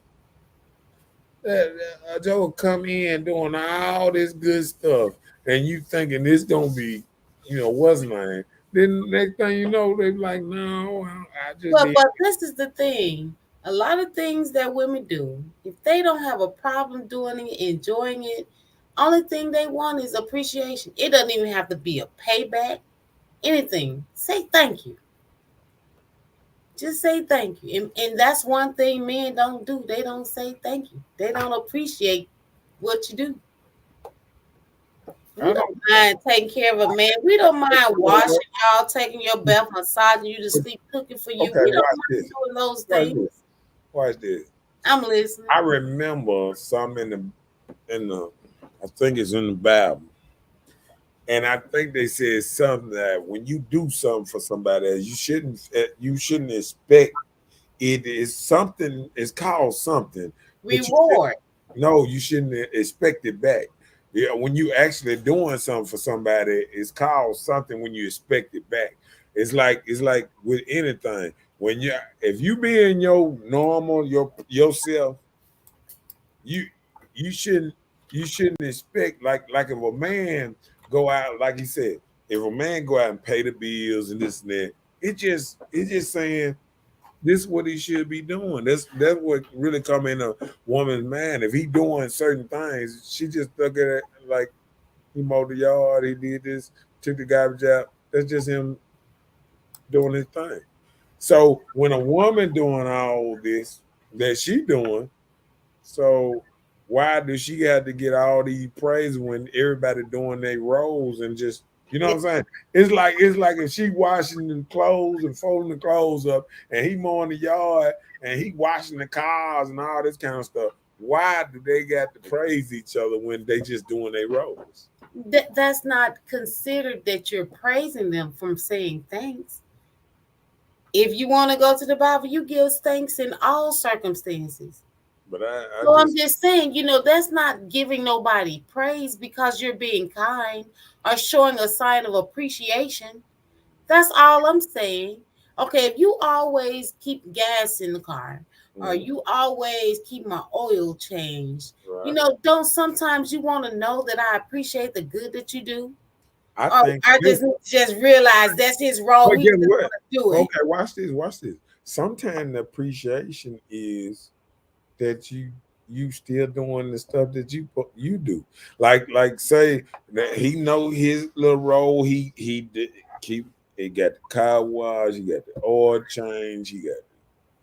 Joe will come in doing all this good stuff, and you thinking this gonna be, what's mine. Then next thing you know, they be like, no, I just. But this is the thing. A lot of things that women do, if they don't have a problem doing it, enjoying it, only thing they want is appreciation. It doesn't even have to be a payback. Anything. Say thank you. Just say thank you. And that's one thing men don't do. They don't say thank you. They don't appreciate what you do. We don't mind taking care of a man. We don't mind washing y'all, taking your bath, massaging you to sleep, cooking for you. Okay, we don't mind doing those things. Watch this. I'm listening. I remember something in the I think it's in the Bible. And I think they said something that when you do something for somebody else, you shouldn't expect it is something. It's called something. Reward. You shouldn't expect it back. Yeah, when you actually doing something for somebody, it's called something. When you expect it back, it's like with anything. If you be in your normal yourself, you shouldn't expect like if a man go out, like he said, if a man go out and pay the bills and this and that, it's just saying this is what he should be doing. That's what really come in a woman's mind. If he doing certain things, she just look at it like he mowed the yard, he did this, took the garbage out. That's just him doing his thing. So when a woman doing all this that she doing, so why does she have to get all these praise when everybody doing their roles and just, you know what I'm saying? It's like if she washing the clothes and folding the clothes up and he mowing the yard and he washing the cars and all this kind of stuff. Why do they got to praise each other when they just doing their roles? That's not considered that you're praising them from saying thanks. If you want to go to the Bible, you give thanks in all circumstances. But I'm just saying, that's not giving nobody praise because you're being kind or showing a sign of appreciation. That's all I'm saying. Okay, if you always keep gas in the car or you always keep my oil changed, right. Don't sometimes you want to know that I appreciate the good that you do? I just realized that's his role. He just want to do it. Okay, watch this. Sometimes the appreciation is that you still doing the stuff that you do. Like say that he know his little role. He did keep. He got the car wash. He got the oil change. He got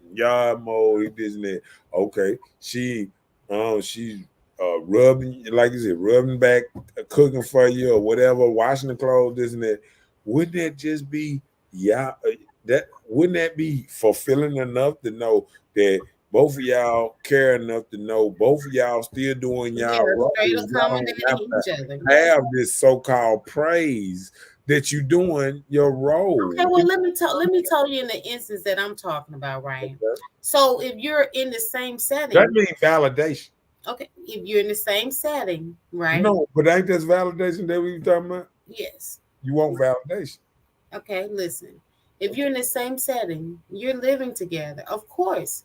the yard mow. He did that. Okay, she's rubbing, like you said, rubbing back, cooking for you or whatever, washing the clothes, this and that. Wouldn't that just be wouldn't that be fulfilling enough to know that both of y'all care enough to know both of y'all still doing y'all role? Have this so-called praise that you doing your role. Okay, well, let me tell you in the instance that I'm talking about, right? Okay. So if you're in the same setting, that means validation. Okay, if you're in the same setting, right? No, but ain't this validation that we talking about? Yes. You want validation. Okay, listen. If you're in the same setting, you're living together, of course,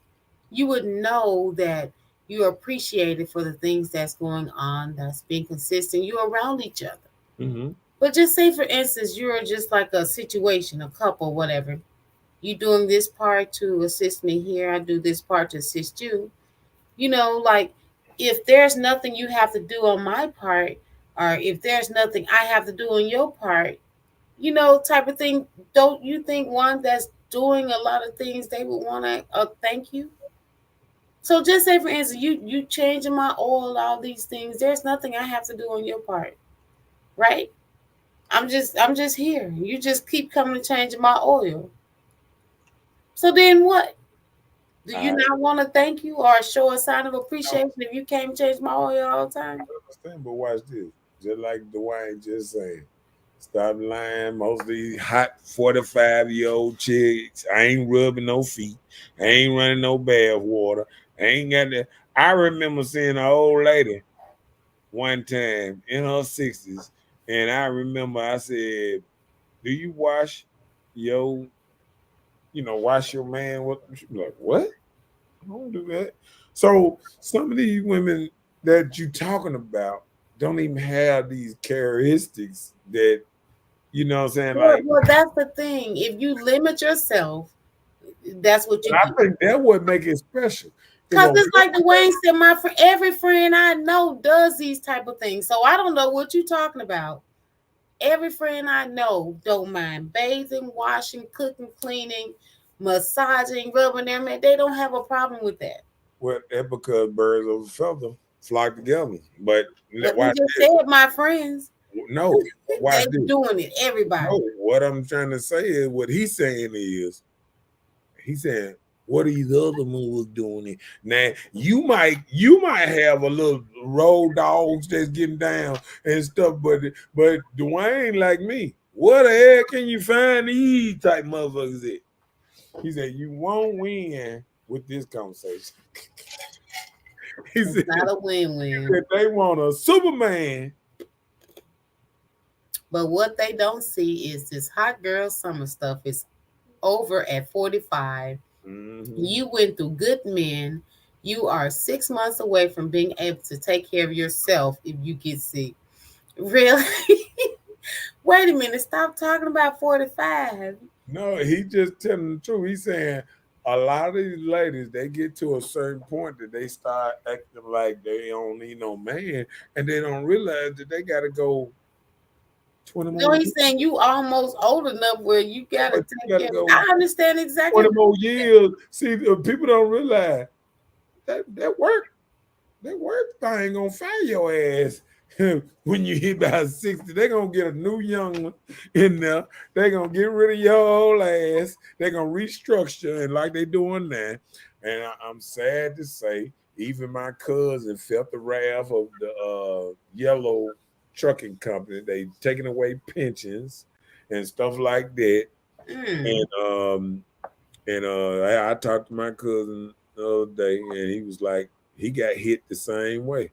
you would know that you're appreciated for the things that's going on, that's being consistent. You're around each other. Mm-hmm. But just say, for instance, you're just like a situation, a couple, whatever. You doing this part to assist me here. I do this part to assist you. You know, like if there's nothing you have to do on my part, or if there's nothing I have to do on your part, you know, type of thing. Don't you think one that's doing a lot of things, they would want to thank you? So just say, for instance, you changing my oil, all these things. There's nothing I have to do on your part, right? I'm just here. You just keep coming to changing my oil. So then what? Do you not want to thank you or show a sign of appreciation if you can't change my oil all the time? I understand, but watch this. Just like Dwayne just saying, stop lying. Most of these hot 45-year-old chicks, I ain't rubbing no feet. I ain't running no bath water. I ain't got that. I remember seeing an old lady one time in her 60s. And I remember I said, do you wash your man? She be like, what? I don't do that. So some of these women that you talking about don't even have these characteristics that, you know what I'm saying? Well, that's the thing. If you limit yourself, that's what you do. I think that would make it special. Because it's like Dwayne said, every friend I know does these type of things. So I don't know what you're talking about. Every friend I know don't mind bathing, washing, cooking, cleaning, massaging, rubbing their man. They don't have a problem with that. Well, that's because birds of a feather flock together. But you just said my friends. No, they're doing it. Everybody. No, what I'm trying to say is what he's saying is, he's saying, what are these other moves doing it? Now you might have a little road dogs that's getting down and stuff, but Dwayne like me. What the hell can you find these type motherfuckers at? He said you won't win with this conversation. It's not a win-win. They want a Superman. But what they don't see is this hot girl summer stuff is over at 45. Mm-hmm. You went through good men. You are 6 months away from being able to take care of yourself if you get sick. Really? Wait a minute. Stop talking about 45. No, he just telling the truth. He's saying a lot of these ladies, they get to a certain point that they start acting like they don't need no man, and they don't realize that they got to go 20 more. No, he's saying you almost old enough where you gotta take care. I understand exactly. 20 more years. See, people don't realize that work thing gonna fire your ass when you hit about 60. They're gonna get a new young one in there. They're gonna get rid of your old ass. They're gonna restructure, and like they doing now. And I'm sad to say, even my cousin felt the wrath of the yellow trucking company. They taking away pensions and stuff like that. And I talked to my cousin the other day, and he was like, he got hit the same way.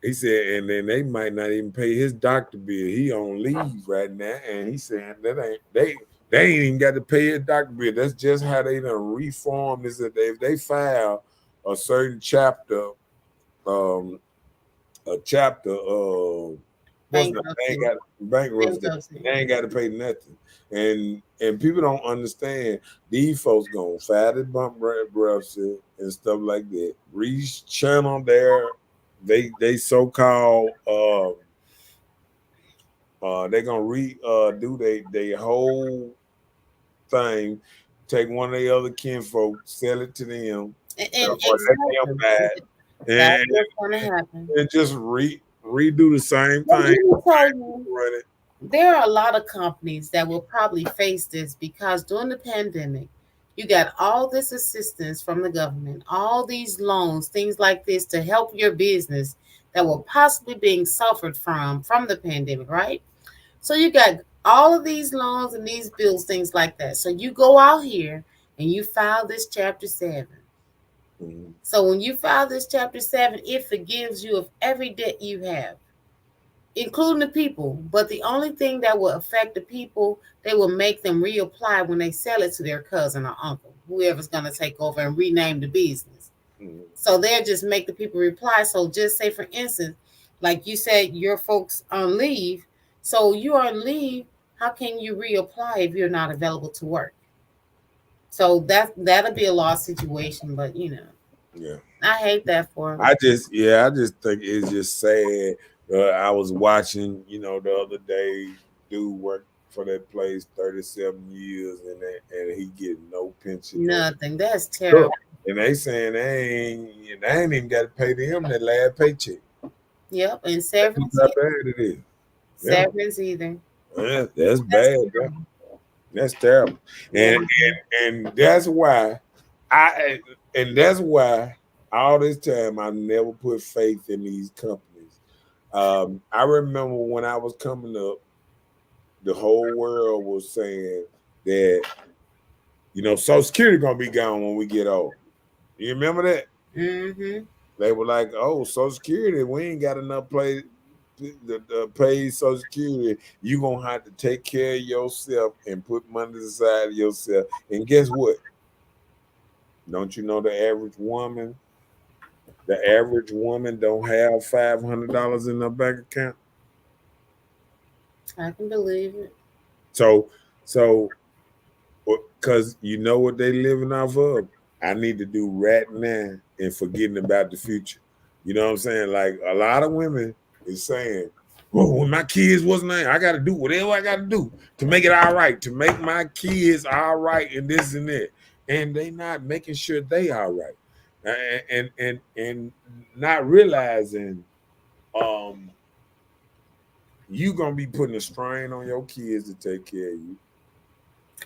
He said, and then they might not even pay his doctor bill. He on leave right now, and he saying that they ain't even got to pay his doctor bill. That's just how they done reform. Is that if they file a certain chapter, They ain't got bankruptcy. They ain't got to pay nothing. And people don't understand. These folks gonna file the bankruptcy and stuff like that. Channel they so-called they gonna do they whole thing, take one of the other kinfolk, sell it to them, or let them buy it, that's what's gonna happen. And just redo the same thing. There are a lot of companies that will probably face this because during the pandemic, you got all this assistance from the government, all these loans, things like this to help your business that were possibly being suffered from the pandemic, right? So you got all of these loans and these bills, things like that. So you go out here and you file this Chapter 7. Mm-hmm. So when you file this Chapter 7, it forgives you of every debt you have, including the people. But the only thing that will affect the people, they will make them reapply when they sell it to their cousin or uncle, whoever's going to take over and rename the business. Mm-hmm. So they'll just make the people reply. So just say, for instance, like you said, your folks on leave. So you are on leave. How can you reapply if you're not available to work? So that'll be a lost situation. But yeah, I hate that for them. I just think it's just sad. I was watching, the other day, dude worked for that place 37 years and he getting no pension. Nothing. That's terrible. And they saying they ain't even got to pay them that last paycheck. Yep, and severance. That's how bad it is. Severance either. Yeah, that's bad. That's terrible. And that's why all this time I never put faith in these companies. I remember when I was coming up, the whole world was saying that Social Security gonna be gone when we get old. You remember that? Mm-hmm. They were like, "Oh, Social Security, we ain't got enough pay Social Security. You gonna have to take care of yourself and put money aside of yourself." And guess what? Don't you know the average woman don't have $500 in her bank account? I can believe it. So, because you know what they living off of? I need to do right now and forgetting about the future. You know what I'm saying? Like a lot of women is saying, "Well, when my kids wasn't there, I got to do whatever I got to do to make it all right, to make my kids all right, and this and that." And they not making sure they all right, and not realizing, you gonna be putting a strain on your kids to take care of you.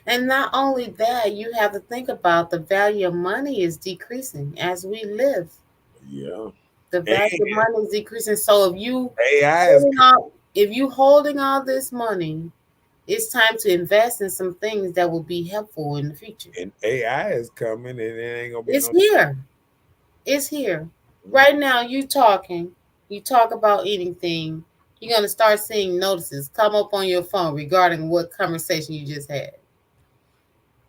And not only that, you have to think about the value of money is decreasing as we live. Yeah. The value of money is decreasing. So if you holding all this money, it's time to invest in some things that will be helpful in the future. And AI is coming, and it ain't gonna be. It's here. It's here. Right now, you talk about anything, you're gonna start seeing notices come up on your phone regarding what conversation you just had.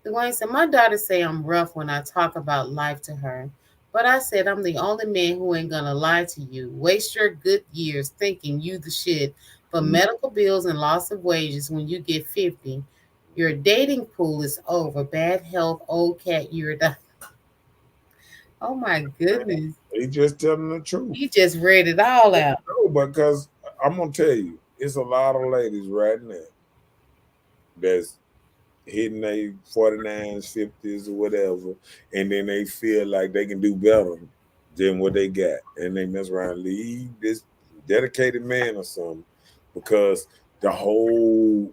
Dwayne said, "My daughter say I'm rough when I talk about life to her. But I said, I'm the only man who ain't gonna lie to you. Waste your good years thinking you the shit for medical bills and loss of wages when you get 50. Your dating pool is over. Bad health, old cat, you're done." Oh my goodness. He just telling the truth. He just read it all out. No, because I'm gonna tell you, it's a lot of ladies right now that's hitting their 49s, 50s, or whatever, and then they feel like they can do better than what they got, and they mess around and leave this dedicated man or something, because the whole,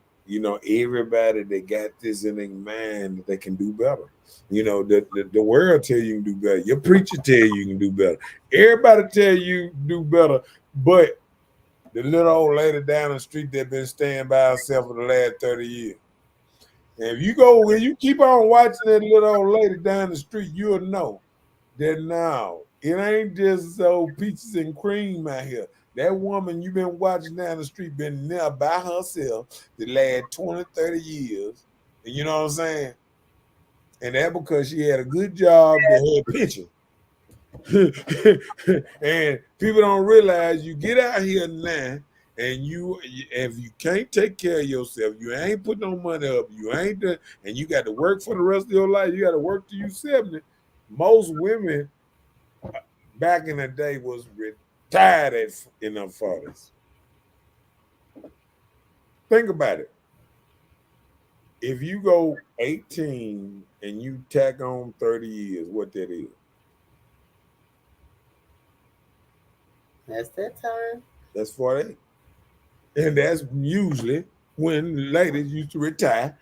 everybody that got this in their mind that they can do better. The world tell you can do better. Your preacher tell you can do better. Everybody tell you do better, but the little old lady down the street that been staying by herself for the last 30 years. And if you keep on watching that little old lady down the street, you'll know that now it ain't just so peaches and cream out here. That woman you've been watching down the street been there by herself the last 20, 30 years. And you know what I'm saying? And that because she had a good job that had pension. And people don't realize you get out here now and if you can't take care of yourself, you ain't putting no money up, you ain't done, and you got to work for the rest of your life. You got to work till you 70. Most women back in the day was retired in their 40s. Think about it. If you go 18 and you tack on 30 years, what that is? That's that time. That's 48. And that's usually when ladies used to retire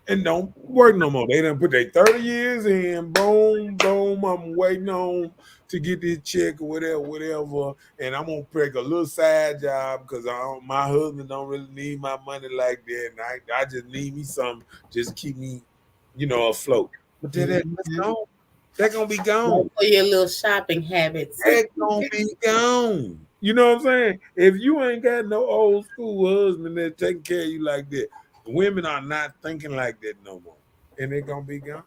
and don't work no more. They done put their 30 years in, boom, boom, I'm waiting on to get this check or whatever. And I'm gonna take a little side job because my husband don't really need my money like that. And I just need me some, just keep me, afloat. But then that's gone. That's gonna be gone. For your little shopping habits. That's gonna be gone. You know what I'm saying? If you ain't got no old school husband that taking care of you like that, women are not thinking like that no more. And they're gonna be gone.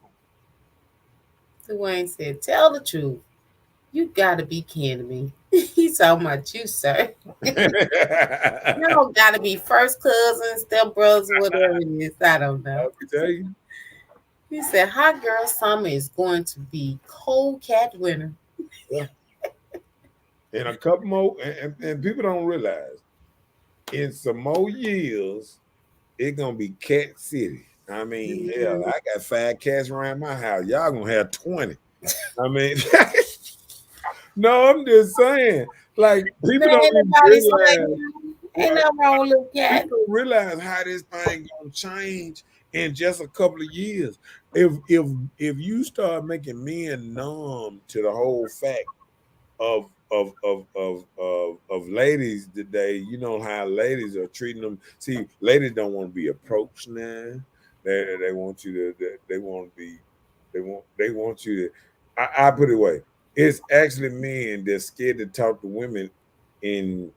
Dwayne said, tell the truth. You gotta be kidding me. He's talking about you, sir. You don't gotta be first cousins, step brothers, whatever it is. I don't know. I tell you. He said, Hot Girl Summer is going to be cold cat winter. Yeah. In a couple more, and people don't realize, in some more years, it's gonna be Cat City. I mean, hell, I got 5 cats around my house. Y'all gonna have 20. I mean, no, I'm just saying, like, people don't even realize. Ain't no wrong with little cat. People don't realize how this thing gonna change in just a couple of years. If you start making men numb to the whole fact of ladies today, you know how ladies are treating them. See, ladies don't want to be approached now. They want you to. They want to be. They want you to. I put it away. It's actually men that's scared to talk to women in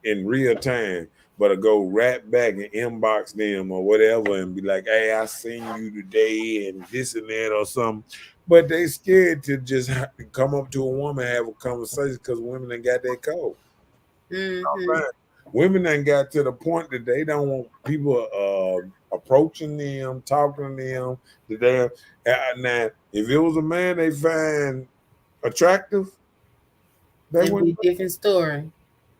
real time, but to go right back and inbox them or whatever and be like, hey, I seen you today and this and that or something. But they scared to just come up to a woman and have a conversation because women ain't got that code. Mm-hmm. Women ain't got to the point that they don't want people approaching them, talking to them. Now, if it was a man they find attractive, that would be a different story.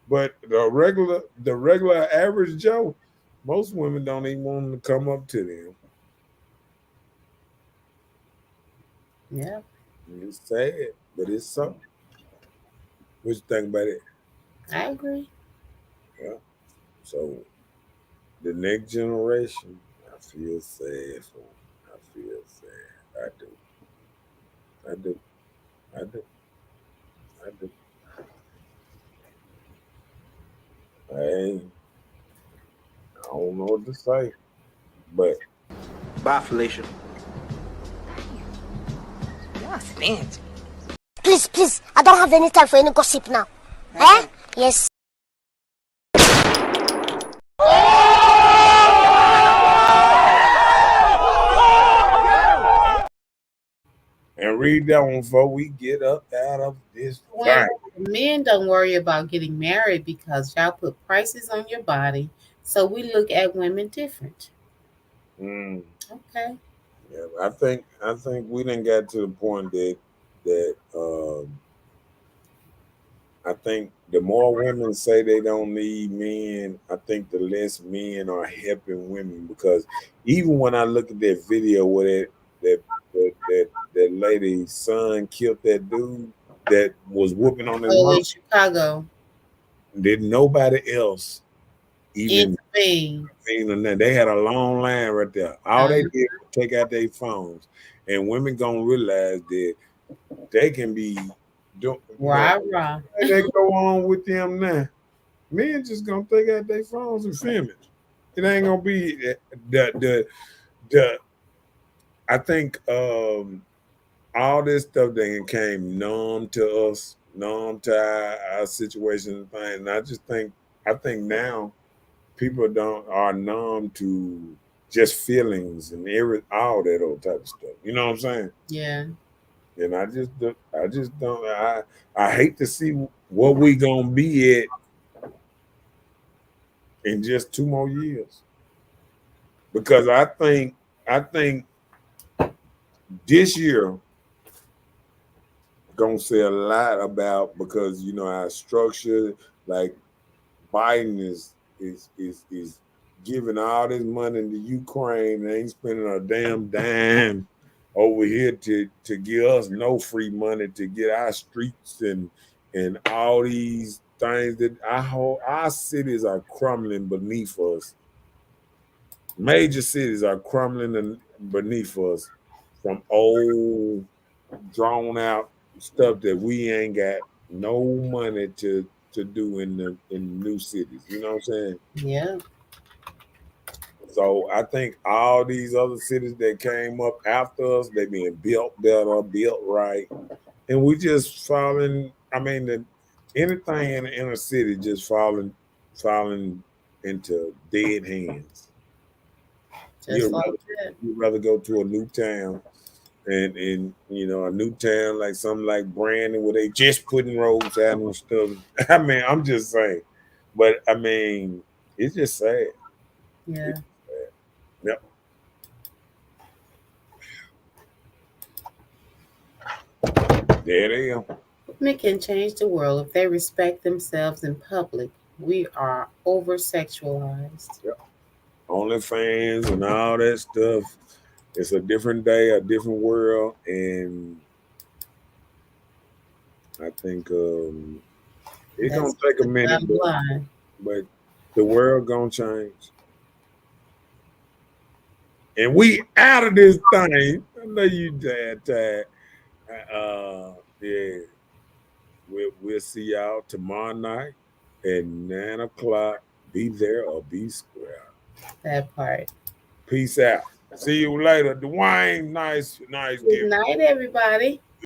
But the regular average Joe, most women don't even want to come up to them. Yeah. It's sad, but it's something. What you think about it? I agree. Yeah. So the next generation, I feel sad for them. I feel sad. I do. I don't know what to say, but bye, Felicia. Y'all stingy. Please, I don't have any time for any gossip now. Eh? Yes. And read that one before we get up out of this. Well, men don't worry about getting married because y'all put prices on your body, so we look at women different. Okay. Yeah, I think we didn't get to the point that I think the more women say they don't need men, I think the less men are helping women, because even when I look at that video where that lady's son killed that dude that was whooping on his mom in Chicago, did nobody else even intervene on that. They had a long line right there. All they did was take out their phones, and women gonna realize that they can be doing. Rah. They go on with them now. Men just gonna take out their phones and film it. It ain't gonna be the. I think all this stuff that came numb to us, numb to our situation and thing. And I think now people are numb to just feelings and all that old type of stuff. You know what I'm saying? Yeah. And I just don't. I hate to see what we gonna be at in just 2 more years. Because I think this year gonna say a lot about, because you know our structure, like Biden is giving all this money to Ukraine and ain't spending a damn dime over here to give us no free money to get our streets and all these things that our cities are crumbling beneath us. Major cities are crumbling beneath us from old, drawn out stuff that we ain't got no money to do in the new cities. You know what I'm saying? Yeah. So I think all these other cities that came up after us, they being built better, built right, and we just falling. I mean, anything in the inner city just falling into dead hands. Just like You'd rather go to a new town and you know, a new town like something like Brandon where they just putting roads out and stuff. I mean, I'm just saying, but I mean, it's just sad. Yeah. Yep. There they are. Women can change the world if they respect themselves in public. We are over sexualized. Yep. OnlyFans and all that stuff. It's a different day, a different world, and I think it's gonna take a minute, but the world gonna change, and we out of this thing. I know you tired. Yeah, we'll see y'all tomorrow night at 9 o'clock. Be there or be square. That part. Peace out. See you later, Dwayne. Nice. Good night, everybody.